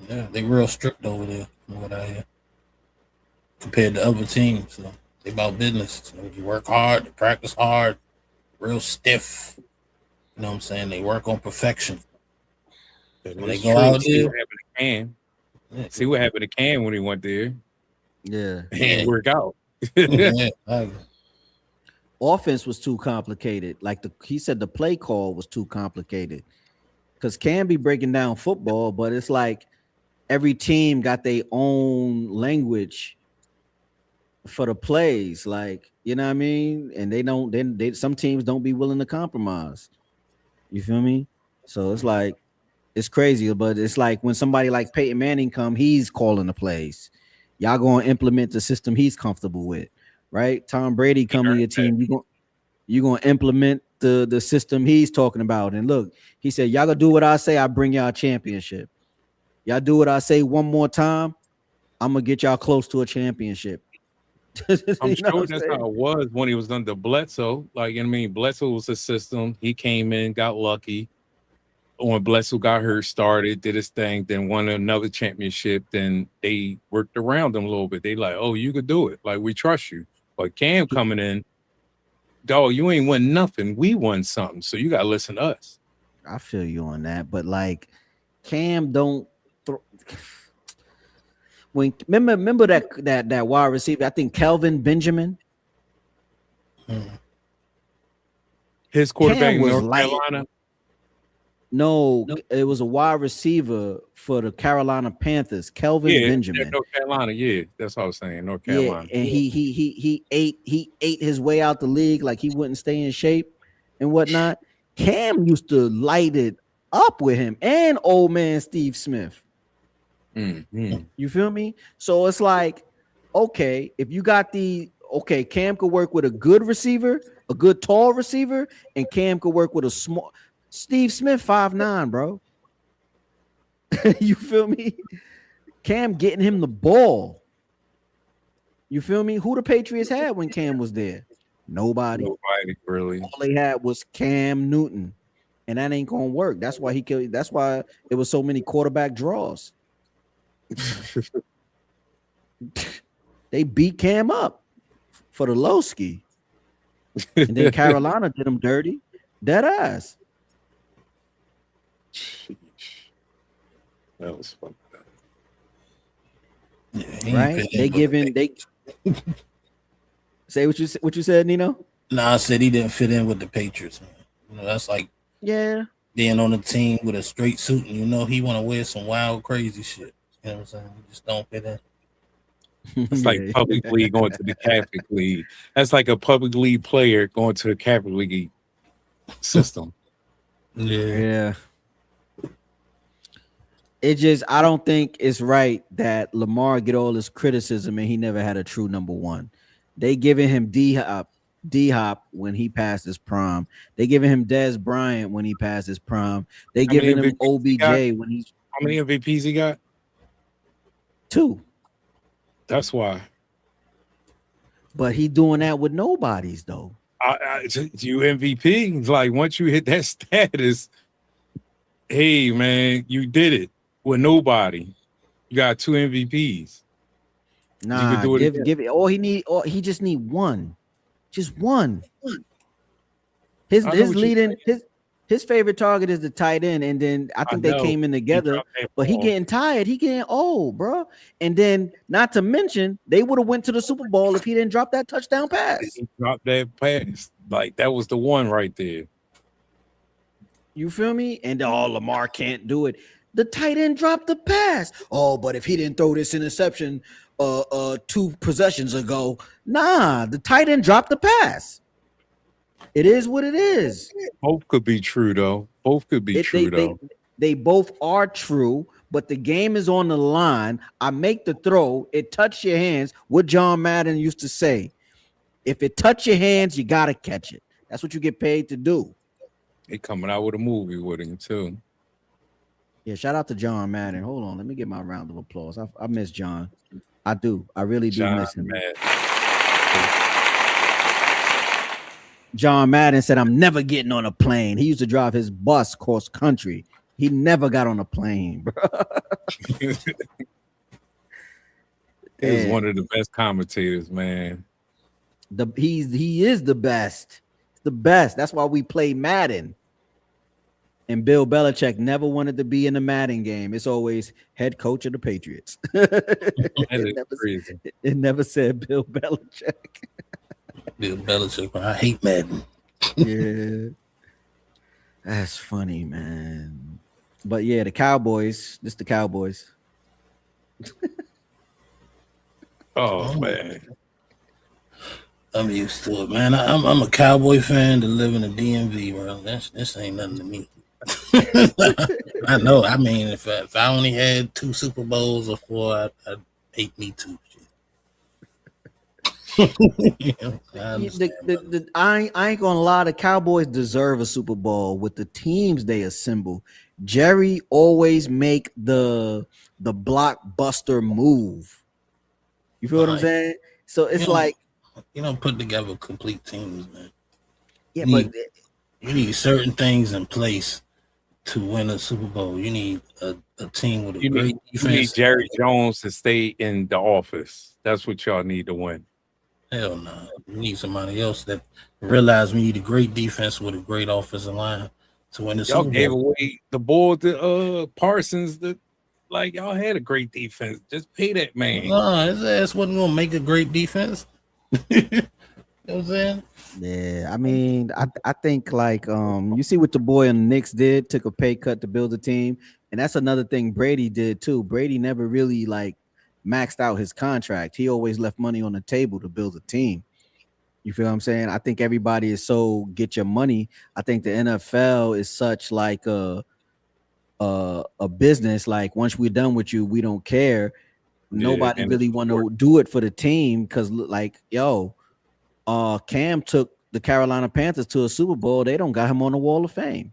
Yeah, they real strict over there from what I hear. Compared to other teams. So they about business. So you work hard, they practice hard, real stiff. You know what I'm saying? They work on perfection. When they go out See there, what happened to Cam. See what happened to Cam when he went there. Yeah. It didn't work out. Offense was too complicated. Like he said the play call was too complicated. Because Cam be breaking down football, but it's like every team got their own language for the plays. Like, you know what I mean? And they some teams don't be willing to compromise. You feel me? So it's like it's crazy, but it's like when somebody like Peyton Manning come, he's calling the plays. Y'all gonna implement the system he's comfortable with, right? Tom Brady come to your team, you gonna implement the system he's talking about. And look, he said, y'all gonna do what I say, I bring y'all a championship. Y'all do what I say one more time, I'm gonna get y'all close to a championship. I'm sure that's how it was when he was under Bledsoe. Like, you know what I mean? Bledsoe was a system. He came in, got lucky. When Bledsoe got hurt, started, did his thing, then won another championship. Then they worked around him a little bit. They like, oh, you could do it. Like, we trust you. But Cam coming in, dog, you ain't won nothing. We won something. So you got to listen to us. I feel you on that. But like, Cam don't throw. When remember that wide receiver, I think Kelvin Benjamin. His quarterback in was North light. Carolina. No, it was a wide receiver for the Carolina Panthers, Kelvin Benjamin. North Carolina, yeah, that's what I was saying. North Carolina. Yeah, and he ate his way out the league like he wouldn't stay in shape and whatnot. Cam used to light it up with him and old man Steve Smith. You feel me? So it's like, okay, if you got Cam could work with a good receiver, a good tall receiver, and Cam could work with a small. Steve Smith 5'9", bro. You feel me? Cam getting him the ball. You feel me? Who the Patriots had when Cam was there? Nobody. Nobody really. All they had was Cam Newton, and that ain't gonna work. That's why that's why it was so many quarterback draws. They beat Cam up for the low ski, and then Carolina did him dirty, dead ass. That was fun. Yeah, right? They say what you said, Nino. Nah, I said he didn't fit in with the Patriots, man. You know, that's like being on a team with a straight suit, and you know he want to wear some wild, crazy shit. You know what I'm saying? He just don't fit in. It's like public league going to the Catholic League. That's like a public league player going to the Catholic League system. Yeah. It just, I don't think it's right that Lamar get all this criticism and he never had a true number one. They giving him D-Hop when he passed his prime. They giving him Dez Bryant when he passed his prime. They giving him OBJ when he's. How many MVPs he got? 2. That's why. But he doing that with nobodies though. You MVP. It's like once you hit that status, hey man, you did it with nobody. You got 2 MVPs. Nah, give it. All he just need one. Just one. His favorite target is the tight end, and then I think they came in together, but he getting tired. He getting old, bro. And then, not to mention, they would have went to the Super Bowl if he didn't drop that touchdown pass. He dropped that pass. Like that was the one right there. You feel me? And Lamar can't do it. The tight end dropped the pass. Oh, but if he didn't throw this interception 2 possessions ago, nah, the tight end dropped the pass. It is what it is. Both could be true, though. Both could be true, though. They both are true, but the game is on the line. I make the throw. It touched your hands. What John Madden used to say. If it touch your hands, you got to catch it. That's what you get paid to do. They coming out with a movie with him too. Yeah, shout out to John Madden. Hold on, let me get my round of applause. I miss John. I do. I really do miss him. John Madden said, "I'm never getting on a plane." He used to drive his bus cross country. He never got on a plane, bro. He was one of the best commentators, man. He is the best. The best. That's why we play Madden. And Bill Belichick never wanted to be in the Madden game. It's always head coach of the Patriots. It never said Bill Belichick. Bill Belichick, I hate Madden. Yeah. That's funny, man. But yeah, the Cowboys. This the Cowboys. Oh man. I'm used to it, man. I'm a Cowboy fan to live in the DMV, bro. This ain't nothing to me. I know. I mean, if I only had 2 Super Bowls or 4, I'd hate me too. I ain't gonna lie, the Cowboys deserve a Super Bowl with the teams they assemble. Jerry always make the blockbuster move. You feel what I'm saying? So it's like you don't put together complete teams, man. Yeah, you need certain things in place to win a Super Bowl. You need a team with a great defense. You need Jerry Jones to stay in the office. That's what y'all need to win. Hell no. You need somebody else that realize we need a great defense with a great offensive line to win the Y'all Super Bowl. gave away the ball to Parsons. Like y'all had a great defense. Just pay that man. No, his ass wasn't gonna make a great defense. You know what I'm saying? Yeah, I mean, I think like you see what the boy on the Knicks did, took a pay cut to build a team, and that's another thing Brady did too. Brady never really like maxed out his contract. He always left money on the table to build a team. You feel what I'm saying? I think everybody is so get your money. I think the NFL is such like a business. Like once we're done with you, we don't care. Nobody really want to do it for the team because like Cam took the Carolina Panthers to a Super Bowl. They don't got him on the Wall of Fame.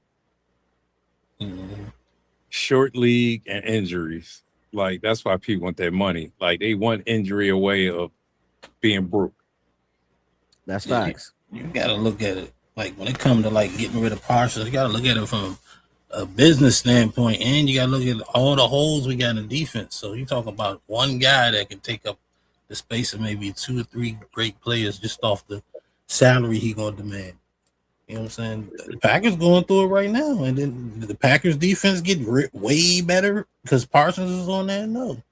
Short league and injuries. Like that's why people want their money. Like they want injury away of being broke. That's facts. You gotta look at it like when it comes to like getting rid of Parsons. You gotta look at it from a business standpoint, and you gotta look at all the holes we got in defense. So you talk about one guy that can take up the space of maybe 2 or 3 great players just off the salary he gonna demand. You know what I'm saying? The Packers going through it right now, and then the Packers defense get way better because Parsons is on there. No,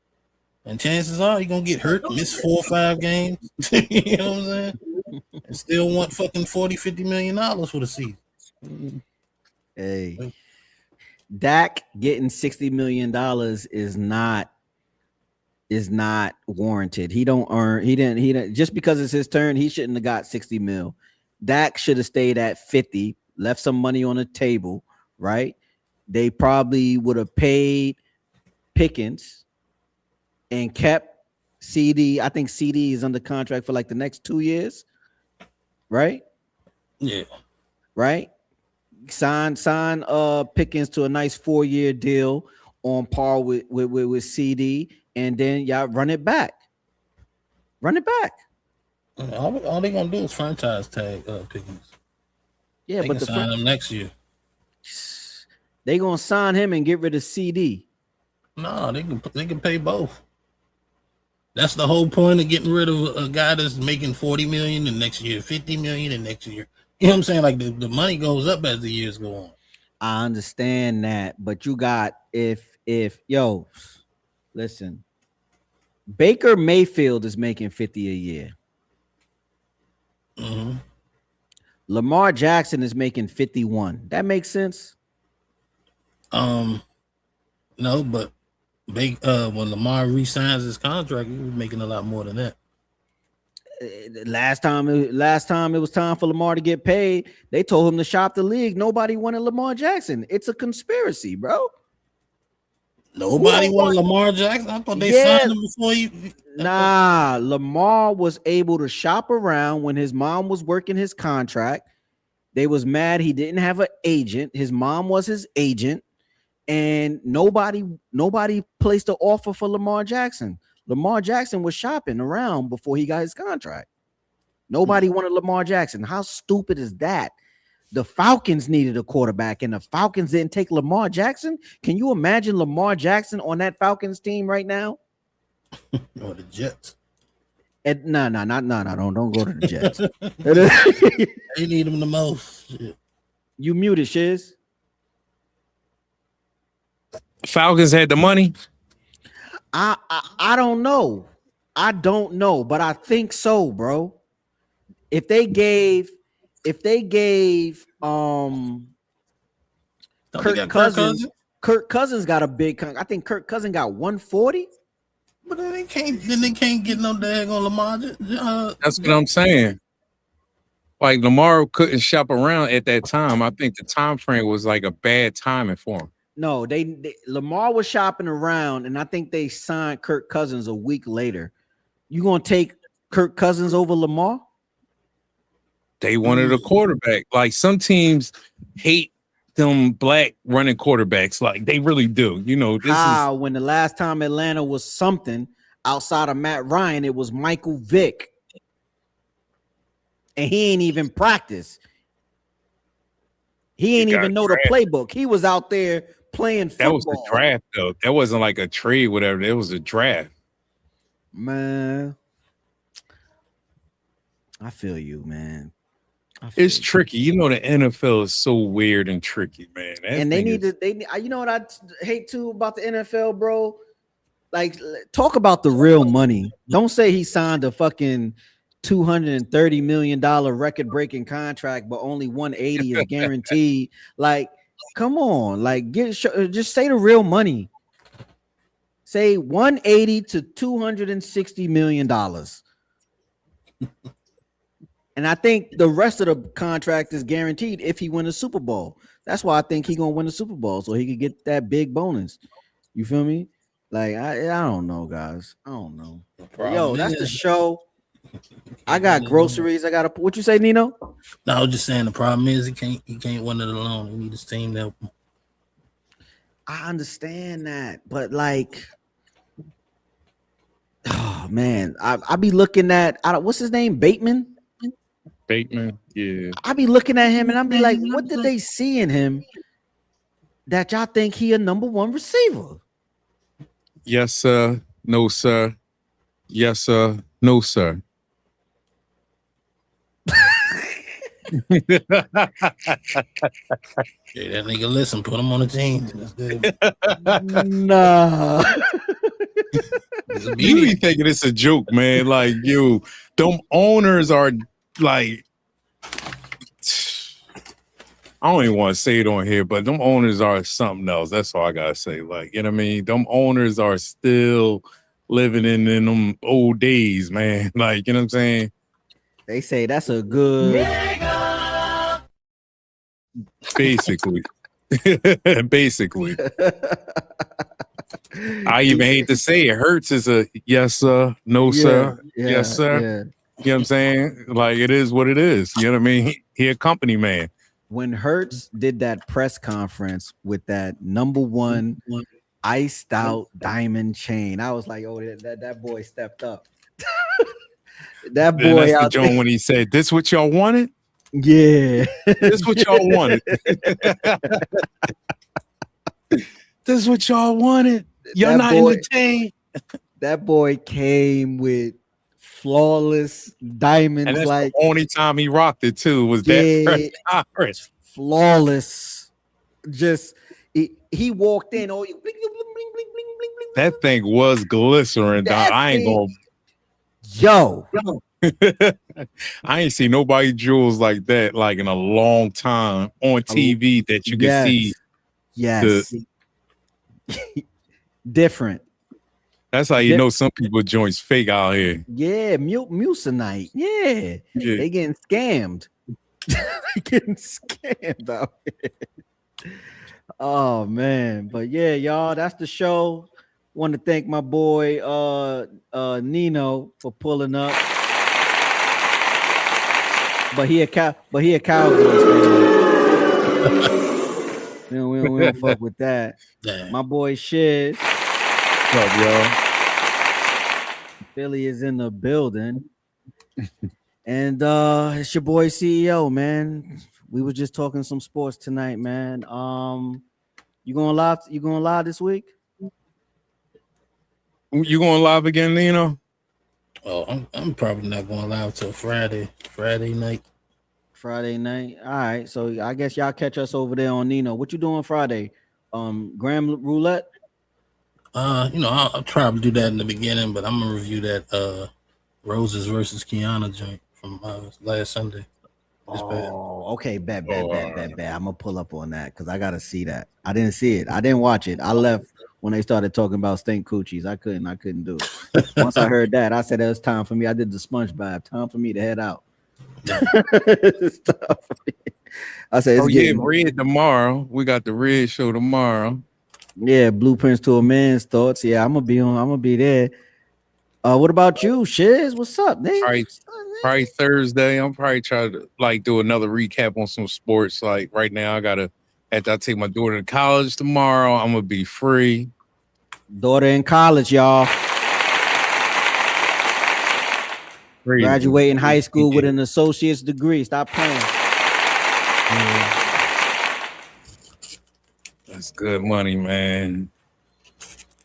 and chances are you're gonna get hurt, miss 4 or 5 games. You know what I'm saying? And still want fucking $40-50 million for the season. Hey, Dak getting $60 million is not warranted. He didn't just because it's his turn, he shouldn't have got 60 mil. Dak should have stayed at 50, left some money on the table, right? They probably would have paid Pickens and kept CD. I think CD is under contract for like the next 2 years, right? Yeah. Right? Sign Pickens to a nice 4-year deal on par with CD, and then y'all run it back. Run it back. All they gonna do is franchise tag Pickens. Yeah, they but can sign him next year. They gonna sign him and get rid of CD. No, they can pay both. That's the whole point of getting rid of a guy that's making $40 million the next year, $50 million the next year. You know what I'm saying? Like the money goes up as the years go on. I understand that, but you got listen, Baker Mayfield is making 50 a year. Mm-hmm. Lamar Jackson is making 51. That makes sense. No, but when Lamar re-signs his contract, he was making a lot more than that. Last time it was time for Lamar to get paid, they told him to shop the league. Nobody wanted Lamar Jackson. It's a conspiracy, bro. Nobody wanted Lamar Jackson. I thought they signed him before you. Nah, Lamar was able to shop around when his mom was working his contract. They was mad he didn't have an agent. His mom was his agent, and nobody placed an offer for Lamar Jackson. Lamar Jackson was shopping around before he got his contract. Nobody wanted Lamar Jackson. How stupid is that? The Falcons needed a quarterback, and the Falcons didn't take Lamar Jackson. Can you imagine Lamar Jackson on that Falcons team right now? Or the Jets. No, don't go to the Jets. They need him the most. Shit. You muted, Shiz. Falcons had the money. I don't know. I don't know, but I think so, bro. If they gave Kirk Cousins got a big I think Kirk Cousins got 140. But then they can't get no daggone Lamar. That's what I'm saying. Like Lamar couldn't shop around at that time. I think the time frame was like a bad timing for him. No, Lamar was shopping around, and I think they signed Kirk Cousins a week later. You gonna take Kirk Cousins over Lamar? They wanted a quarterback. Like some teams hate them black running quarterbacks. Like they really do. You know, when the last time Atlanta was something outside of Matt Ryan, it was Michael Vick. And he ain't even practice. He ain't even know the playbook. He was out there playing football. That was the draft, though. That wasn't like a trade, whatever. It was a draft. Man. I feel you, man. It's tricky. You know, the NFL is so weird and tricky, man. And you know what I hate too about the NFL, bro? Like, talk about the real money. Don't say he signed a fucking $230 million record-breaking contract, but only 180 is guaranteed. Like, come on, like just say the real money. Say 180 to $260 million. And I think the rest of the contract is guaranteed if he wins a Super Bowl. That's why I think he's gonna win the Super Bowl so he could get that big bonus. You feel me? Like I don't know, guys. I don't know. Yo, that's the show. I got groceries. I got what you say, Nino? No, I was just saying the problem is he can't win it alone. He needs his team to help him. I understand that, but like, oh man, I be looking at what's his name, Bateman, yeah. I be looking at him and I'm be like, what did they see in him that y'all think he a number one receiver? Yes, sir. No, sir. Yes, sir. No, sir. Yeah, that nigga listen, put him on the team. That's good. Nah. You be thinking it's a joke, man. Like, you, them owners are like, I don't even want to say it on here, but them owners are something else. That's all I gotta say. Like, you know what I mean? Them owners are still living in them old days, man. Like, you know what I'm saying? They say that's a good basically. Basically. I even hate to say it. Hurts is a yes, sir, no, sir, yes, sir. Yeah. You know what I'm saying? Like, it is what it is. You know what I mean? He a company man. When Hurts did that press conference with that number one iced out diamond chain, I was like, oh, that boy stepped up. That boy, that's out the joint when he said, "This what y'all wanted." Yeah, this what y'all wanted. This what y'all wanted. Y'all not entertained. That boy came with flawless diamonds. And that's like the only time he rocked it too was that press conference. Flawless. Just he walked in. Oh, bling, bling, bling, bling, bling, bling. That thing was glistering. Dog. I ain't gonna. Yo. I ain't seen nobody jewels like that like in a long time on TV that you can see. Yes. Different. That's how you know some people joints fake out here. Yeah, Mucinite. Yeah. They getting scammed. Getting scammed out here. Oh man, but yeah, y'all, that's the show. Want to thank my boy Nino for pulling up. But he a Cowboys fan. We don't fuck with that. Damn. My boy Shiz. What's up, y'all? Philly is in the building. And it's your boy CEO, man. We were just talking some sports tonight, man. You going live this week? You going live again, Nino? Oh, I'm probably not going live till Friday night. Friday night. All right. So I guess y'all catch us over there on Nino. What you doing Friday? Graham Roulette? I'll try to do that in the beginning, but I'm gonna review that Roses versus Kiana joint from last Sunday. Oh, okay. Bet. I'm gonna pull up on that because I gotta see that. I didn't see it. I didn't watch it. I left when they started talking about stink coochies. I couldn't do it. Once I heard that, I said it was time for me. I did the sponge bath. Time for me to head out. I said, Red tomorrow. We got the Red show tomorrow. Yeah, Blueprints to a Man's Thoughts. Yeah, I'm gonna be there. What about you, Shiz? What's up, Nate? Probably Thursday. I'm probably trying to do another recap on some sports. Like right now, after I take my daughter to college tomorrow, I'm gonna be free. Daughter in college, y'all. Crazy. Graduating high school with an associate's degree. Stop playing. That's good money, man.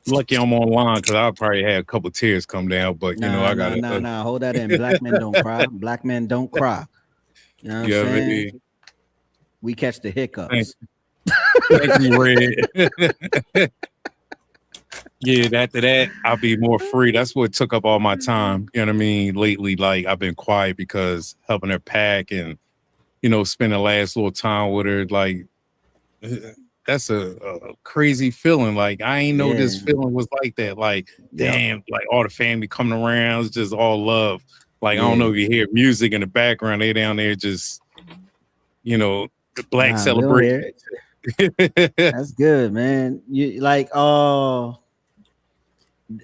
Lucky I'm online because I'll probably have a couple tears come down, but I got Nah. Hold that in. Black men don't cry. Black men don't cry. You know what I'm saying? We catch the hiccups. Thank you, Red. Yeah, after that, I'll be more free. That's what took up all my time. You know what I mean? Lately, like I've been quiet because helping her pack and spend the last little time with her. Like that's a crazy feeling. Like I ain't know this feeling was like that. Like damn, like all the family coming around, it's just all love. Like I don't know if you hear music in the background. They down there just the black celebration. That's good, man. You like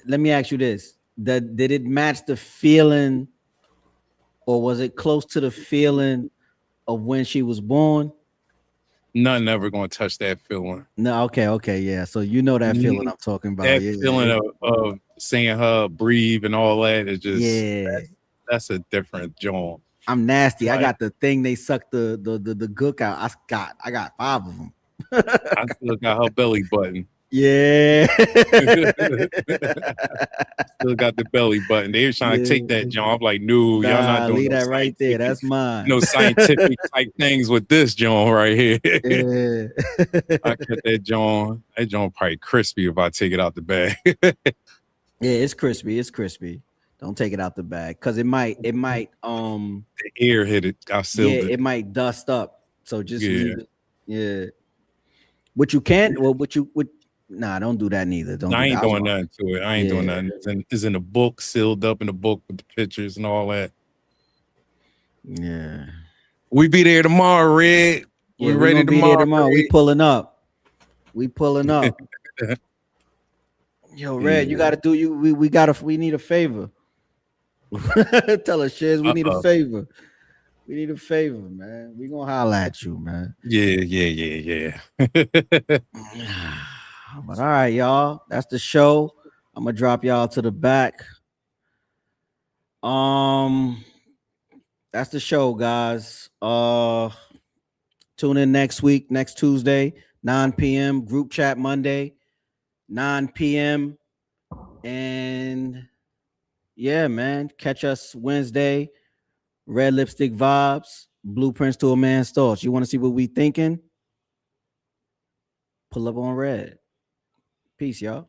let me ask you this. Did it match the feeling or was it close to the feeling of when she was born? Nothing ever gonna touch that feeling. No, okay, yeah. So that feeling I'm talking about. That feeling of seeing her breathe and all that is just that's a different joint. I'm nasty. I got the thing they suck the gook out. I got 5 of them. I still got her belly button. Yeah. Still got the belly button. They were trying to take that joint. I'm like, no, y'all not doing leave that right there. That's mine. No scientific type things with this joint right here. I cut that joint. That joint probably crispy if I take it out the bag. Yeah, it's crispy. It's crispy. Don't take it out the bag because it might the air hit it. I sealed it. It might dust up. So just leave it. Yeah. What you can't, nah, don't do that neither. I ain't doing nothing to it. I ain't doing nothing. It's in the book, sealed up in the book with the pictures and all that. Yeah. We be there tomorrow, Red. We ready tomorrow. We pulling up. Yo, Red, you gotta do we need a favor. Tell us, Shiz, we need a favor. We need a favor, man. We gonna holler at you, man. Yeah. But all right, y'all. That's the show. I'm gonna drop y'all to the back. That's the show, guys. Tune in next week, next Tuesday, 9 p.m. Group chat Monday, 9 p.m. And yeah, man. Catch us Wednesday. Red Lipstick Vibes, Blueprints to a Man's Thoughts. You want to see what we thinking? Pull up on Red. Peace, y'all.